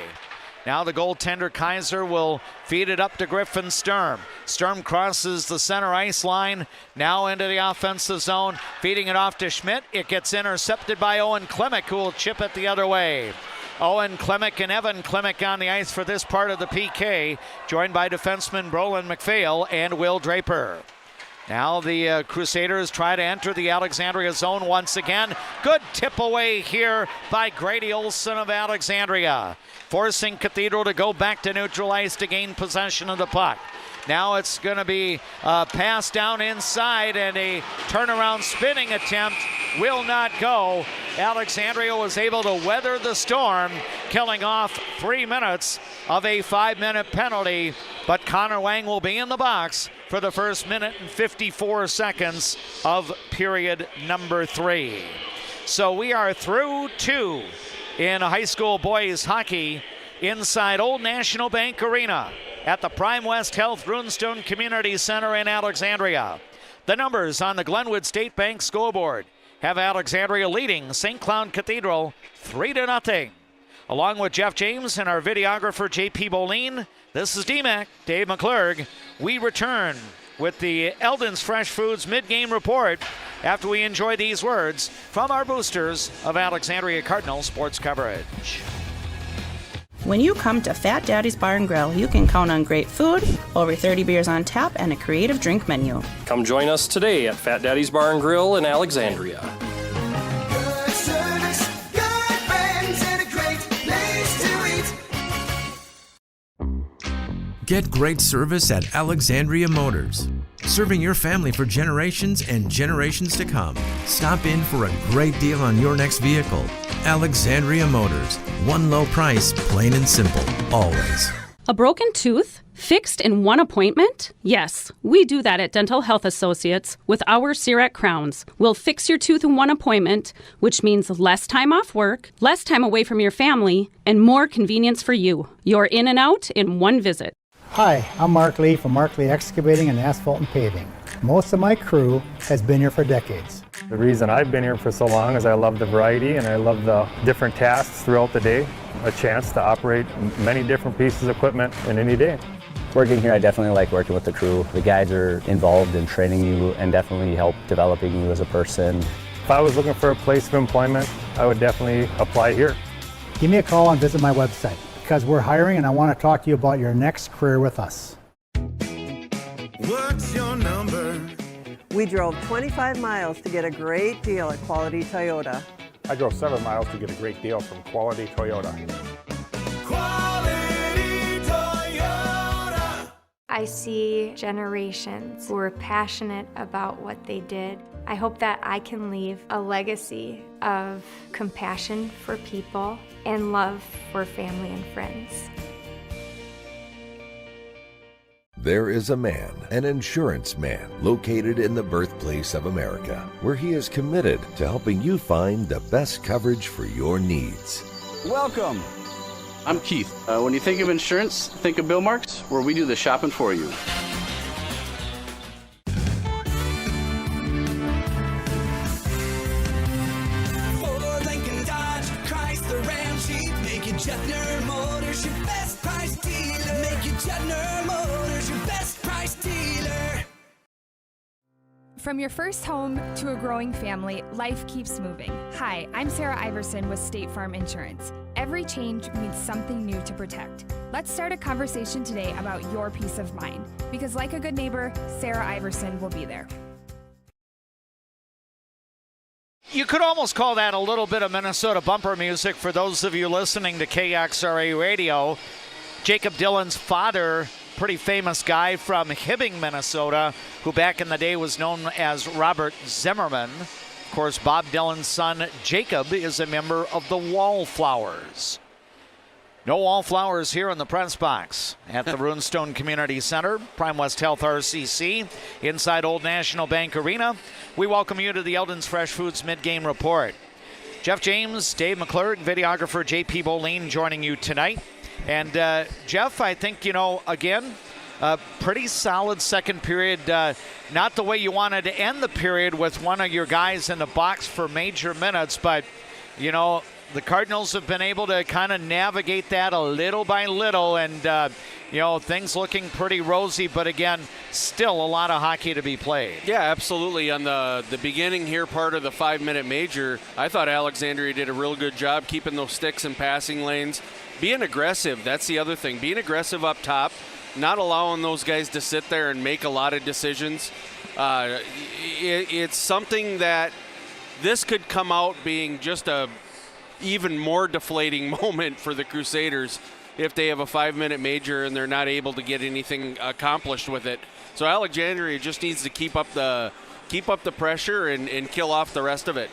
Now the goaltender Kaiser will feed it up to Griffin Sturm. Sturm crosses the center ice line, now into the offensive zone, feeding it off to Schmidt. It gets intercepted by Owen Klemick, who will chip it the other way. Owen Klemick and Evan Klemick on the ice for this part of the PK, joined by defenseman Brolin McPhail and Will Draper. Now the Crusaders try to enter the Alexandria zone once again. Good tip away here by Grady Olson of Alexandria, forcing Cathedral to go back to neutral ice to gain possession of the puck. Now it's going to be passed down inside, and a turnaround spinning attempt will not go. Alexandria was able to weather the storm, killing off 3 minutes of a 5-minute penalty, but Connor Wang will be in the box for the first minute and 54 seconds of period number 3. So we are through 2 in high school boys hockey inside Old National Bank Arena at the Prime West Health Runestone Community Center in Alexandria. The numbers on the Glenwood State Bank scoreboard have Alexandria leading St. Cloud Cathedral 3-0. Along with Jeff James and our videographer JP Boline, this is DMAC, Dave McClurg. We return with the Eldon's Fresh Foods mid-game report after we enjoy these words from our boosters of Alexandria Cardinal sports coverage. When you come to Fat Daddy's Bar and Grill, you can count on great food, over 30 beers on tap, and a creative drink menu. Come join us today at Fat Daddy's Bar and Grill in Alexandria. Good service, good friends, and a great place to eat. Get great service at Alexandria Motors. Serving your family for generations and generations to come. Stop in for a great deal on your next vehicle. Alexandria Motors. One low price, plain and simple, always. A broken tooth? Fixed in one appointment? Yes, we do that at Dental Health Associates with our Cerac Crowns. We'll fix your tooth in one appointment, which means less time off work, less time away from your family, and more convenience for you. You're in and out in one visit. Hi, I'm Mark Lee from Mark Lee Excavating and Asphalt and Paving. Most of my crew has been here for decades. The reason I've been here for so long is I love the variety and I love the different tasks throughout the day. A chance to operate many different pieces of equipment in any day. Working here, I definitely like working with the crew. The guys are involved in training you and definitely help developing you as a person. If I was looking for a place of employment, I would definitely apply here. Give me a call and visit my website because we're hiring and I want to talk to you about your next career with us. What's your number? We drove 25 miles to get a great deal at Quality Toyota. I drove 7 miles to get a great deal from Quality Toyota. Quality Toyota. I see generations who are passionate about what they did. I hope that I can leave a legacy of compassion for people and love for family and friends. There is a man, an insurance man, located in the birthplace of America, where he is committed to helping you find the best coverage for your needs. Welcome. I'm Keith. When you think of insurance, think of Bill Marks, where we do the shopping for you. Ford, Lincoln, Dodge, Chrysler, Ram, Jeep, make it Jetner Motors your best price dealer. Make it Jetner Motors your best price dealer. From your first home to a growing family, life keeps moving. Hi, I'm Sarah Iverson with State Farm Insurance. Every change means something new to protect. Let's start a conversation today about your peace of mind, because like a good neighbor, Sarah Iverson will be there. You could almost call that a little bit of Minnesota bumper music for those of you listening to KXRA Radio. Jacob Dillon's father, pretty famous guy from Hibbing, Minnesota, who back in the day was known as Robert Zimmerman. Of course, Bob Dillon's son, Jacob, is a member of the Wallflowers. No wallflowers here in the press box at the Runestone Community Center, Prime West Health RCC, inside Old National Bank Arena. We welcome you to the Eldon's Fresh Foods Midgame Report. Jeff James, Dave McClure, videographer JP Boleen joining you tonight. And Jeff, I think, again, a pretty solid second period. Not the way you wanted to end the period with one of your guys in the box for major minutes, but, the Cardinals have been able to kind of navigate that a little by little, and things looking pretty rosy, but again, still a lot of hockey to be played. Yeah, absolutely. On the beginning here part of the 5-minute major, I thought Alexandria did a real good job keeping those sticks in passing lanes. Being aggressive, that's the other thing. Being aggressive up top, not allowing those guys to sit there and make a lot of decisions. It's something that this could come out being just a even more deflating moment for the Crusaders if they have a 5-minute major and they're not able to get anything accomplished with it. So Alexandria just needs to keep up the pressure and kill off the rest of it.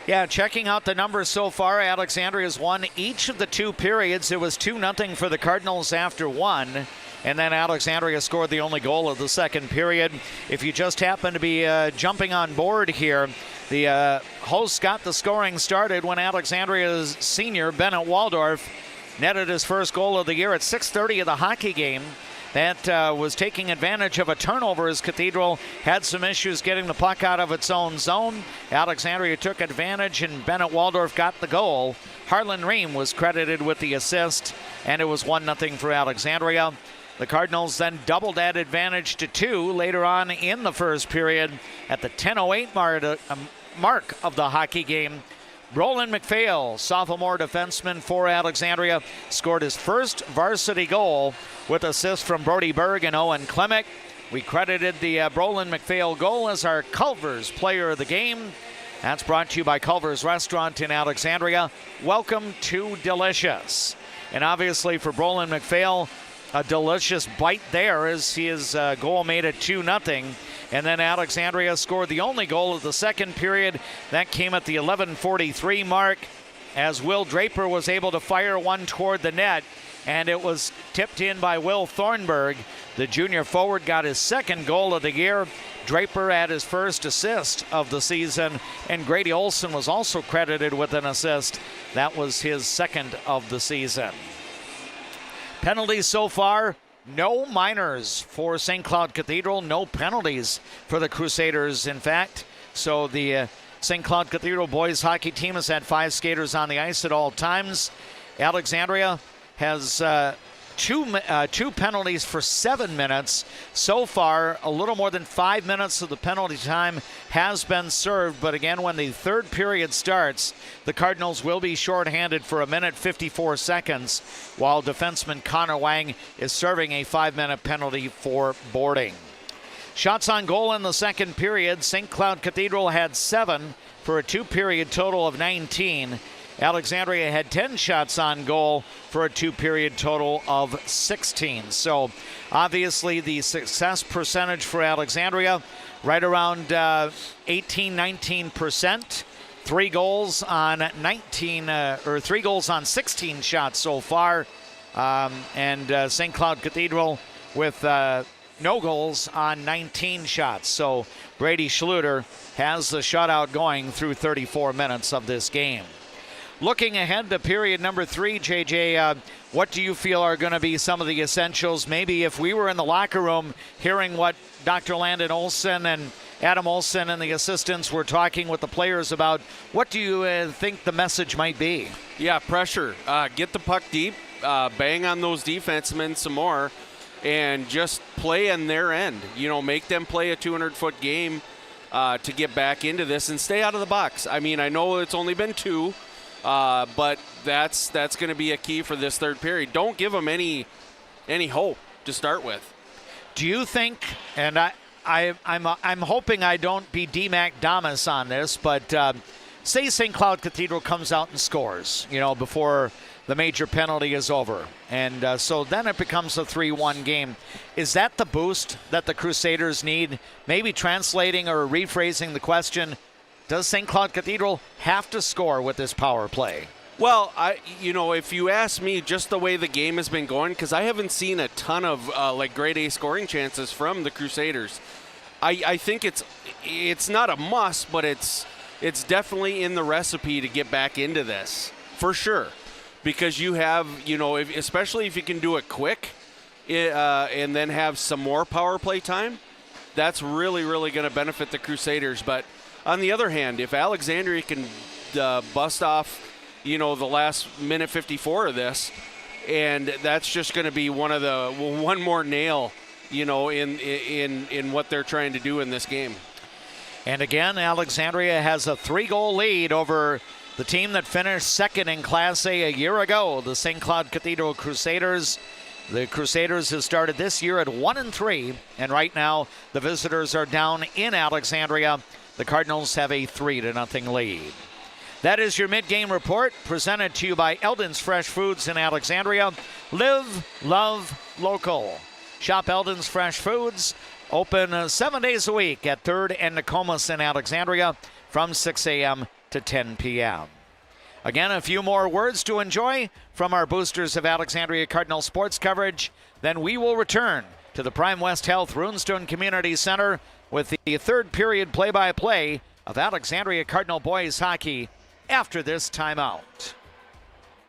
Yeah, checking out the numbers so far, Alexandria's won each of the 2 periods. It was 2-0 for the Cardinals after 1. And then Alexandria scored the only goal of the second period. If you just happen to be jumping on board here, the hosts got the scoring started when Alexandria's senior, Bennett Waldorf, netted his first goal of the year at 6:30 of the hockey game. That was taking advantage of a turnover as Cathedral had some issues getting the puck out of its own zone. Alexandria took advantage and Bennett Waldorf got the goal. Harlan Ream was credited with the assist, and it was 1-0 for Alexandria. The Cardinals then doubled that advantage to 2 later on in the first period at the 10:08 mark of the hockey game. Roland McPhail, sophomore defenseman for Alexandria, scored his first varsity goal with assists from Brody Berg and Owen Klemick. We credited the Roland McPhail goal as our Culver's player of the game. That's brought to you by Culver's Restaurant in Alexandria. Welcome to Delicious. And obviously for Roland McPhail, a delicious bite there as his goal made it 2-0. And then Alexandria scored the only goal of the second period. That came at the 11:43 mark as Will Draper was able to fire one toward the net, and it was tipped in by Will Thornburg. The junior forward got his second goal of the year. Draper had his first assist of the season, and Grady Olson was also credited with an assist. That was his second of the season. Penalties so far, no minors for St. Cloud Cathedral, no penalties for the Crusaders, in fact. So the St. Cloud Cathedral boys hockey team has had 5 skaters on the ice at all times. Alexandria has two penalties for 7 minutes. So far, a little more than 5 minutes of the penalty time has been served. But again, when the third period starts, the Cardinals will be shorthanded for 1:54 seconds, while defenseman Connor Wang is serving a 5-minute penalty for boarding. Shots on goal in the second period. St. Cloud Cathedral had 7 for a 2-period total of 19. Alexandria had 10 shots on goal for a 2-period total of 16. So obviously the success percentage for Alexandria right around 18-19%. 3 goals on 16 shots so far. And St. Cloud Cathedral with no goals on 19 shots. So Brady Schluter has the shutout going through 34 minutes of this game. Looking ahead to period number 3, JJ, what do you feel are going to be some of the essentials? Maybe if we were in the locker room hearing what Dr. Landon Olson and Adam Olson and the assistants were talking with the players about, what do you think the message might be? Yeah, pressure. Get the puck deep, bang on those defensemen some more, and just play in their end. Make them play a 200-foot game to get back into this and stay out of the box. I mean, I know it's only been 2. But that's going to be a key for this third period. Don't give them any hope to start with. Do you think, and I'm hoping I don't be D. McDamas on this, but say St. Cloud Cathedral comes out and scores, before the major penalty is over. And so then it becomes a 3-1 game. Is that the boost that the Crusaders need? Maybe translating or rephrasing the question, does St. Cloud Cathedral have to score with this power play? Well, if you ask me, just the way the game has been going, because I haven't seen a ton of grade A scoring chances from the Crusaders. I think it's not a must, but it's definitely in the recipe to get back into this for sure, because you have especially if you can do it quick, and then have some more power play time. That's really, really going to benefit the Crusaders. But on the other hand, if Alexandria can bust off the last minute 54 of this, and that's just going to be one more nail, in what they're trying to do in this game. And again, Alexandria has a 3-goal lead over the team that finished second in Class A year ago, the St. Cloud Cathedral Crusaders. The Crusaders have started this year at 1-3, and right now the visitors are down in Alexandria. The Cardinals have a 3-0 lead. That is your mid-game report, presented to you by Eldon's Fresh Foods in Alexandria. Live, love, local. Shop Eldon's Fresh Foods, open 7 days a week at 3rd and Nokomis in Alexandria from 6 a.m. to 10 p.m. Again, a few more words to enjoy from our boosters of Alexandria Cardinal sports coverage. Then we will return to the Prime West Health Runestone Community Center with the third period play-by-play of Alexandria Cardinal Boys hockey after this timeout.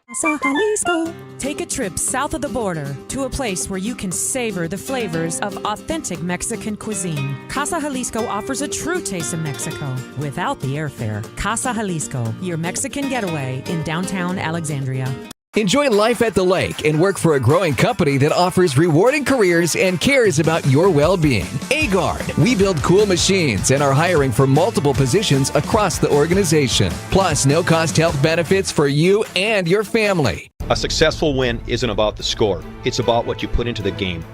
Casa Jalisco. Take a trip south of the border to a place where you can savor the flavors of authentic Mexican cuisine. Casa Jalisco offers a true taste of Mexico without the airfare. Casa Jalisco, your Mexican getaway in downtown Alexandria. Enjoy life at the lake and work for a growing company that offers rewarding careers and cares about your well-being. Agard. We build cool machines and are hiring for multiple positions across the organization. Plus, no-cost health benefits for you and your family. A successful win isn't about the score. It's about what you put into the game.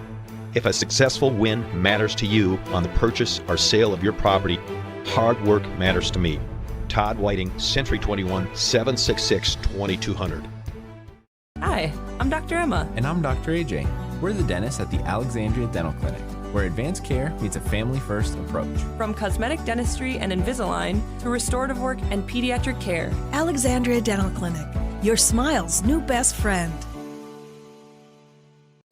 If a successful win matters to you on the purchase or sale of your property, hard work matters to me. Todd Whiting, Century 21, 766-2200. Hi, I'm Dr. Emma. And I'm Dr. AJ. We're the dentists at the Alexandria Dental Clinic, where advanced care meets a family-first approach. From cosmetic dentistry and Invisalign to restorative work and pediatric care. Alexandria Dental Clinic, your smile's new best friend.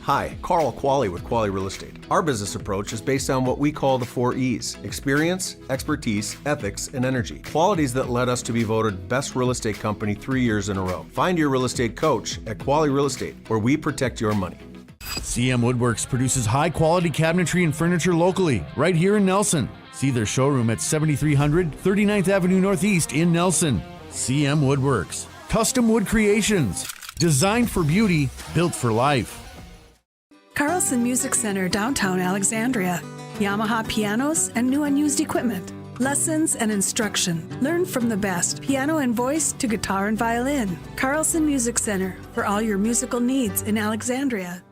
Hi, Carl Qualley with Qualley Real Estate. Our business approach is based on what we call the 4 E's: experience, expertise, ethics, and energy. Qualities that led us to be voted Best Real Estate Company 3 years in a row. Find your real estate coach at Qualley Real Estate, where we protect your money. CM Woodworks produces high-quality cabinetry and furniture locally, right here in Nelson. See their showroom at 7300 39th Avenue Northeast in Nelson. CM Woodworks. Custom wood creations. Designed for beauty, built for life. Carlson Music Center, downtown Alexandria. Yamaha pianos and new unused equipment. Lessons and instruction. Learn from the best, piano and voice to guitar and violin. Carlson Music Center, for all your musical needs in Alexandria.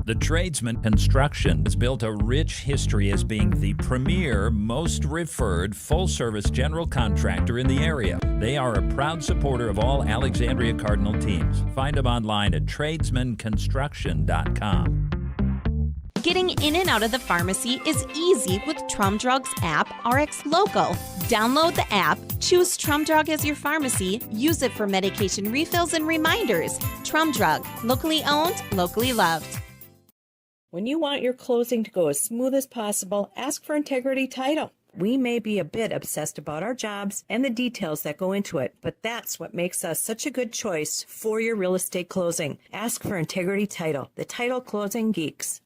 The Tradesman Construction has built a rich history as being the premier, most referred, full-service general contractor in the area. They are a proud supporter of all Alexandria Cardinal teams. Find them online at tradesmanconstruction.com. Getting in and out of the pharmacy is easy with Trum Drug's app, RX Local. Download the app, choose Trum Drug as your pharmacy, use it for medication refills and reminders. Trum Drug, locally owned, locally loved. When you want your closing to go as smooth as possible, ask for Integrity Title. We may be a bit obsessed about our jobs and the details that go into it, but that's what makes us such a good choice for your real estate closing. Ask for Integrity Title, the title closing geeks.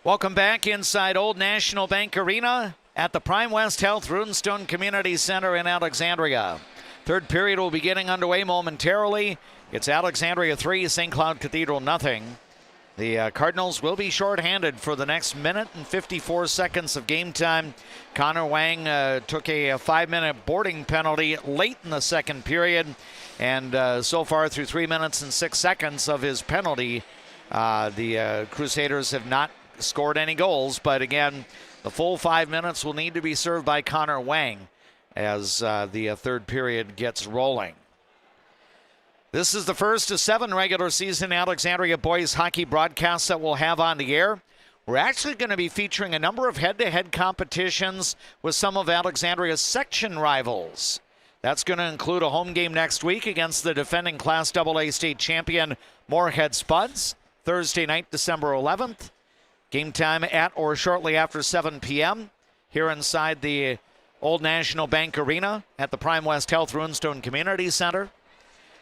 Welcome back inside Old National Bank Arena at the Prime West Health Runestone Community Center in Alexandria. Third period will be getting underway momentarily. It's Alexandria 3, St. Cloud Cathedral nothing. The Cardinals will be shorthanded for the next minute and 54 seconds of game time. Connor Wang took a 5-minute boarding penalty late in the second period. And so far through 3 minutes and 6 seconds of his penalty, the Crusaders have not scored any goals. But again, the full 5 minutes will need to be served by Connor Wang as the third period gets rolling. This is the first of 7 regular season Alexandria boys hockey broadcasts that we'll have on the air. we're actually going to be featuring a number of head-to-head competitions with some of Alexandria's section rivals. That's going to include a home game next week against the defending Class AA state champion Moorhead Spuds, Thursday night, December 11th. Game time at or shortly after 7 p.m. here inside the Old National Bank Arena at the Prime West Health Runestone Community Center.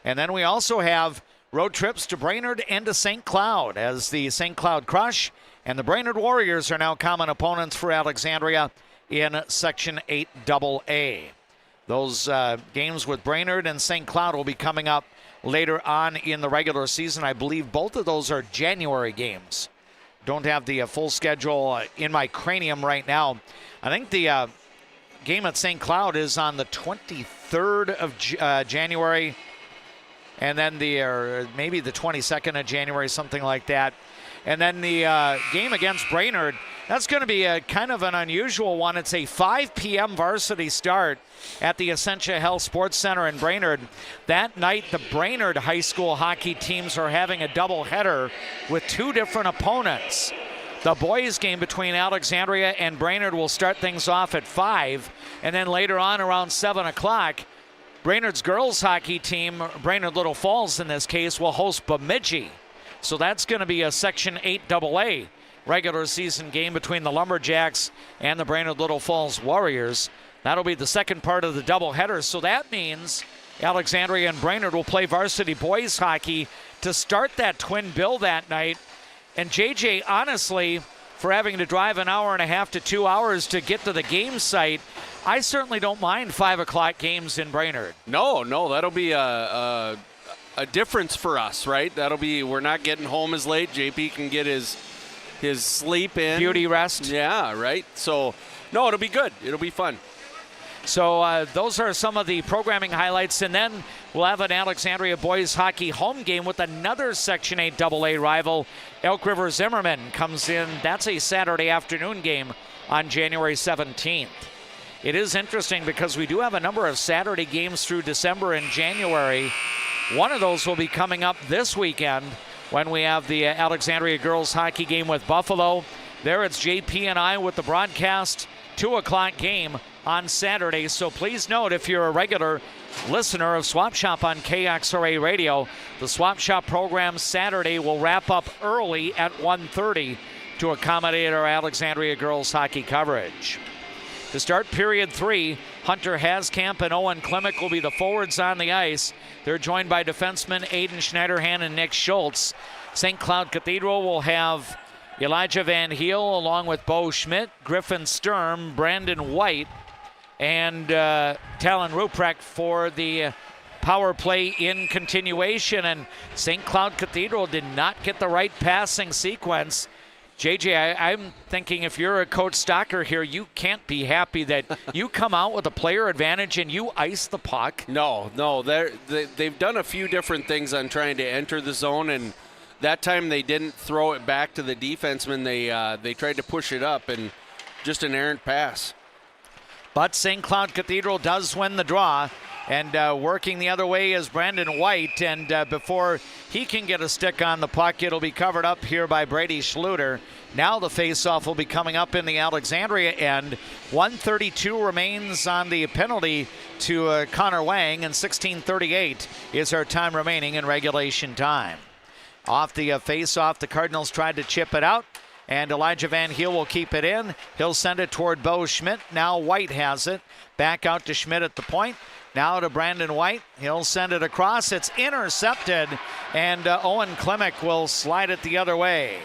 And then we also have road trips to Brainerd and to St. Cloud, as the St. Cloud Crush and the Brainerd Warriors are now common opponents for Alexandria in Section 8AA. Those games with Brainerd and St. Cloud will be coming up later on in the regular season. I believe both of those are January games. Don't have the full schedule in my cranium right now. I think the game at St. Cloud is on the 23rd of January, and then maybe the 22nd of January, something like that. And then the game against Brainerd, that's going to be a kind of an unusual one. It's a 5 p.m. varsity start at the Essentia Health Sports Center in Brainerd. That night, the Brainerd high school hockey teams are having a doubleheader with two different opponents. The boys game between Alexandria and Brainerd will start things off at 5, and then later on around 7 o'clock, Brainerd's girls hockey team, Brainerd Little Falls in this case, will host Bemidji. So that's going to be a Section 8AA regular season game between the Lumberjacks and the Brainerd Little Falls Warriors. That'll be the second part of the doubleheader. So that means Alexandria and Brainerd will play varsity boys hockey to start that twin bill that night. And JJ, honestly, for having to drive an hour and a half to 2 hours to get to the game site, I certainly don't mind 5 o'clock games in Brainerd. No, that'll be a difference for us, right? We're not getting home as late. JP can get his sleep in. Beauty rest. Yeah, right. So, no, it'll be good. It'll be fun. So those are some of the programming highlights, and then we'll have an Alexandria boys hockey home game with another Section 8AA rival. Elk River Zimmerman comes in. That's a Saturday afternoon game on January 17th. It is interesting because we do have a number of Saturday games through December and January. One of those will be coming up this weekend when we have the Alexandria girls hockey game with Buffalo. There it's JP and I with the broadcast 2 o'clock game on Saturday. So please note, if you're a regular listener of Swap Shop on KXRA Radio, the Swap Shop program Saturday will wrap up early at 1:30 to accommodate our Alexandria girls hockey coverage. To start period 3, Hunter Haskamp and Owen Klimek will be the forwards on the ice. They're joined by defensemen Aiden Schneiderhan and Nick Schultz. St. Cloud Cathedral will have Elijah Van Heel along with Bo Schmidt, Griffin Sturm, Brandon White, and Talon Ruprecht for the power play in continuation. And St. Cloud Cathedral did not get the right passing sequence. JJ, I'm thinking if you're a Coach Stocker here, you can't be happy that you come out with a player advantage and you ice the puck. No, they've done a few different things on trying to enter the zone, and that time they didn't throw it back to the defenseman. They tried to push it up, and just an errant pass. But St. Cloud Cathedral does win the draw. And working the other way is Brandon White. And before he can get a stick on the puck, it'll be covered up here by Brady Schluter. Now the faceoff will be coming up in the Alexandria end. 1:32 remains on the penalty to Connor Wang, and 16:38 is our time remaining in regulation time. Off the faceoff, the Cardinals tried to chip it out, and Elijah Van Heel will keep it in. He'll send it toward Bo Schmidt. Now White has it. Back out to Schmidt at the point. Now to Brandon White. He'll send it across. It's intercepted, and Owen Klimek will slide it the other way.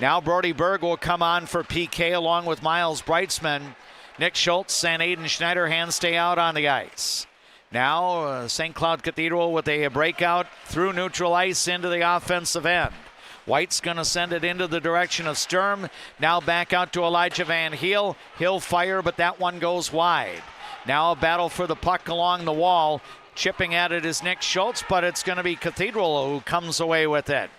Now Brody Berg will come on for PK along with Miles Breitzman. Nick Schultz and Aiden Schneiderhan stay out on the ice. Now St. Cloud Cathedral with a breakout through neutral ice into the offensive end. White's going to send it into the direction of Sturm. Now back out to Elijah Van Heel. He'll fire, but that one goes wide. Now a battle for the puck along the wall. Chipping at it is Nick Schultz, but it's going to be Cathedral who comes away with it.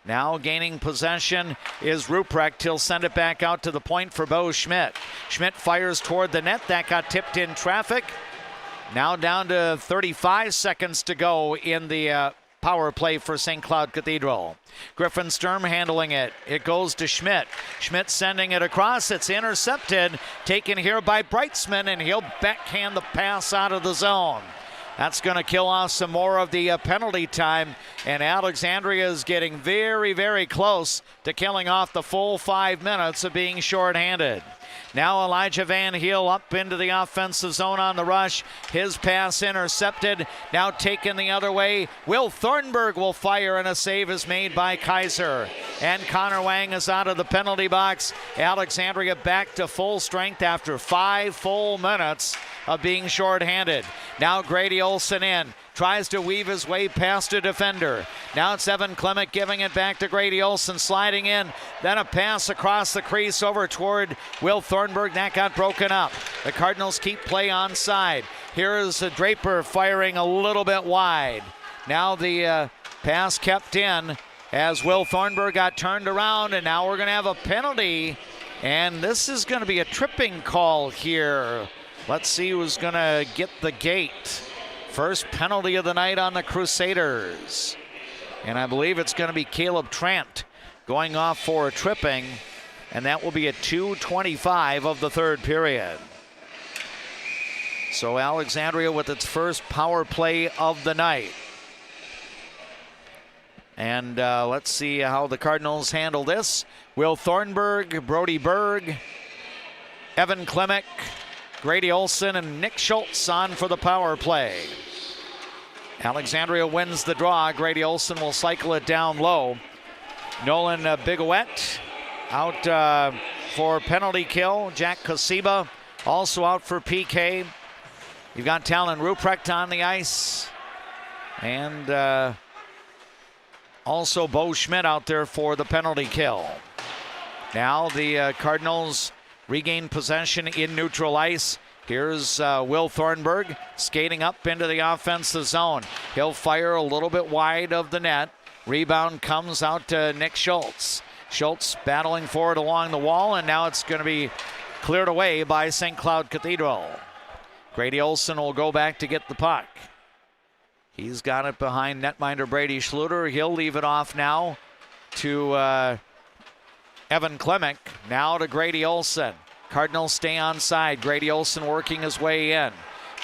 Now gaining possession is Ruprecht. He'll send it back out to the point for Bo Schmidt. Schmidt fires toward the net. That got tipped in traffic. Now down to 35 seconds to go in the power play for St. Cloud Cathedral. Griffin Sturm handling it. It goes to Schmidt. Schmidt sending it across. It's intercepted. Taken here by Brightsman, and he'll backhand the pass out of the zone. That's going to kill off some more of the penalty time, and Alexandria is getting very, very close to killing off the full 5 minutes of being shorthanded. Now Elijah Van Heel up into the offensive zone on the rush. His pass intercepted. Now taken the other way. Will Thornburg will fire, and a save is made by Kaiser. And Connor Wang is out of the penalty box. Alexandria back to full strength after 5 full minutes of being shorthanded. Now Grady Olson in. Tries to weave his way past a defender. Now it's Evan Clement giving it back to Grady Olson, sliding in. Then a pass across the crease over toward Will Thornburg. That got broken up. The Cardinals keep play onside. Here is Draper firing a little bit wide. Now the pass kept in as Will Thornburg got turned around, and now we're going to have a penalty. And this is going to be a tripping call here. Let's see who's going to get the gate. First penalty of the night on the Crusaders. And I believe it's going to be Caleb Trant going off for a tripping, and that will be at 2:25 of the third period. So Alexandria with its first power play of the night. And let's see how the Cardinals handle this. Will Thornburg, Brody Berg, Evan Klimek, Grady Olson, and Nick Schultz on for the power play. Alexandria wins the draw. Grady Olson will cycle it down low. Nolan Bigouette out for penalty kill. Jack Kosiba also out for PK. You've got Talon Ruprecht on the ice. And also Bo Schmidt out there for the penalty kill. Now the Cardinals regain possession in neutral ice. Here's Will Thornburg skating up into the offensive zone. He'll fire a little bit wide of the net. Rebound comes out to Nick Schultz. Schultz battling forward along the wall, and now it's going to be cleared away by St. Cloud Cathedral. Grady Olson will go back to get the puck. He's got it behind netminder Brady Schluter. He'll leave it off now to Evan Klimek. Now to Grady Olson. Cardinals stay onside. Grady Olson working his way in.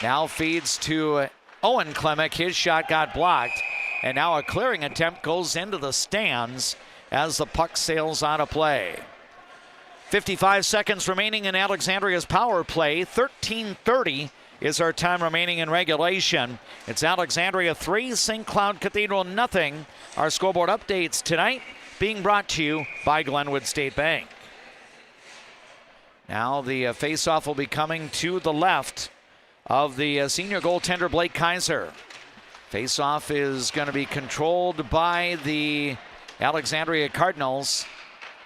Now feeds to Owen Klimek. His shot got blocked. And now a clearing attempt goes into the stands as the puck sails out of play. 55 seconds remaining in Alexandria's power play. 13:30 is our time remaining in regulation. It's Alexandria 3, St. Cloud Cathedral nothing. Our scoreboard updates tonight being brought to you by Glenwood State Bank. Now the faceoff will be coming to the left of the senior goaltender Blake Kaiser. Faceoff is going to be controlled by the Alexandria Cardinals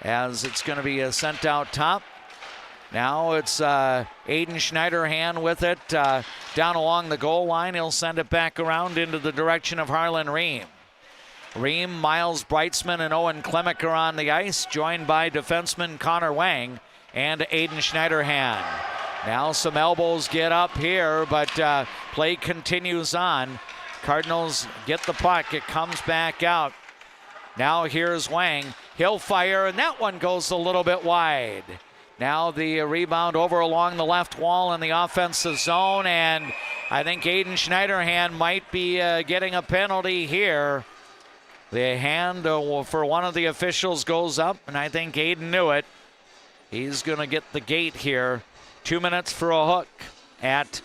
as it's going to be sent out top. Now it's Aiden Schneiderhan with it down along the goal line. He'll send it back around into the direction of Harlan Ream. Ream, Miles Brightsman, and Owen Klimek are on the ice, joined by defenseman Connor Wang and Aiden Schneiderhan. Now some elbows get up here, but play continues on. Cardinals get the puck. It comes back out. Now here's Wang. He'll fire, and that one goes a little bit wide. Now the rebound over along the left wall in the offensive zone, and I think Aiden Schneiderhan might be getting a penalty here. The hand for one of the officials goes up, and I think Aiden knew it. He's going to get the gate here. 2 minutes for a hook at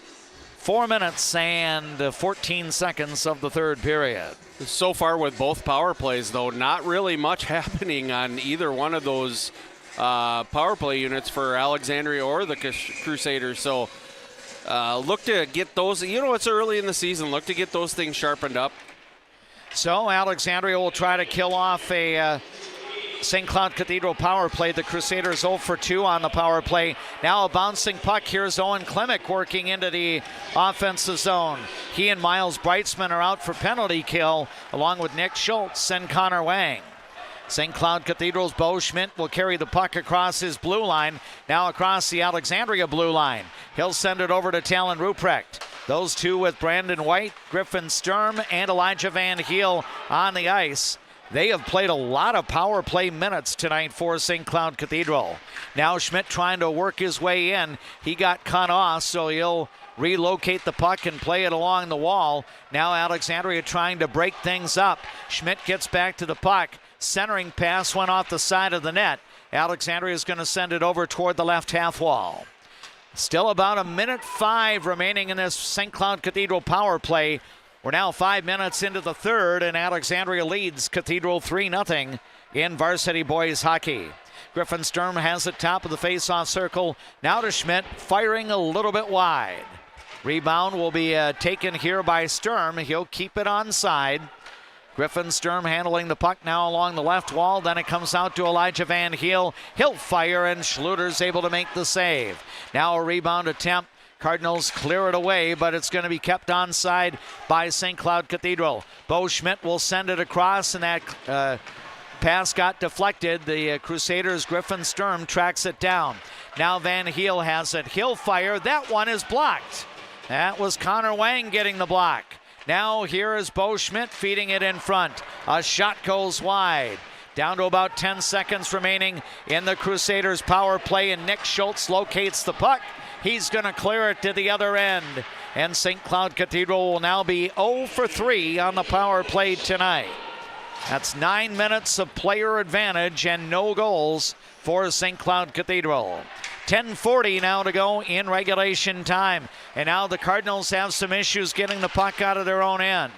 4 minutes and 14 seconds of the third period. So far with both power plays, though, not really much happening on either one of those power play units for Alexandria or the Crusaders. So look to get those, it's early in the season, look to get those things sharpened up. So Alexandria will try to kill off a St. Cloud Cathedral power play. The Crusaders 0 for 2 on the power play. Now a bouncing puck. Here's Owen Klimek working into the offensive zone. He and Miles Brightsman are out for penalty kill, along with Nick Schultz and Connor Wang. St. Cloud Cathedral's Bo Schmidt will carry the puck across his blue line, now across the Alexandria blue line. He'll send it over to Talon Ruprecht. Those two with Brandon White, Griffin Sturm, and Elijah Van Heel on the ice. They have played a lot of power play minutes tonight for St. Cloud Cathedral. Now Schmidt trying to work his way in. He got cut off, so he'll relocate the puck and play it along the wall. Now Alexandria trying to break things up. Schmidt gets back to the puck. Centering pass went off the side of the net. Alexandria is going to send it over toward the left half wall. Still about 1:05 remaining in this St. Cloud Cathedral power play. We're now 5 minutes into the third, and Alexandria leads Cathedral 3-0 in varsity boys hockey. Griffin Sturm has it top of the face-off circle. Now to Schmidt, firing a little bit wide. Rebound will be taken here by Sturm. He'll keep it onside. Griffin Sturm handling the puck now along the left wall. Then it comes out to Elijah Van Heel. He'll fire, and Schluter's able to make the save. Now a rebound attempt. Cardinals clear it away, but it's going to be kept onside by St. Cloud Cathedral. Bo Schmidt will send it across, and that pass got deflected. The Crusaders' Griffin Sturm tracks it down. Now Van Heel has it. He'll fire. That one is blocked. That was Connor Wang getting the block. Now here is Bo Schmidt feeding it in front. A shot goes wide. Down to about 10 seconds remaining in the Crusaders' power play, and Nick Schultz locates the puck. He's going to clear it to the other end. And St. Cloud Cathedral will now be 0 for 3 on the power play tonight. That's 9 minutes of player advantage and no goals for St. Cloud Cathedral. 10:40 now to go in regulation time. And now the Cardinals have some issues getting the puck out of their own end.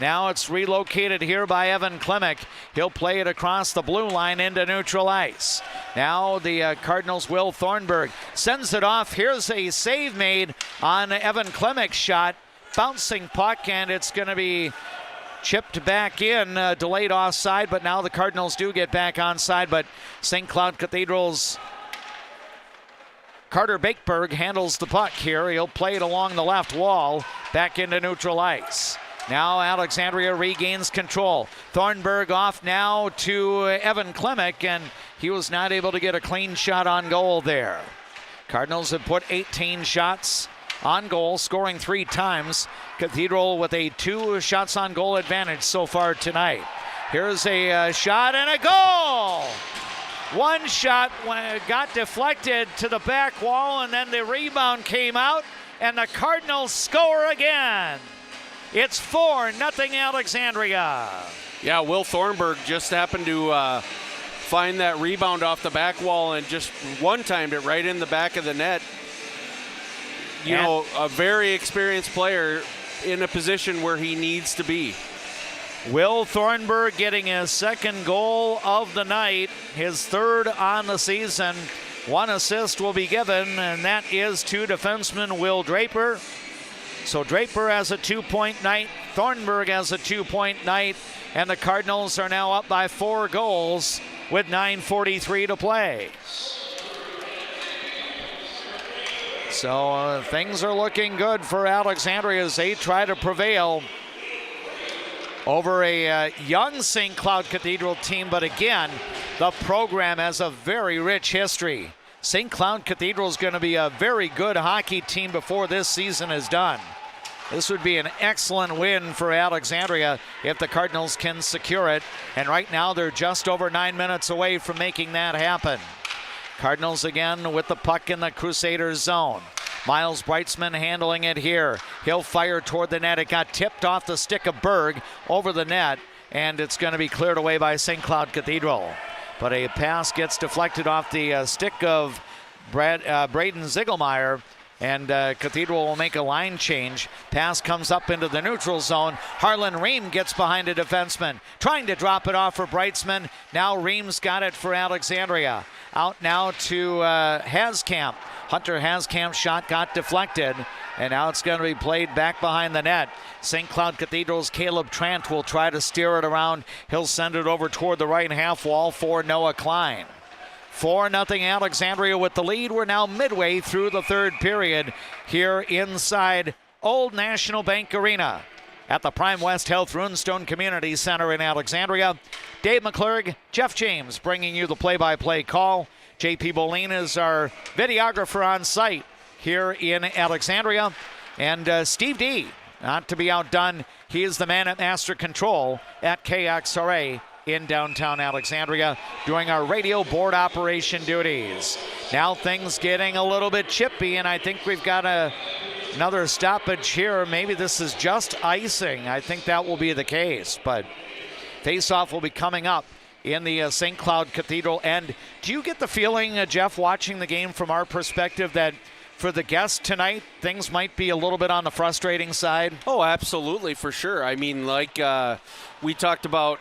Now it's relocated here by Evan Klimek. He'll play it across the blue line into neutral ice. Now the Cardinals' Will Thornburg sends it off. Here's a save made on Evan Klimek's shot. Bouncing puck, and it's going to be chipped back in, delayed offside, but now the Cardinals do get back onside, but St. Cloud Cathedral's Carter Bakeberg handles the puck here. He'll play it along the left wall, back into neutral ice. Now Alexandria regains control. Thornburg off now to Evan Klimek, and he was not able to get a clean shot on goal there. Cardinals have put 18 shots on goal, scoring 3 times. Cathedral with a 2 shots on goal advantage so far tonight. Here's a shot and a goal! One shot got deflected to the back wall, and then the rebound came out, and the Cardinals score again. It's 4-0 Alexandria. Yeah, Will Thornburg just happened to find that rebound off the back wall and just one-timed it right in the back of the net. You know, a very experienced player in a position where he needs to be. Will Thornburg getting his second goal of the night, his third on the season. 1 assist will be given, and that is to defenseman Will Draper. So Draper has a 2-point night, Thornburg has a 2-point night, and the Cardinals are now up by 4 goals with 9:43 to play. So things are looking good for Alexandria as they try to prevail over a young St. Cloud Cathedral team, but again, the program has a very rich history. St. Cloud Cathedral is going to be a very good hockey team before this season is done. This would be an excellent win for Alexandria if the Cardinals can secure it, and right now they're just over 9 minutes away from making that happen. Cardinals again with the puck in the Crusaders zone. Miles Breitzman handling it here. He'll fire toward the net. It got tipped off the stick of Berg over the net, and it's going to be cleared away by St. Cloud Cathedral. But a pass gets deflected off the stick of Braden Ziegelmeyer, and Cathedral will make a line change. Pass comes up into the neutral zone. Harlan Ream gets behind a defenseman, trying to drop it off for Breitzman. Now Ream's got it for Alexandria. Out now to Haskamp. Hunter Haskamp's shot got deflected, and now it's going to be played back behind the net. St. Cloud Cathedral's Caleb Trant will try to steer it around. He'll send it over toward the right half wall for Noah Klein. 4-0 Alexandria with the lead. We're now midway through the third period here inside Old National Bank Arena at the Prime West Health Runestone Community Center in Alexandria. Dave McClurg, Jeff James bringing you the play-by-play call. JP Bolin is our videographer on site here in Alexandria. And Steve D, not to be outdone, he is the man at master control at KXRA in downtown Alexandria doing our radio board operation duties. Now things getting a little bit chippy, and I think we've got another stoppage here. Maybe this is just icing. I think that will be the case, but face-off will be coming up in the St. Cloud Cathedral end. Do you get the feeling, Jeff, watching the game from our perspective, that for the guests tonight, things might be a little bit on the frustrating side? Oh, absolutely, for sure. I mean, like we talked about,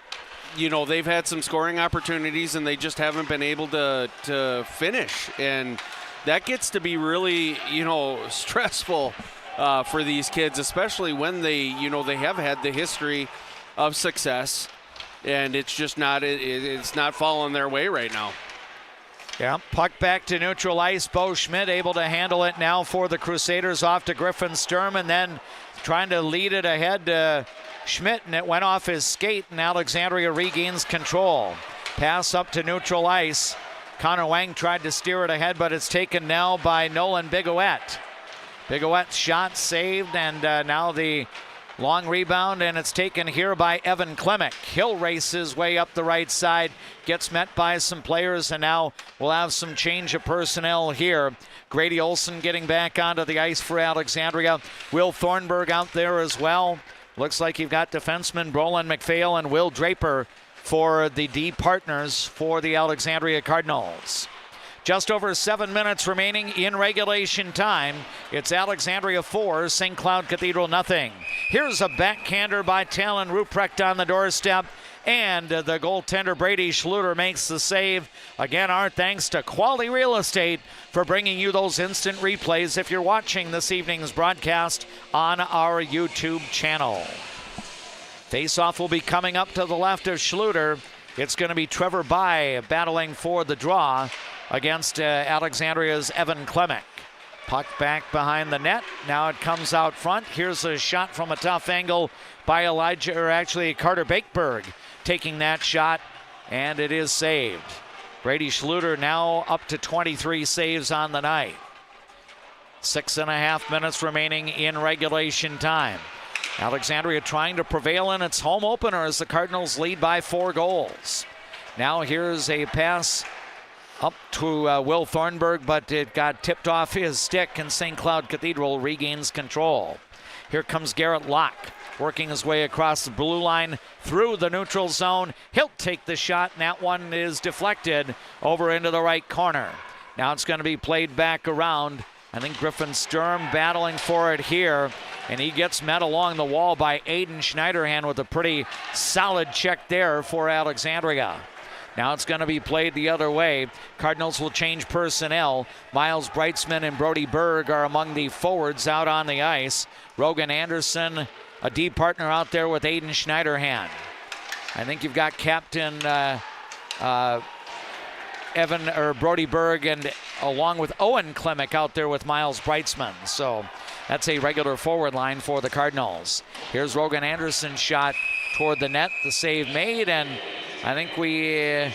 you know, they've had some scoring opportunities and they just haven't been able to finish. And that gets to be really, you know, stressful for these kids, especially when they have had the history of success. And it's just not it's not falling their way right now. Yeah, puck back to neutral ice. Bo Schmidt able to handle it now for the Crusaders, off to Griffin Sturm, and then trying to lead it ahead to Schmidt, and it went off his skate, and Alexandria regains control. Pass up to neutral ice. Connor Wang tried to steer it ahead, but it's taken now by Nolan Bigouette. Bigouette's shot saved, and now the long rebound, and it's taken here by Evan Klemick. He'll race his way up the right side, gets met by some players, and now we'll have some change of personnel here. Grady Olson getting back onto the ice for Alexandria. Will Thornburg out there as well. Looks like you've got defensemen Brolin McPhail and Will Draper for the D partners for the Alexandria Cardinals. Just over 7 minutes remaining in regulation time. It's Alexandria 4, St. Cloud Cathedral nothing. Here's a backhander by Talon Ruprecht on the doorstep, and the goaltender Brady Schluter makes the save. Again, our thanks to Quality Real Estate for bringing you those instant replays if you're watching this evening's broadcast on our YouTube channel. Face-off will be coming up to the left of Schluter. It's going to be Trevor By battling for the draw against Alexandria's Evan Klemick. Puck back behind the net. Now it comes out front. Here's a shot from a tough angle by Carter Bakeberg taking that shot, and it is saved. Brady Schluter now up to 23 saves on the night. 6.5 minutes remaining in regulation time. Alexandria trying to prevail in its home opener as the Cardinals lead by 4 goals. Now here's a pass up to Will Thornburg, but it got tipped off his stick, and St. Cloud Cathedral regains control. Here comes Garrett Locke, working his way across the blue line through the neutral zone. He'll take the shot, and that one is deflected over into the right corner. Now it's going to be played back around. I think Griffin Sturm battling for it here, and he gets met along the wall by Aiden Schneiderhan with a pretty solid check there for Alexandria. Now it's going to be played the other way. Cardinals will change personnel. Miles Breitzman and Brody Berg are among the forwards out on the ice. Rogan Anderson, a D partner out there with Aiden Schneiderhan. I think you've got Captain Brody Berg and along with Owen Klemick out there with Miles Breitzman. So that's a regular forward line for the Cardinals. Here's Rogan Anderson's shot toward the net. The save made, and I think we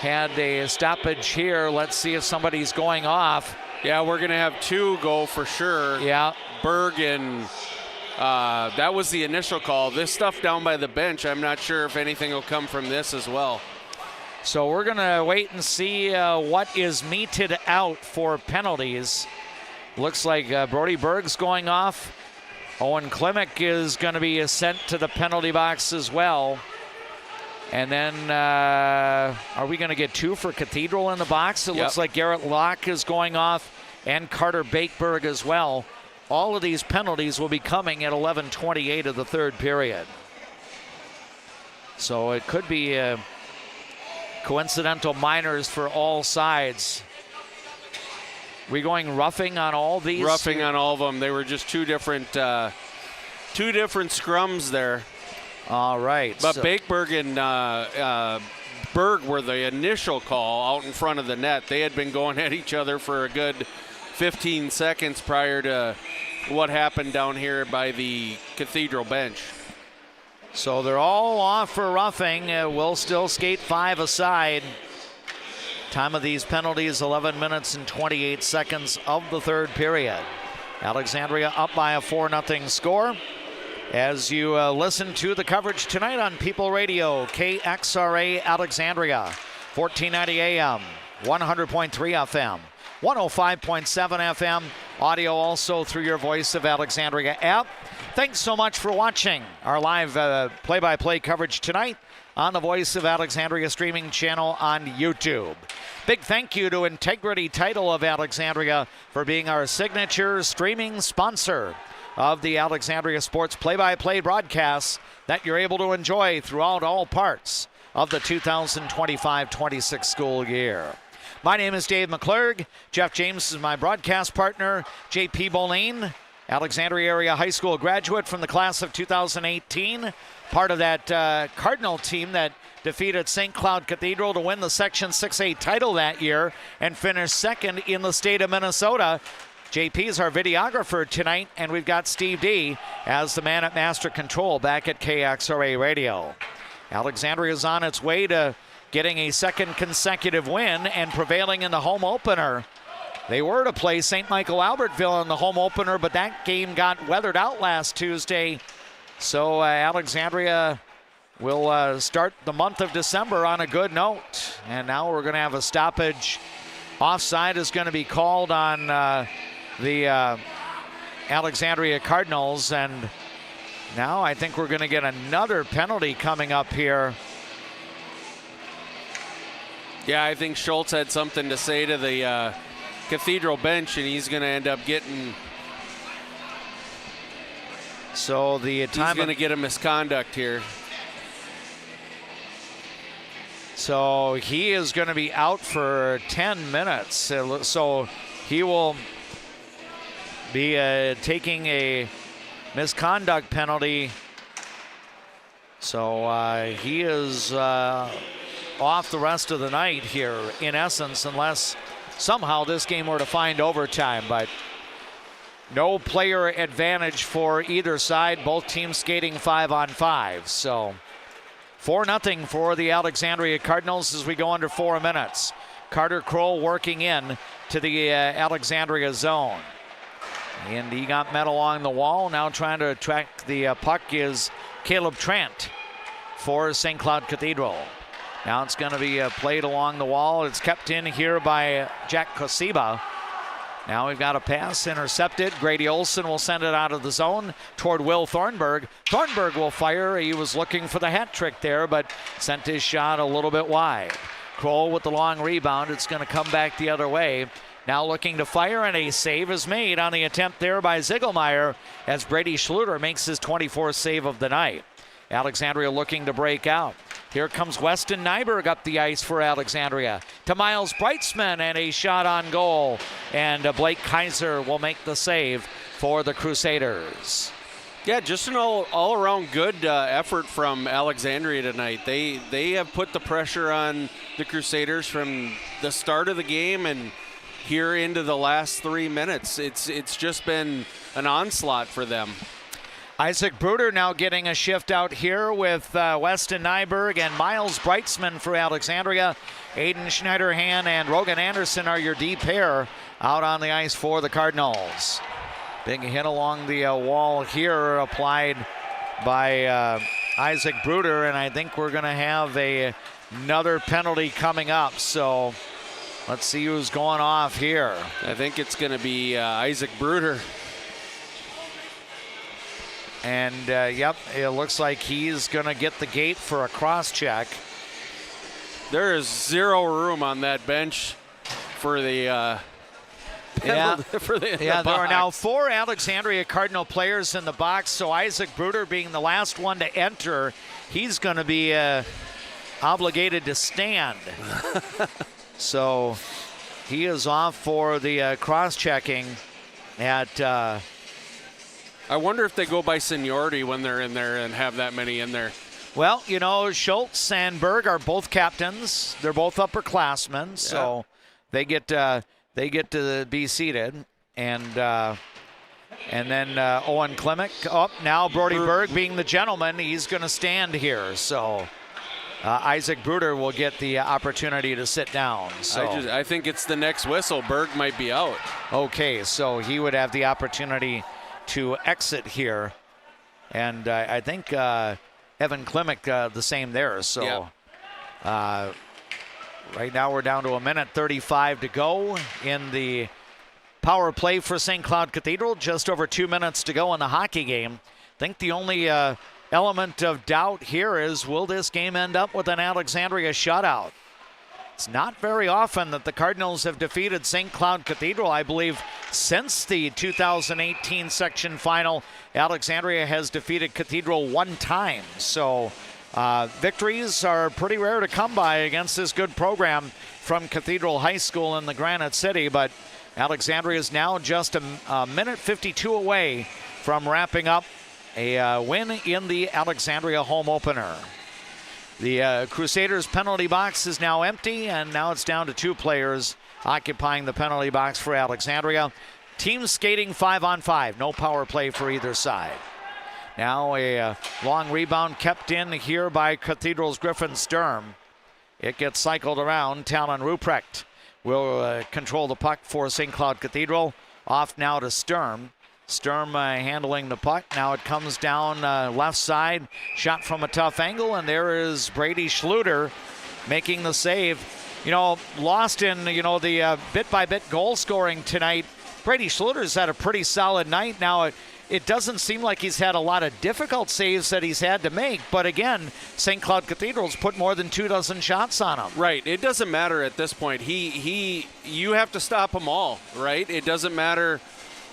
had a stoppage here. Let's see if somebody's going off. Yeah, we're going to have 2 go for sure. Yeah. Berg and that was the initial call. This stuff down by the bench, I'm not sure if anything will come from this as well. So we're going to wait and see what is meted out for penalties. Looks like Brody Berg's going off. Owen Klemick is going to be sent to the penalty box as well. And then are we going to get 2 for Cathedral in the box? It looks like Garrett Locke is going off and Carter Bakeberg as well. All of these penalties will be coming at 11:28 of the third period. So it could be coincidental minors for all sides. We going roughing on all these? Roughing on all of them. They were just two different scrums there. All right. But Bakeberg and Berg were the initial call out in front of the net. They had been going at each other for a good 15 seconds prior to what happened down here by the Cathedral bench. So they're all off for roughing. We'll still skate 5 aside. Time of these penalties, 11 minutes and 28 seconds of the third period. Alexandria up by a 4-0 score. As you listen to the coverage tonight on People Radio, KXRA Alexandria, 1490 AM, 100.3 FM, 105.7 FM, audio also through your Voice of Alexandria app. Thanks so much for watching our live play-by-play coverage tonight on the Voice of Alexandria streaming channel on YouTube. Big thank you to Integrity Title of Alexandria for being our signature streaming sponsor of the Alexandria Sports play-by-play broadcasts that you're able to enjoy throughout all parts of the 2025-26 school year. My name is Dave McClurg. Jeff James is my broadcast partner. JP Boline, Alexandria Area High School graduate from the class of 2018, part of that Cardinal team that defeated St. Cloud Cathedral to win the Section 6A title that year and finished second in the state of Minnesota. JP is our videographer tonight, and we've got Steve D as the man at Master Control back at KXRA Radio. Alexandria is on its way to getting a second consecutive win and prevailing in the home opener. They were to play St. Michael Albertville in the home opener, but that game got weathered out last Tuesday. So Alexandria will start the month of December on a good note. And now we're going to have a stoppage. Offside is going to be called on the Alexandria Cardinals, and now I think we're going to get another penalty coming up here. Yeah, I think Schultz had something to say to the Cathedral bench, and he's going to end up getting. So the time he's going to get a misconduct here. So he is going to be out for 10 minutes. So he will be taking a misconduct penalty. So he is off the rest of the night here, in essence, unless somehow this game were to find overtime. But no player advantage for either side. Both teams skating 5-on-5. So 4-0 for the Alexandria Cardinals as we go under 4 minutes. Carter Kroll working in to the Alexandria zone. And he got met along the wall. Now trying to attract the puck is Caleb Trent for St. Cloud Cathedral. Now it's going to be played along the wall. It's kept in here by Jack Kosiba. Now we've got a pass intercepted. Grady Olson will send it out of the zone toward Will Thornburg. Thornburg will fire. He was looking for the hat trick there, but sent his shot a little bit wide. Kroll with the long rebound. It's going to come back the other way. Now looking to fire, and a save is made on the attempt there by Ziegelmeyer as Brady Schluter makes his 24th save of the night. Alexandria looking to break out. Here comes Weston Nyberg up the ice for Alexandria to Miles Breitzman, and a shot on goal. And Blake Kaiser will make the save for the Crusaders. Yeah, just an all-around good effort from Alexandria tonight. They have put the pressure on the Crusaders from the start of the game and here into the last 3 minutes. It's just been an onslaught for them. Isaac Bruder now getting a shift out here with Weston Nyberg and Miles Breitzman for Alexandria. Aiden Schneiderhan and Rogan Anderson are your D pair out on the ice for the Cardinals. Big hit along the wall here applied by Isaac Bruder, and I think we're going to have another penalty coming up. So let's see who's going off here. I think it's going to be Isaac Bruder. And, yep, it looks like he's going to get the gate for a cross-check. There is zero room on that bench for the there are now 4 Alexandria Cardinal players in the box, so Isaac Bruder being the last one to enter, he's going to be obligated to stand. So he is off for the cross-checking at... I wonder if they go by seniority when they're in there and have that many in there. Well, you know, Schultz and Berg are both captains. They're both upperclassmen, so they get to be seated. And then Owen Klimek. Oh, now Brody Berg being the gentleman, he's going to stand here. So Isaac Bruder will get the opportunity to sit down. So I think it's the next whistle. Berg might be out. Okay, so he would have the opportunity to exit here. And I think Evan Klimek the same there. So right now we're down to 1:35 to go in the power play for St. Cloud Cathedral. Just over 2 minutes to go in the hockey game. I think the only element of doubt here is, will this game end up with an Alexandria shutout? It's not very often that the Cardinals have defeated St. Cloud Cathedral. I believe since the 2018 section final, Alexandria has defeated Cathedral 1 time. So victories are pretty rare to come by against this good program from Cathedral High School in the Granite City. But Alexandria is now just a minute 52 away from wrapping up a win in the Alexandria home opener. The Crusaders penalty box is now empty, and now it's down to 2 players occupying the penalty box for Alexandria. Teams skating 5-on-5, no power play for either side. Now a long rebound kept in here by Cathedral's Griffin Sturm. It gets cycled around. Talon Ruprecht will control the puck for St. Cloud Cathedral. Off now to Sturm. Sturm handling the puck. Now it comes down left side. Shot from a tough angle, and there is Brady Schluter making the save. You know, lost in, the bit-by-bit goal scoring tonight. Brady Schluter's had a pretty solid night. Now it doesn't seem like he's had a lot of difficult saves that he's had to make. But again, St. Cloud Cathedral's put more than 24 shots on him. Right. It doesn't matter at this point. You have to stop them all, right? It doesn't matter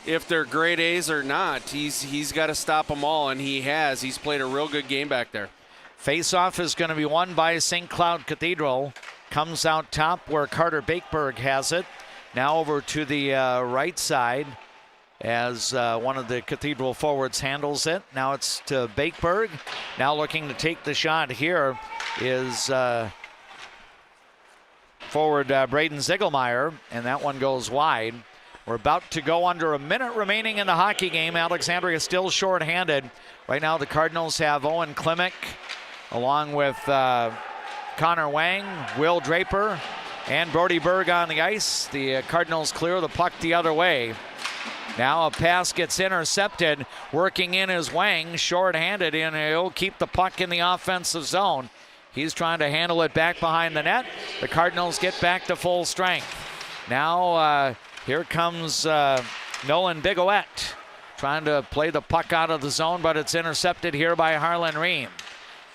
if they're grade A's or not. He's got to stop them all, and he has. He's played a real good game back there. Face-off is going to be won by St. Cloud Cathedral. Comes out top where Carter Bakeberg has it. Now over to the right side as one of the Cathedral forwards handles it. Now it's to Bakeberg. Now looking to take the shot here is forward Braden Ziegelmeyer, and that one goes wide. We're about to go under a minute remaining in the hockey game. Alexandria still shorthanded. Right now the Cardinals have Owen Klimek along with Connor Wang, Will Draper, and Brody Berg on the ice. The Cardinals clear the puck the other way. Now a pass gets intercepted. Working in is Wang, shorthanded, and he'll keep the puck in the offensive zone. He's trying to handle it back behind the net. The Cardinals get back to full strength. Now here comes Nolan Bigoette trying to play the puck out of the zone, but it's intercepted here by Harlan Ream.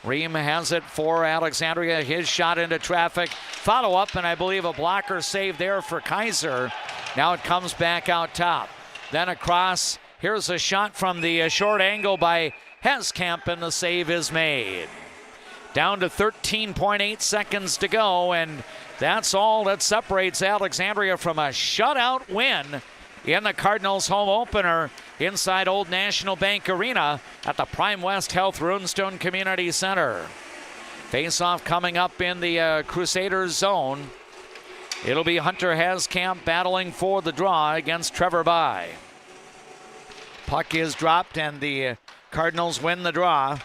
Ream has it for Alexandria. His shot into traffic. Follow up, and I believe a blocker save there for Kaiser. Now it comes back out top. Then across. Here's a shot from the short angle by Heskamp, and the save is made. Down to 13.8 seconds to go, and that's all that separates Alexandria from a shutout win in the Cardinals home opener inside Old National Bank Arena at the Prime West Health Runestone Community Center. Face-off coming up in the Crusaders zone. It'll be Hunter Heskamp battling for the draw against Trevor By. Puck is dropped, and the Cardinals win the draw.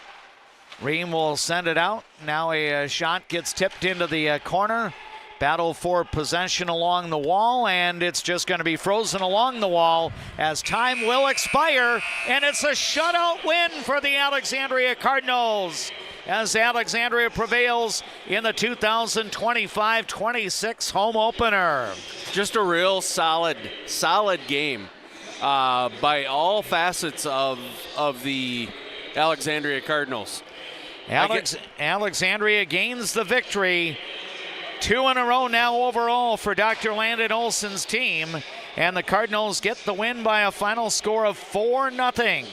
Ream will send it out. Now a shot gets tipped into the corner. Battle for possession along the wall, and it's just going to be frozen along the wall as time will expire, and it's a shutout win for the Alexandria Cardinals as Alexandria prevails in the 2025-26 home opener. Just a real solid game by all facets of the Alexandria Cardinals. Alexandria gains the victory. 2 in a row now overall for Dr. Landon Olson's team, and the Cardinals get the win by a final score of 4-0.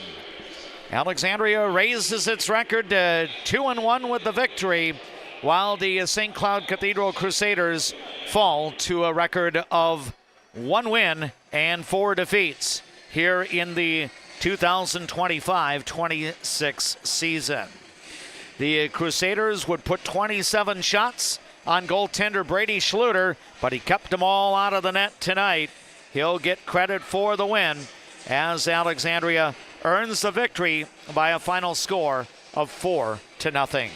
Alexandria raises its record to 2-1 with the victory, while the St. Cloud Cathedral Crusaders fall to a record of 1 win and 4 defeats here in the 2025-26 season. The Crusaders would put 27 shots on goaltender Brady Schluter, but he kept them all out of the net tonight. He'll get credit for the win as Alexandria earns the victory by a final score of 4-0.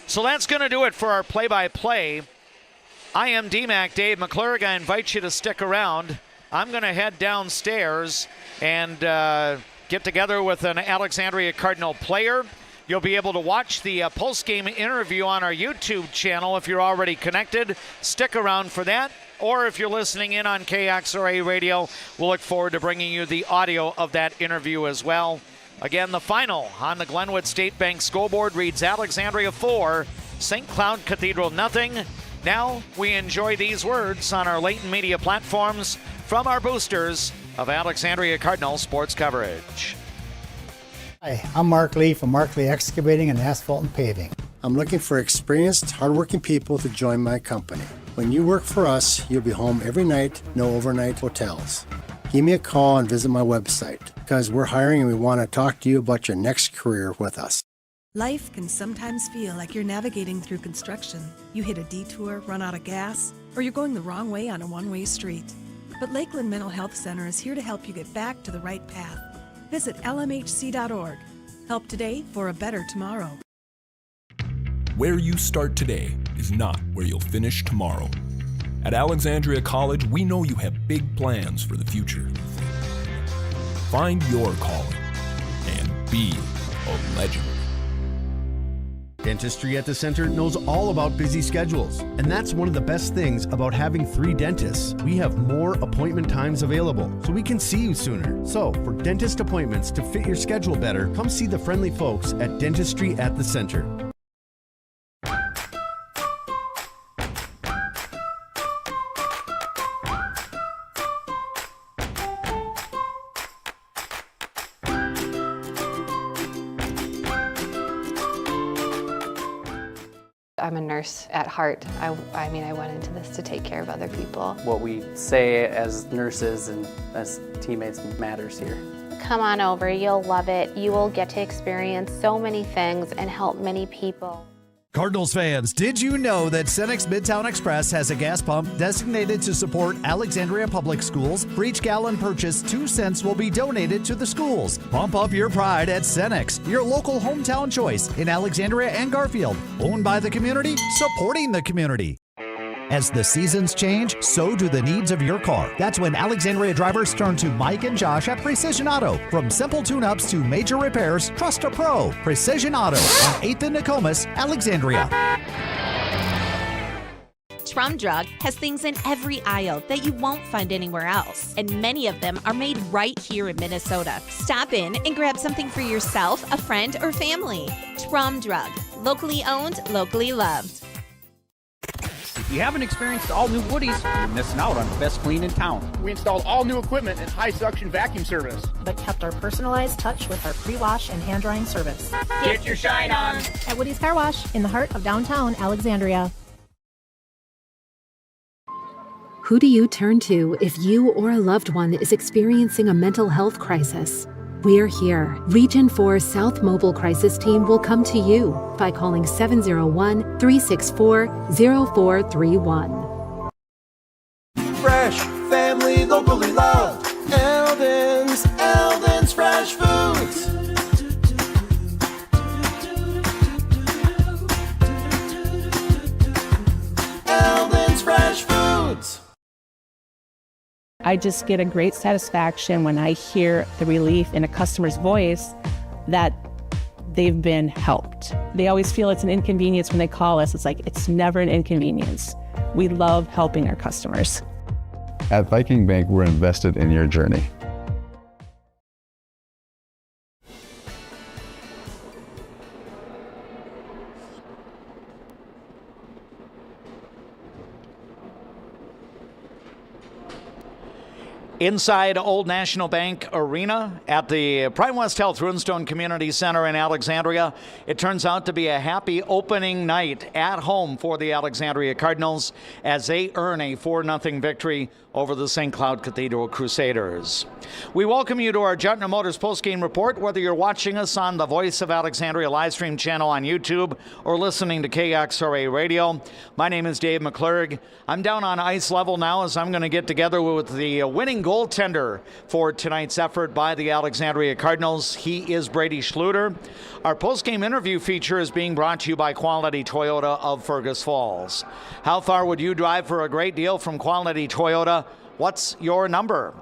So that's going to do it for our play-by-play. I am DMAC Dave McClurg. I invite you to stick around. I'm going to head downstairs and get together with an Alexandria Cardinal player. You'll be able to watch the post-game interview on our YouTube channel if you're already connected. Stick around for that. Or if you're listening in on KXRA Radio, we'll look forward to bringing you the audio of that interview as well. Again, the final on the Glenwood State Bank scoreboard reads Alexandria 4, St. Cloud Cathedral nothing. Now we enjoy these words on our latent media platforms from our boosters of Alexandria Cardinal sports coverage. Hi, I'm Mark Lee from Mark Lee Excavating and Asphalt and Paving. I'm looking for experienced, hardworking people to join my company. When you work for us, you'll be home every night, no overnight hotels. Give me a call and visit my website because we're hiring and we want to talk to you about your next career with us. Life can sometimes feel like you're navigating through construction. You hit a detour, run out of gas, or you're going the wrong way on a one-way street. But Lakeland Mental Health Center is here to help you get back to the right path. Visit lmhc.org. Help today for a better tomorrow. Where you start today is not where you'll finish tomorrow. At Alexandria College, we know you have big plans for the future. Find your calling and be a legend. Dentistry at the Center knows all about busy schedules, and that's one of the best things about having 3 dentists. We have more appointment times available, so we can see you sooner. So, for dentist appointments to fit your schedule better, come see the friendly folks at Dentistry at the Center. I'm a nurse at heart. I went into this to take care of other people. What we say as nurses and as teammates matters here. Come on over, you'll love it. You will get to experience so many things and help many people. Cardinals fans, did you know that Cenex Midtown Express has a gas pump designated to support Alexandria Public Schools? For each gallon purchased, 2 cents will be donated to the schools. Pump up your pride at Cenex, your local hometown choice in Alexandria and Garfield. Owned by the community, supporting the community. As the seasons change, so do the needs of your car. That's when Alexandria drivers turn to Mike and Josh at Precision Auto. From simple tune-ups to major repairs, trust a pro. Precision Auto on 8th and Nokomis, Alexandria. Trum Drug has things in every aisle that you won't find anywhere else, and many of them are made right here in Minnesota. Stop in and grab something for yourself, a friend, or family. Trum Drug, locally owned, locally loved. If you haven't experienced all new Woodies, you're missing out on the best clean in town. We installed all new equipment and high suction vacuum service, but kept our personalized touch with our pre-wash and hand drying service. Get your shine on at Woody's Car Wash in the heart of downtown Alexandria. Who do you turn to if you or a loved one is experiencing a mental health crisis? We're here. Region 4 South Mobile Crisis Team will come to you by calling 701-364-0431. Fresh, family, locally loved. Eldon's Fresh Foods. Eldon's Fresh Foods. I just get a great satisfaction when I hear the relief in a customer's voice that they've been helped. They always feel it's an inconvenience when they call us. It's like, it's never an inconvenience. We love helping our customers. At Viking Bank, we're invested in your journey. Inside Old National Bank Arena at the Prime West Health Runestone Community Center in Alexandria. It turns out to be a happy opening night at home for the Alexandria Cardinals as they earn a 4-0 victory over the St. Cloud Cathedral Crusaders. We welcome you to our Jutner Motors postgame report, whether you're watching us on the Voice of Alexandria live stream channel on YouTube or listening to KXRA Radio. My name is Dave McClurg. I'm down on ice level now as I'm going to get together with the winning goaltender for tonight's effort by the Alexandria Cardinals. He is Brady Schluter. Our post-game interview feature is being brought to you by Quality Toyota of Fergus Falls. How far would you drive for a great deal from Quality Toyota? What's your number?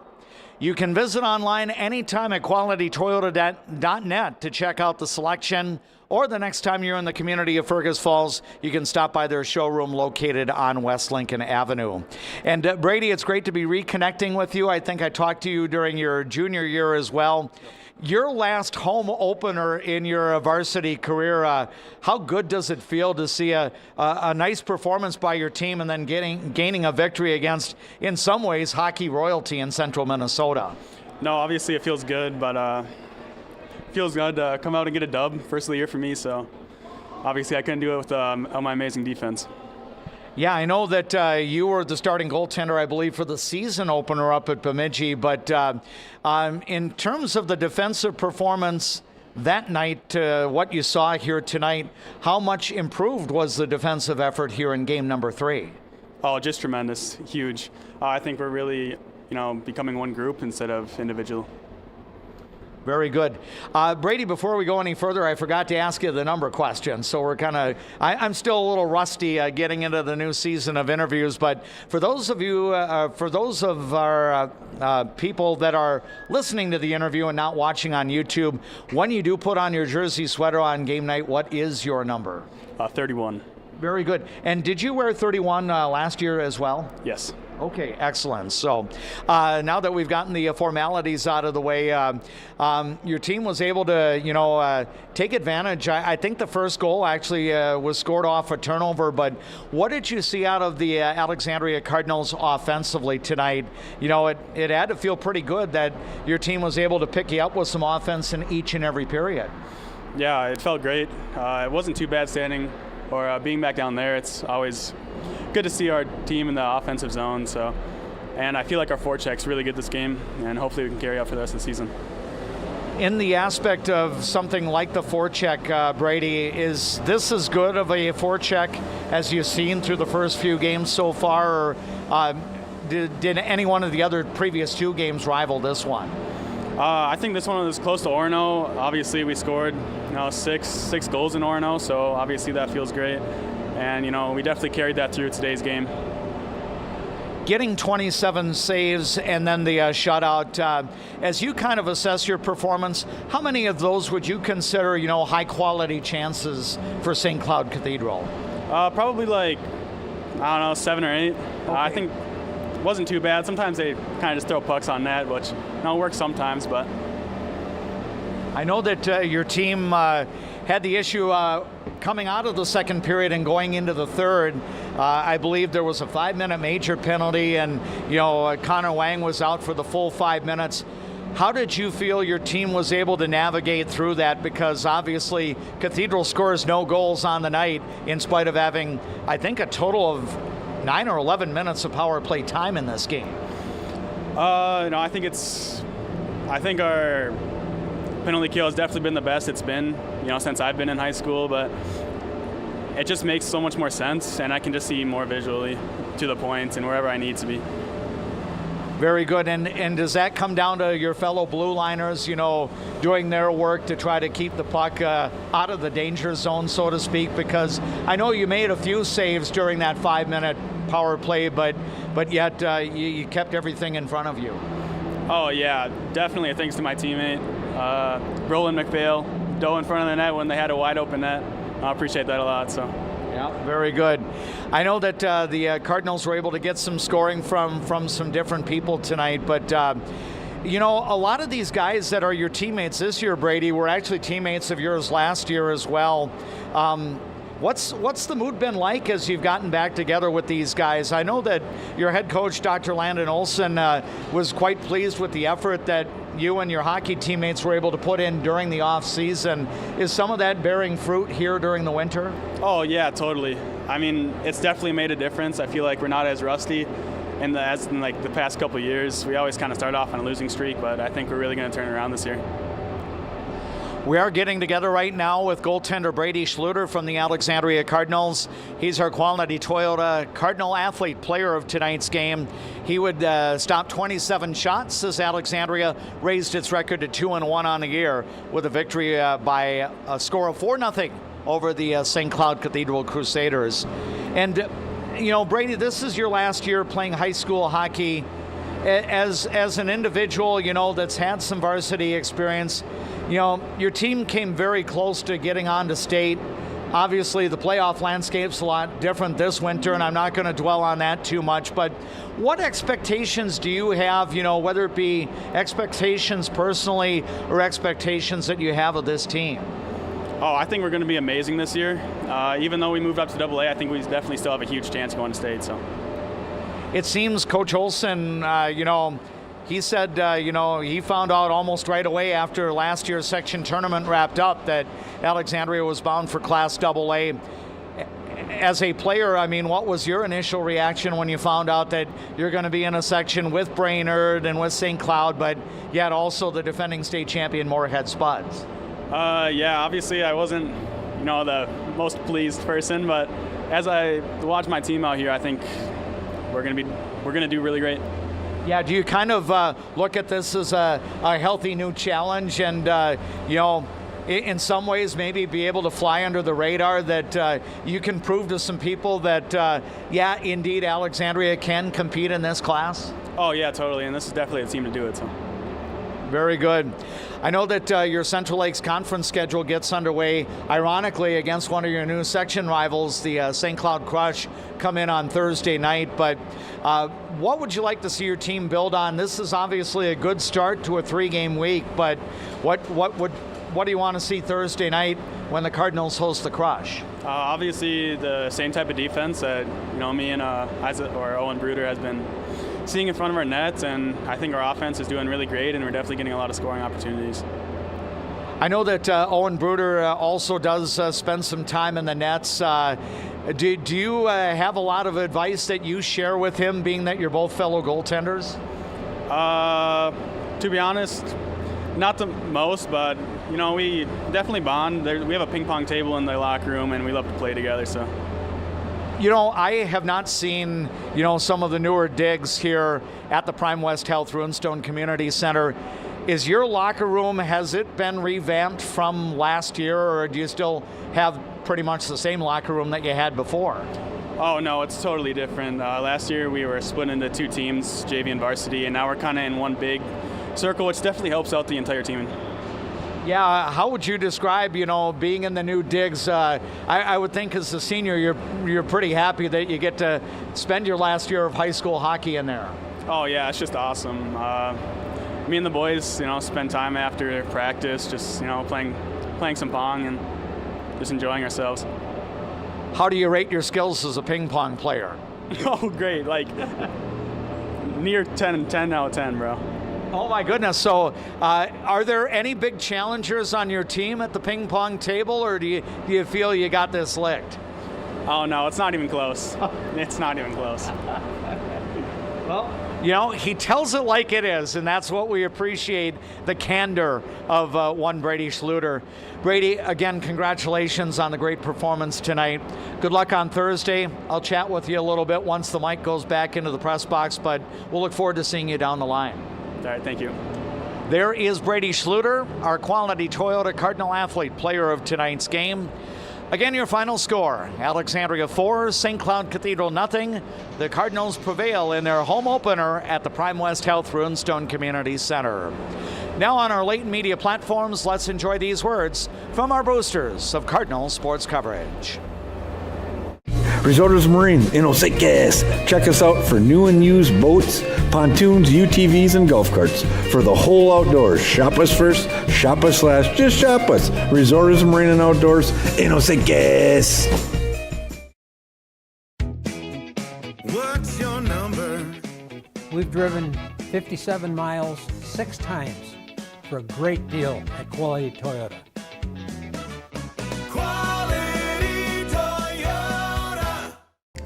You can visit online anytime at qualitytoyota.net to check out the selection, or the next time you're in the community of Fergus Falls, you can stop by their showroom located on West Lincoln Avenue. And Brady, it's great to be reconnecting with you. I think I talked to you during your junior year as well. Your last home opener in your varsity career, how good does it feel to see a nice performance by your team and then gaining a victory against, in some ways, hockey royalty in central Minnesota? No, obviously it feels good, but it feels good to come out and get a dub. First of the year for me, so obviously I couldn't do it with my amazing defense. Yeah, I know that you were the starting goaltender, I believe, for the season opener up at Bemidji, but in terms of the defensive performance that night, what you saw here tonight, how much improved was the defensive effort here in game number 3? Oh, just tremendous, huge. I think we're really, becoming one group instead of individual. Very good. Brady, before we go any further, I forgot to ask you the number question. So we're I'm still a little rusty getting into the new season of interviews. But for those of you, for those of our people that are listening to the interview and not watching on YouTube, when you do put on your jersey sweater on game night, what is your number? 31. Very good. And did you wear 31 last year as well? Yes. Okay, excellent. So now that we've gotten the formalities out of the way, your team was able to, take advantage. I think the first goal actually was scored off a turnover, but what did you see out of the Alexandria Cardinals offensively tonight? It had to feel pretty good that your team was able to pick you up with some offense in each and every period. Yeah, it felt great. It wasn't too bad standing or being back down there. It's always good to see our team in the offensive zone. And I feel like our forecheck's really good this game, and hopefully we can carry out for the rest of the season. In the aspect of something like the forecheck, Brady, is this as good of a forecheck as you've seen through the first few games so far, or did any one of the other previous 2 games rival this one? I think this one was close to Orono. Obviously, we scored 6 goals in Orono, so obviously that feels great. And, we definitely carried that through today's game. Getting 27 saves and then the shutout, as you kind of assess your performance, how many of those would you consider, high-quality chances for St. Cloud Cathedral? Probably 7 or 8. Okay. I think it wasn't too bad. Sometimes they kind of just throw pucks on net, which works sometimes, but... I know that your team had the issue coming out of the second period and going into the third. I believe there was a 5-minute major penalty, and Connor Wang was out for the full 5 minutes. How did you feel your team was able to navigate through that? Because obviously Cathedral scores no goals on the night in spite of having, I think, a total of 9 or 11 minutes of power play time in this game. I think our penalty kill has definitely been the best it's been, since I've been in high school, but it just makes so much more sense, and I can just see more visually to the point and wherever I need to be. Very good. And does that come down to your fellow blue liners, doing their work to try to keep the puck out of the danger zone, so to speak? Because I know you made a few saves during that 5-minute power play, but yet you kept everything in front of you. Oh, yeah, definitely thanks to my teammate. Roland McPhail dove in front of the net when they had a wide open net. I appreciate that a lot. So. Yeah, very good. I know that the Cardinals were able to get some scoring from some different people tonight, but a lot of these guys that are your teammates this year, Brady, were actually teammates of yours last year as well. What's the mood been like as you've gotten back together with these guys? I know that your head coach, Dr. Landon Olson, was quite pleased with the effort that you and your hockey teammates were able to put in during the off season. Is some of that bearing fruit here during the winter? Oh yeah, totally. I mean, it's definitely made a difference. I feel like we're not as rusty as in the past couple of years. We always kind of start off on a losing streak, but I think we're really going to turn it around this year. We are getting together right now with goaltender Brady Schluter from the Alexandria Cardinals. He's our Quality Toyota Cardinal Athlete Player of tonight's game. He would stop 27 shots as Alexandria raised its record to 2-1 on the year with a victory by a score of 4-0 over the St. Cloud Cathedral Crusaders. And, you know, Brady, this is your last year playing high school hockey. As an individual, you know, that's had some varsity experience, you know, your team came very close to getting on to state. Obviously, the playoff landscape's a lot different this winter, and I'm not going to dwell on that too much. But what expectations do you have, you know, whether it be expectations personally or expectations that you have of this team? Oh, I think we're going to be amazing this year. Even though we moved up to AA, I think we definitely still have a huge chance going to state. So, it seems Coach Olson, you know, he said, you know, he found out almost right away after last year's section tournament wrapped up that Alexandria was bound for Class AA. As a player, I mean, what was your initial reaction when you found out that you're going to be in a section with Brainerd and with St. Cloud, but yet also the defending state champion Moorhead Spuds? Yeah, obviously I wasn't, you know, the most pleased person, but as I watch my team out here, I think we're going to do really great. Yeah, do you kind of look at this as a healthy new challenge and, you know, in some ways maybe be able to fly under the radar, that you can prove to some people that, yeah, indeed, Alexandria can compete in this class? Oh, yeah, totally, and this is definitely a team to do it. So. Very good. I know that your Central Lakes Conference schedule gets underway, ironically, against one of your new section rivals, the St. Cloud Crush, come in on Thursday night. But what would you like to see your team build on? This is obviously a good start to a 3-game week, but what do you want to see Thursday night when the Cardinals host the Crush? Obviously, the same type of defense that, you know, me and Isaac or Owen Bruder has been seeing in front of our nets, and I think our offense is doing really great, and we're definitely getting a lot of scoring opportunities. I know that Owen Bruder also does spend some time in the nets. Do you have a lot of advice that you share with him, being that you're both fellow goaltenders? To be honest, not the most, but, you know, we definitely bond. We have a ping pong table in the locker room, and we love to play together, so. You know, I have not seen, you know, some of the newer digs here at the Prime West Health Runestone Community Center. Is your locker room, has it been revamped from last year, or do you still have pretty much the same locker room that you had before? Oh, no, it's totally different. Last year we were split into 2 teams, JV and varsity, and now we're kind of in one big circle, which definitely helps out the entire team. Yeah, how would you describe, you know, being in the new digs? I would think as a senior, you're pretty happy that you get to spend your last year of high school hockey in there. Oh yeah, it's just awesome. Me and the boys, you know, spend time after practice, just, you know, playing some pong and just enjoying ourselves. How do you rate your skills as a ping pong player? Oh, great, like near 10 out of 10, bro. Oh my goodness. So are there any big challengers on your team at the ping pong table, or do you feel you got this licked? Oh no, it's not even close. It's not even close. Well, you know, he tells it like it is, and that's what we appreciate, the candor of one Brady Schluter. Brady, again, congratulations on the great performance tonight. Good luck on Thursday. I'll chat with you a little bit once the mic goes back into the press box, but we'll look forward to seeing you down the line. All right, thank you. There is Brady Schluter, our Quality Toyota Cardinal Athlete Player of tonight's game. Again, your final score, Alexandria 4, St. Cloud Cathedral 0. The Cardinals prevail in their home opener at the Prime West Health Runestone Community Center. Now on our latent media platforms, let's enjoy these words from our boosters of Cardinal sports coverage. Resorts Marine in Oseques. Check us out for new and used boats, pontoons, UTVs, and golf carts. For the whole outdoors, shop us first, shop us last, just shop us. Resorts Marine and Outdoors in Oseques. What's your number? We've driven 57 miles 6 times for a great deal at Quality Toyota.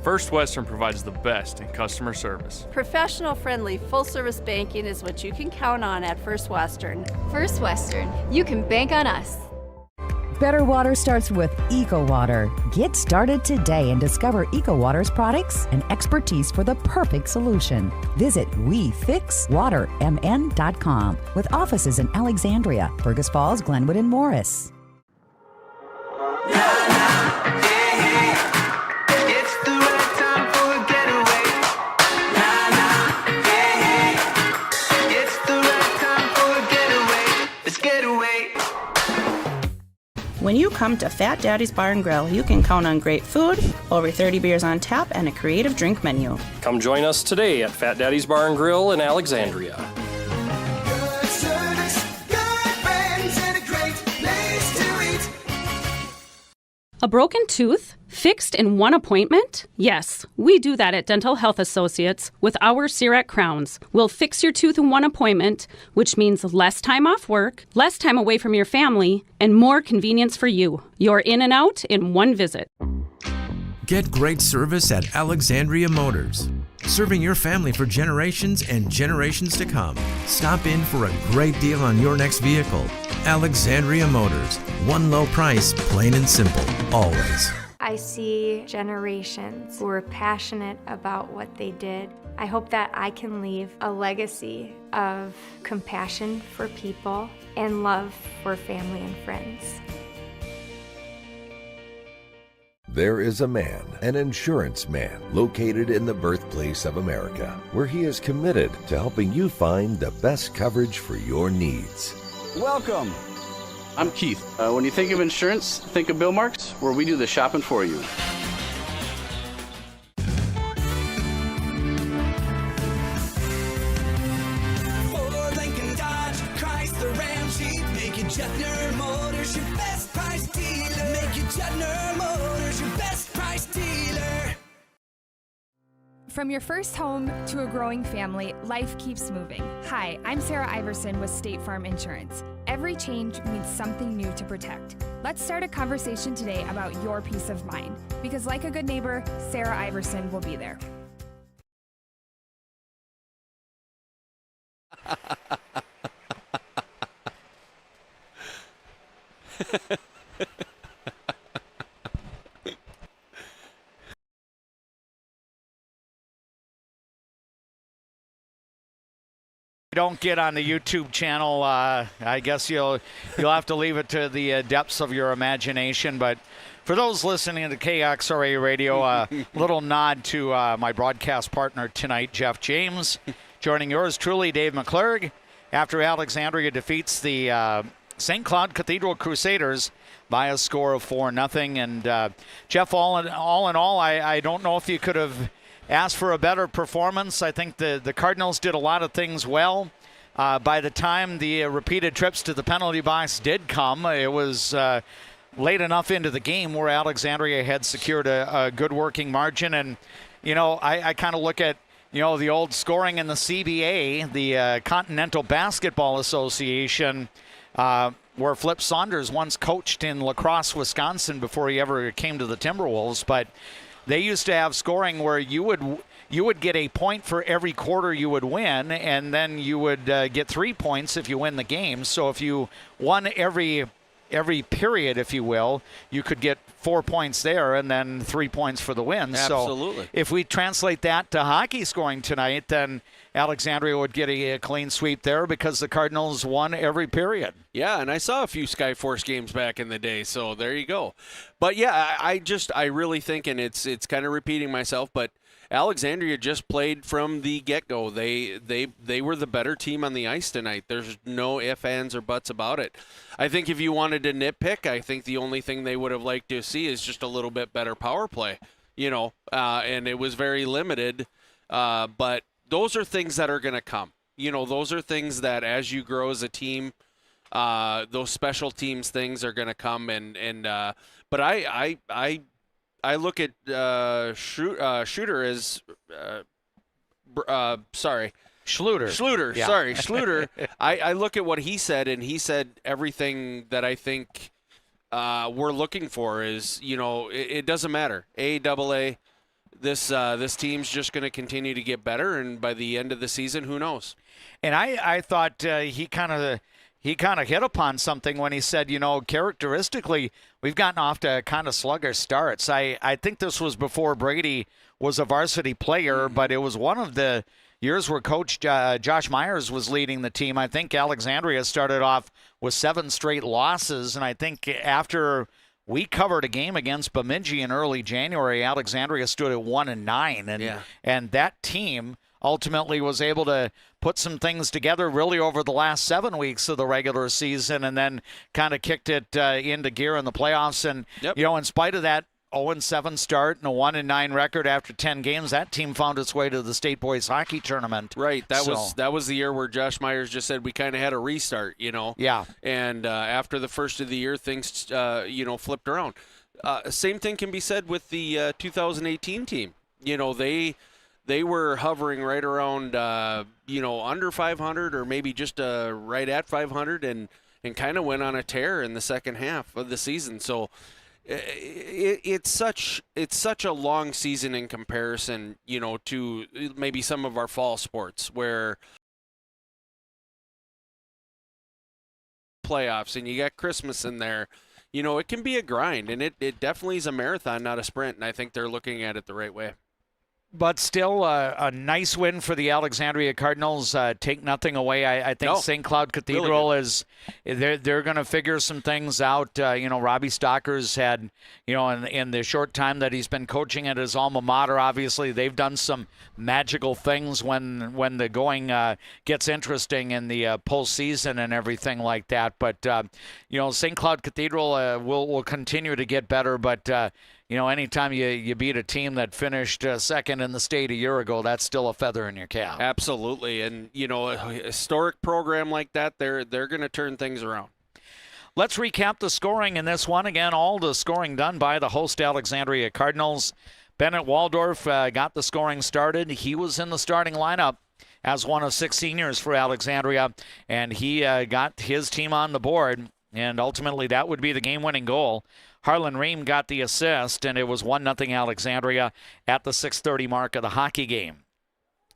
First Western provides the best in customer service. Professional, friendly, full-service banking is what you can count on at First Western. First Western, you can bank on us. Better water starts with EcoWater. Get started today and discover EcoWater's products and expertise for the perfect solution. Visit WeFixWaterMN.com with offices in Alexandria, Fergus Falls, Glenwood, and Morris. When you come to Fat Daddy's Bar and Grill, you can count on great food, over 30 beers on tap, and a creative drink menu. Come join us today at Fat Daddy's Bar and Grill in Alexandria. Good service, good friends, and a great place to eat. A broken tooth? Fixed in one appointment? Yes, we do that at Dental Health Associates with our CIRAC crowns. We'll fix your tooth in one appointment, which means less time off work, less time away from your family, and more convenience for you. You're in and out in one visit. Get great service at Alexandria Motors. Serving your family for generations and generations to come. Stop in for a great deal on your next vehicle. Alexandria Motors. One low price, plain and simple, always. I see generations who are passionate about what they did. I hope that I can leave a legacy of compassion for people and love for family and friends. There is a man, an insurance man, located in the birthplace of America, where he is committed to helping you find the best coverage for your needs. Welcome. I'm Keith. When you think of insurance, think of Bill Marks, where we do the shopping for you. Ford, Lincoln, Dodge, Chrysler, Ram, Jeep. Make it Jetner Motors your best price dealer. Make it Jetner Motors your best price dealer. From your first home to a growing family, life keeps moving. Hi, I'm Sarah Iverson with State Farm Insurance. Every change means something new to protect. Let's start a conversation today about your peace of mind. Because like a good neighbor, Sarah Iverson will be there. Don't get on the YouTube channel, I guess you'll have to leave it to the depths of your imagination. But for those listening to KXRA Radio, a little nod to my broadcast partner tonight, Jeff James, joining yours truly, Dave McClurg, after Alexandria defeats the St. Cloud Cathedral Crusaders by a score of 4-0. And Jeff, all in all, I don't know if you could have asked for a better performance. I think the Cardinals did a lot of things well. By the time the repeated trips to the penalty box did come, it was late enough into the game where Alexandria had secured a good working margin. And, you know, I kind of look at, you know, the old scoring in the CBA, the Continental Basketball Association, where Flip Saunders once coached in La Crosse, Wisconsin before he ever came to the Timberwolves. But they used to have scoring where you would get a point for every quarter you would win, and then you would get 3 points if you win the game. So if you won every period, if you will, you could get 4 points there and then 3 points for the win. Absolutely. So if we translate that to hockey scoring tonight, then Alexandria would get a clean sweep there because the Cardinals won every period. Yeah, and I saw a few Skyforce games back in the day, so there you go. But yeah, I really think, and it's kind of repeating myself, but Alexandria just played from the get-go. They were the better team on the ice tonight. There's no ifs, ands, or buts about it. I think if you wanted to nitpick, I think the only thing they would have liked to see is just a little bit better power play, and it was very limited. But those are things that are going to come. Those are things that as you grow as a team, those special teams things are going to come. But I look at Shooter as Schluter. Yeah. Sorry, Schluter. I look at what he said, and he said everything that I think we're looking for is, it doesn't matter. AA, this team's just going to continue to get better, and by the end of the season, who knows? And I thought he kind of he kind of hit upon something when he said, characteristically, we've gotten off to kind of sluggish starts. I think this was before Brady was a varsity player, but it was one of the years where Coach Josh Myers was leading the team. I think Alexandria started off with 7 straight losses, and I think after we covered a game against Bemidji in early January, Alexandria stood at 1-9, and that team ultimately was able to put some things together really over the last 7 weeks of the regular season, and then kind of kicked it into gear in the playoffs. And, in spite of that 0-7 start and a 1-9 record after 10 games, that team found its way to the State Boys Hockey Tournament. Right. That was the year where Josh Myers just said we kind of had a restart, Yeah. And after the first of the year, things, flipped around. Same thing can be said with the 2018 team. They were hovering right around, under 500 or maybe just right at 500 and kind of went on a tear in the second half of the season. So it's such a long season in comparison, to maybe some of our fall sports where playoffs and you got Christmas in there. It can be a grind, and it definitely is a marathon, not a sprint, and I think they're looking at it the right way. But still a nice win for the Alexandria Cardinals. Take nothing away. I think St. Cloud Cathedral is they're going to figure some things out. Robbie Stocker's had, in the short time that he's been coaching at his alma mater, obviously they've done some magical things when the going gets interesting in the postseason and everything like that. But St. Cloud Cathedral will continue to get better. But anytime you beat a team that finished second in the state a year ago, that's still a feather in your cap. Absolutely. And, a historic program like that, they're going to turn things around. Let's recap the scoring in this one. Again, all the scoring done by the host Alexandria Cardinals. Bennett Waldorf got the scoring started. He was in the starting lineup as one of 6 seniors for Alexandria, and he got his team on the board, and ultimately that would be the game-winning goal. Harlan Ream got the assist, and it was 1-0 Alexandria at the 6:30 mark of the hockey game.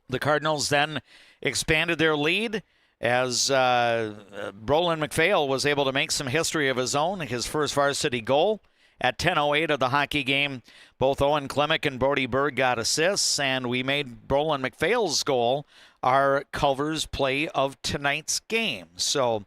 The Cardinals then expanded their lead as Brolin McPhail was able to make some history of his own, his first varsity goal. At 10:08 of the hockey game, both Owen Klimek and Brody Berg got assists, and we made Brolin McPhail's goal our Culver's play of tonight's game. So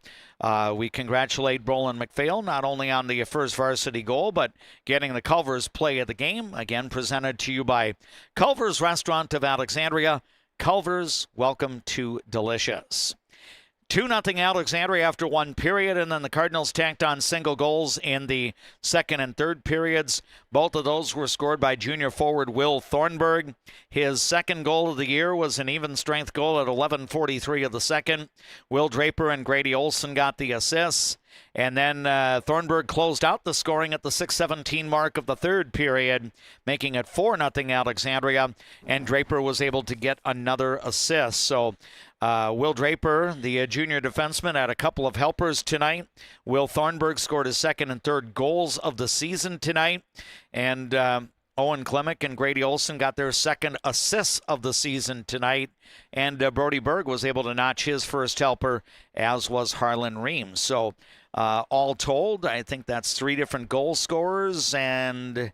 we congratulate Brolin McPhail not only on the first varsity goal, but getting the Culver's play of the game. Again, presented to you by Culver's Restaurant of Alexandria. Culver's, welcome to Delicious. 2-0 Alexandria after 1 period, and then the Cardinals tacked on single goals in the second and third periods. Both of those were scored by junior forward Will Thornburg. His second goal of the year was an even-strength goal at 11:43 of the second. Will Draper and Grady Olson got the assists. And then Thornburg closed out the scoring at the 6:17 mark of the third period, making it 4-0 Alexandria, and Draper was able to get another assist. So Will Draper, the junior defenseman, had a couple of helpers tonight. Will Thornburg scored his second and third goals of the season tonight. And Owen Klimek and Grady Olson got their second assists of the season tonight. And Brody Berg was able to notch his first helper, as was Harlan Ream. So all told, I think that's 3 different goal scorers and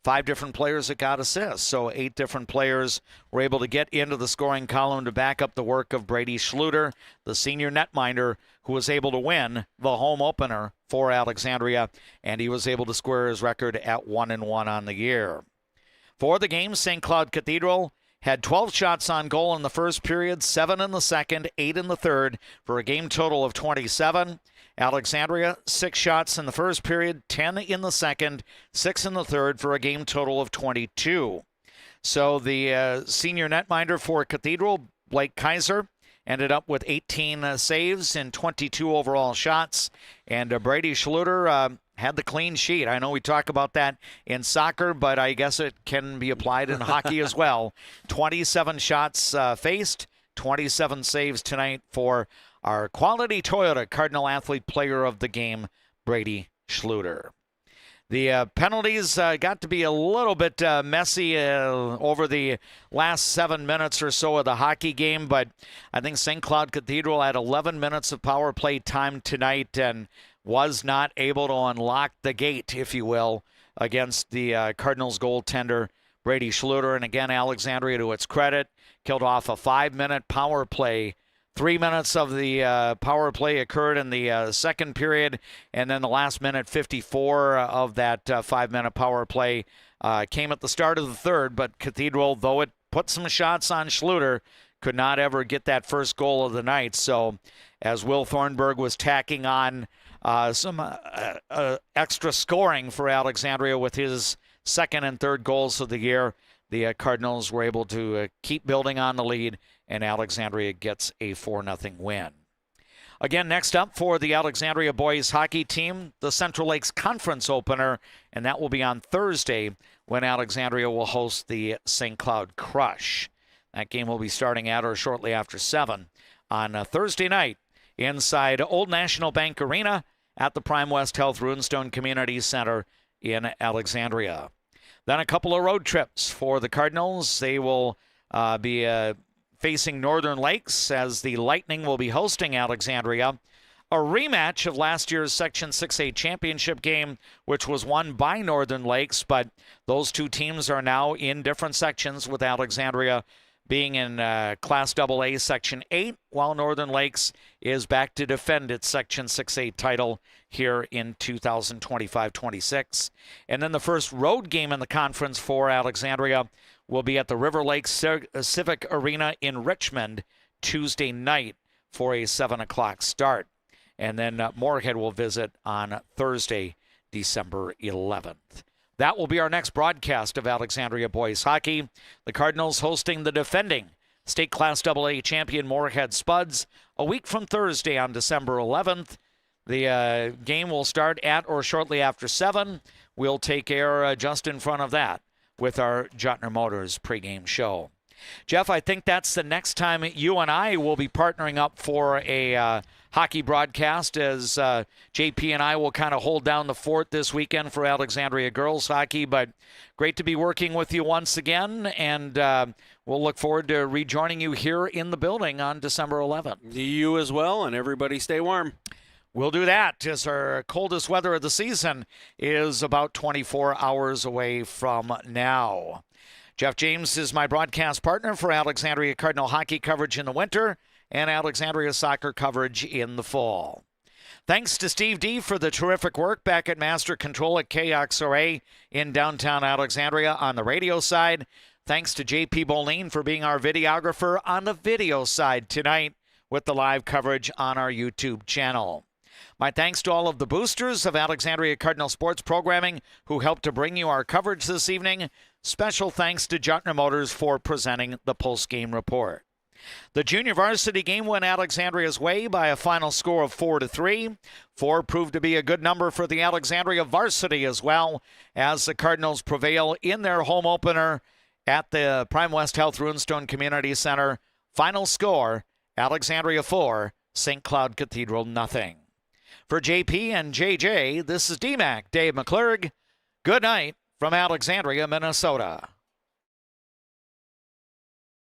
5 different players that got assists. So 8 different players were able to get into the scoring column to back up the work of Brady Schluter, the senior netminder, who was able to win the home opener for Alexandria, and he was able to square his record at 1-1 on the year. For the game, St. Cloud Cathedral had 12 shots on goal in the first period, 7 in the second, 8 in the third, for a game total of 27. Alexandria, 6 shots in the first period, 10 in the second, 6 in the third, for a game total of 22. So the senior netminder for Cathedral, Blake Kaiser, ended up with 18 saves and 22 overall shots. And Brady Schluter had the clean sheet. I know we talk about that in soccer, but I guess it can be applied in hockey as well. 27 shots faced, 27 saves tonight for our Quality Toyota Cardinal Athlete Player of the Game, Brady Schluter. The penalties got to be a little bit messy over the last 7 minutes or so of the hockey game, but I think St. Cloud Cathedral had 11 minutes of power play time tonight and was not able to unlock the gate, if you will, against the Cardinals goaltender Brady Schluter. And again, Alexandria, to its credit, killed off a 5-minute power play. 3 minutes of the power play occurred in the second period, and then the last minute 54 of that 5-minute power play came at the start of the third. But Cathedral, though it put some shots on Schluter, could not ever get that first goal of the night. So as Will Thornburg was tacking on some extra scoring for Alexandria with his second and third goals of the year, the Cardinals were able to keep building on the lead, and Alexandria gets a 4-0 win. Again, next up for the Alexandria boys hockey team, the Central Lakes Conference opener, and that will be on Thursday when Alexandria will host the St. Cloud Crush. That game will be starting at or shortly after 7 on Thursday night inside Old National Bank Arena at the Prime West Health Runestone Community Center in Alexandria. Then a couple of road trips for the Cardinals. They will be facing Northern Lakes as the Lightning will be hosting Alexandria. A rematch of last year's Section 6A championship game, which was won by Northern Lakes, but those two teams are now in different sections, with Alexandria being in Class AA Section 8, while Northern Lakes is back to defend its Section 6A title here in 2025-26. And then the first road game in the conference for Alexandria will be at the River Lakes Civic Arena in Richmond Tuesday night for a 7 o'clock start. And then Moorhead will visit on Thursday, December 11th. That will be our next broadcast of Alexandria boys hockey. The Cardinals hosting the defending State Class AA champion Moorhead Spuds a week from Thursday on December 11th. The game will start at or shortly after 7. We'll take air just in front of that with our Juttner Motors pregame show. Jeff, I think that's the next time you and I will be partnering up for a hockey broadcast, as JP and I will kind of hold down the fort this weekend for Alexandria girls hockey. But great to be working with you once again, and we'll look forward to rejoining you here in the building on December 11th. You as well, and everybody stay warm. We'll do that, as our coldest weather of the season is about 24 hours away from now. Jeff James is my broadcast partner for Alexandria Cardinal hockey coverage in the winter and Alexandria soccer coverage in the fall. Thanks to Steve D for the terrific work back at Master Control at KXRA in downtown Alexandria on the radio side. Thanks to JP Boline for being our videographer on the video side tonight with the live coverage on our YouTube channel. My thanks to all of the boosters of Alexandria Cardinal Sports Programming who helped to bring you our coverage this evening. Special thanks to Juttner Motors for presenting the post-game report. The junior varsity game went Alexandria's way by a final score of 4-3. 4 proved to be a good number for the Alexandria varsity as well, as the Cardinals prevail in their home opener at the Prime West Health Runestone Community Center. Final score, Alexandria 4, St. Cloud Cathedral 0. For JP and JJ, this is DMAC Dave McClurg. Good night from Alexandria, Minnesota.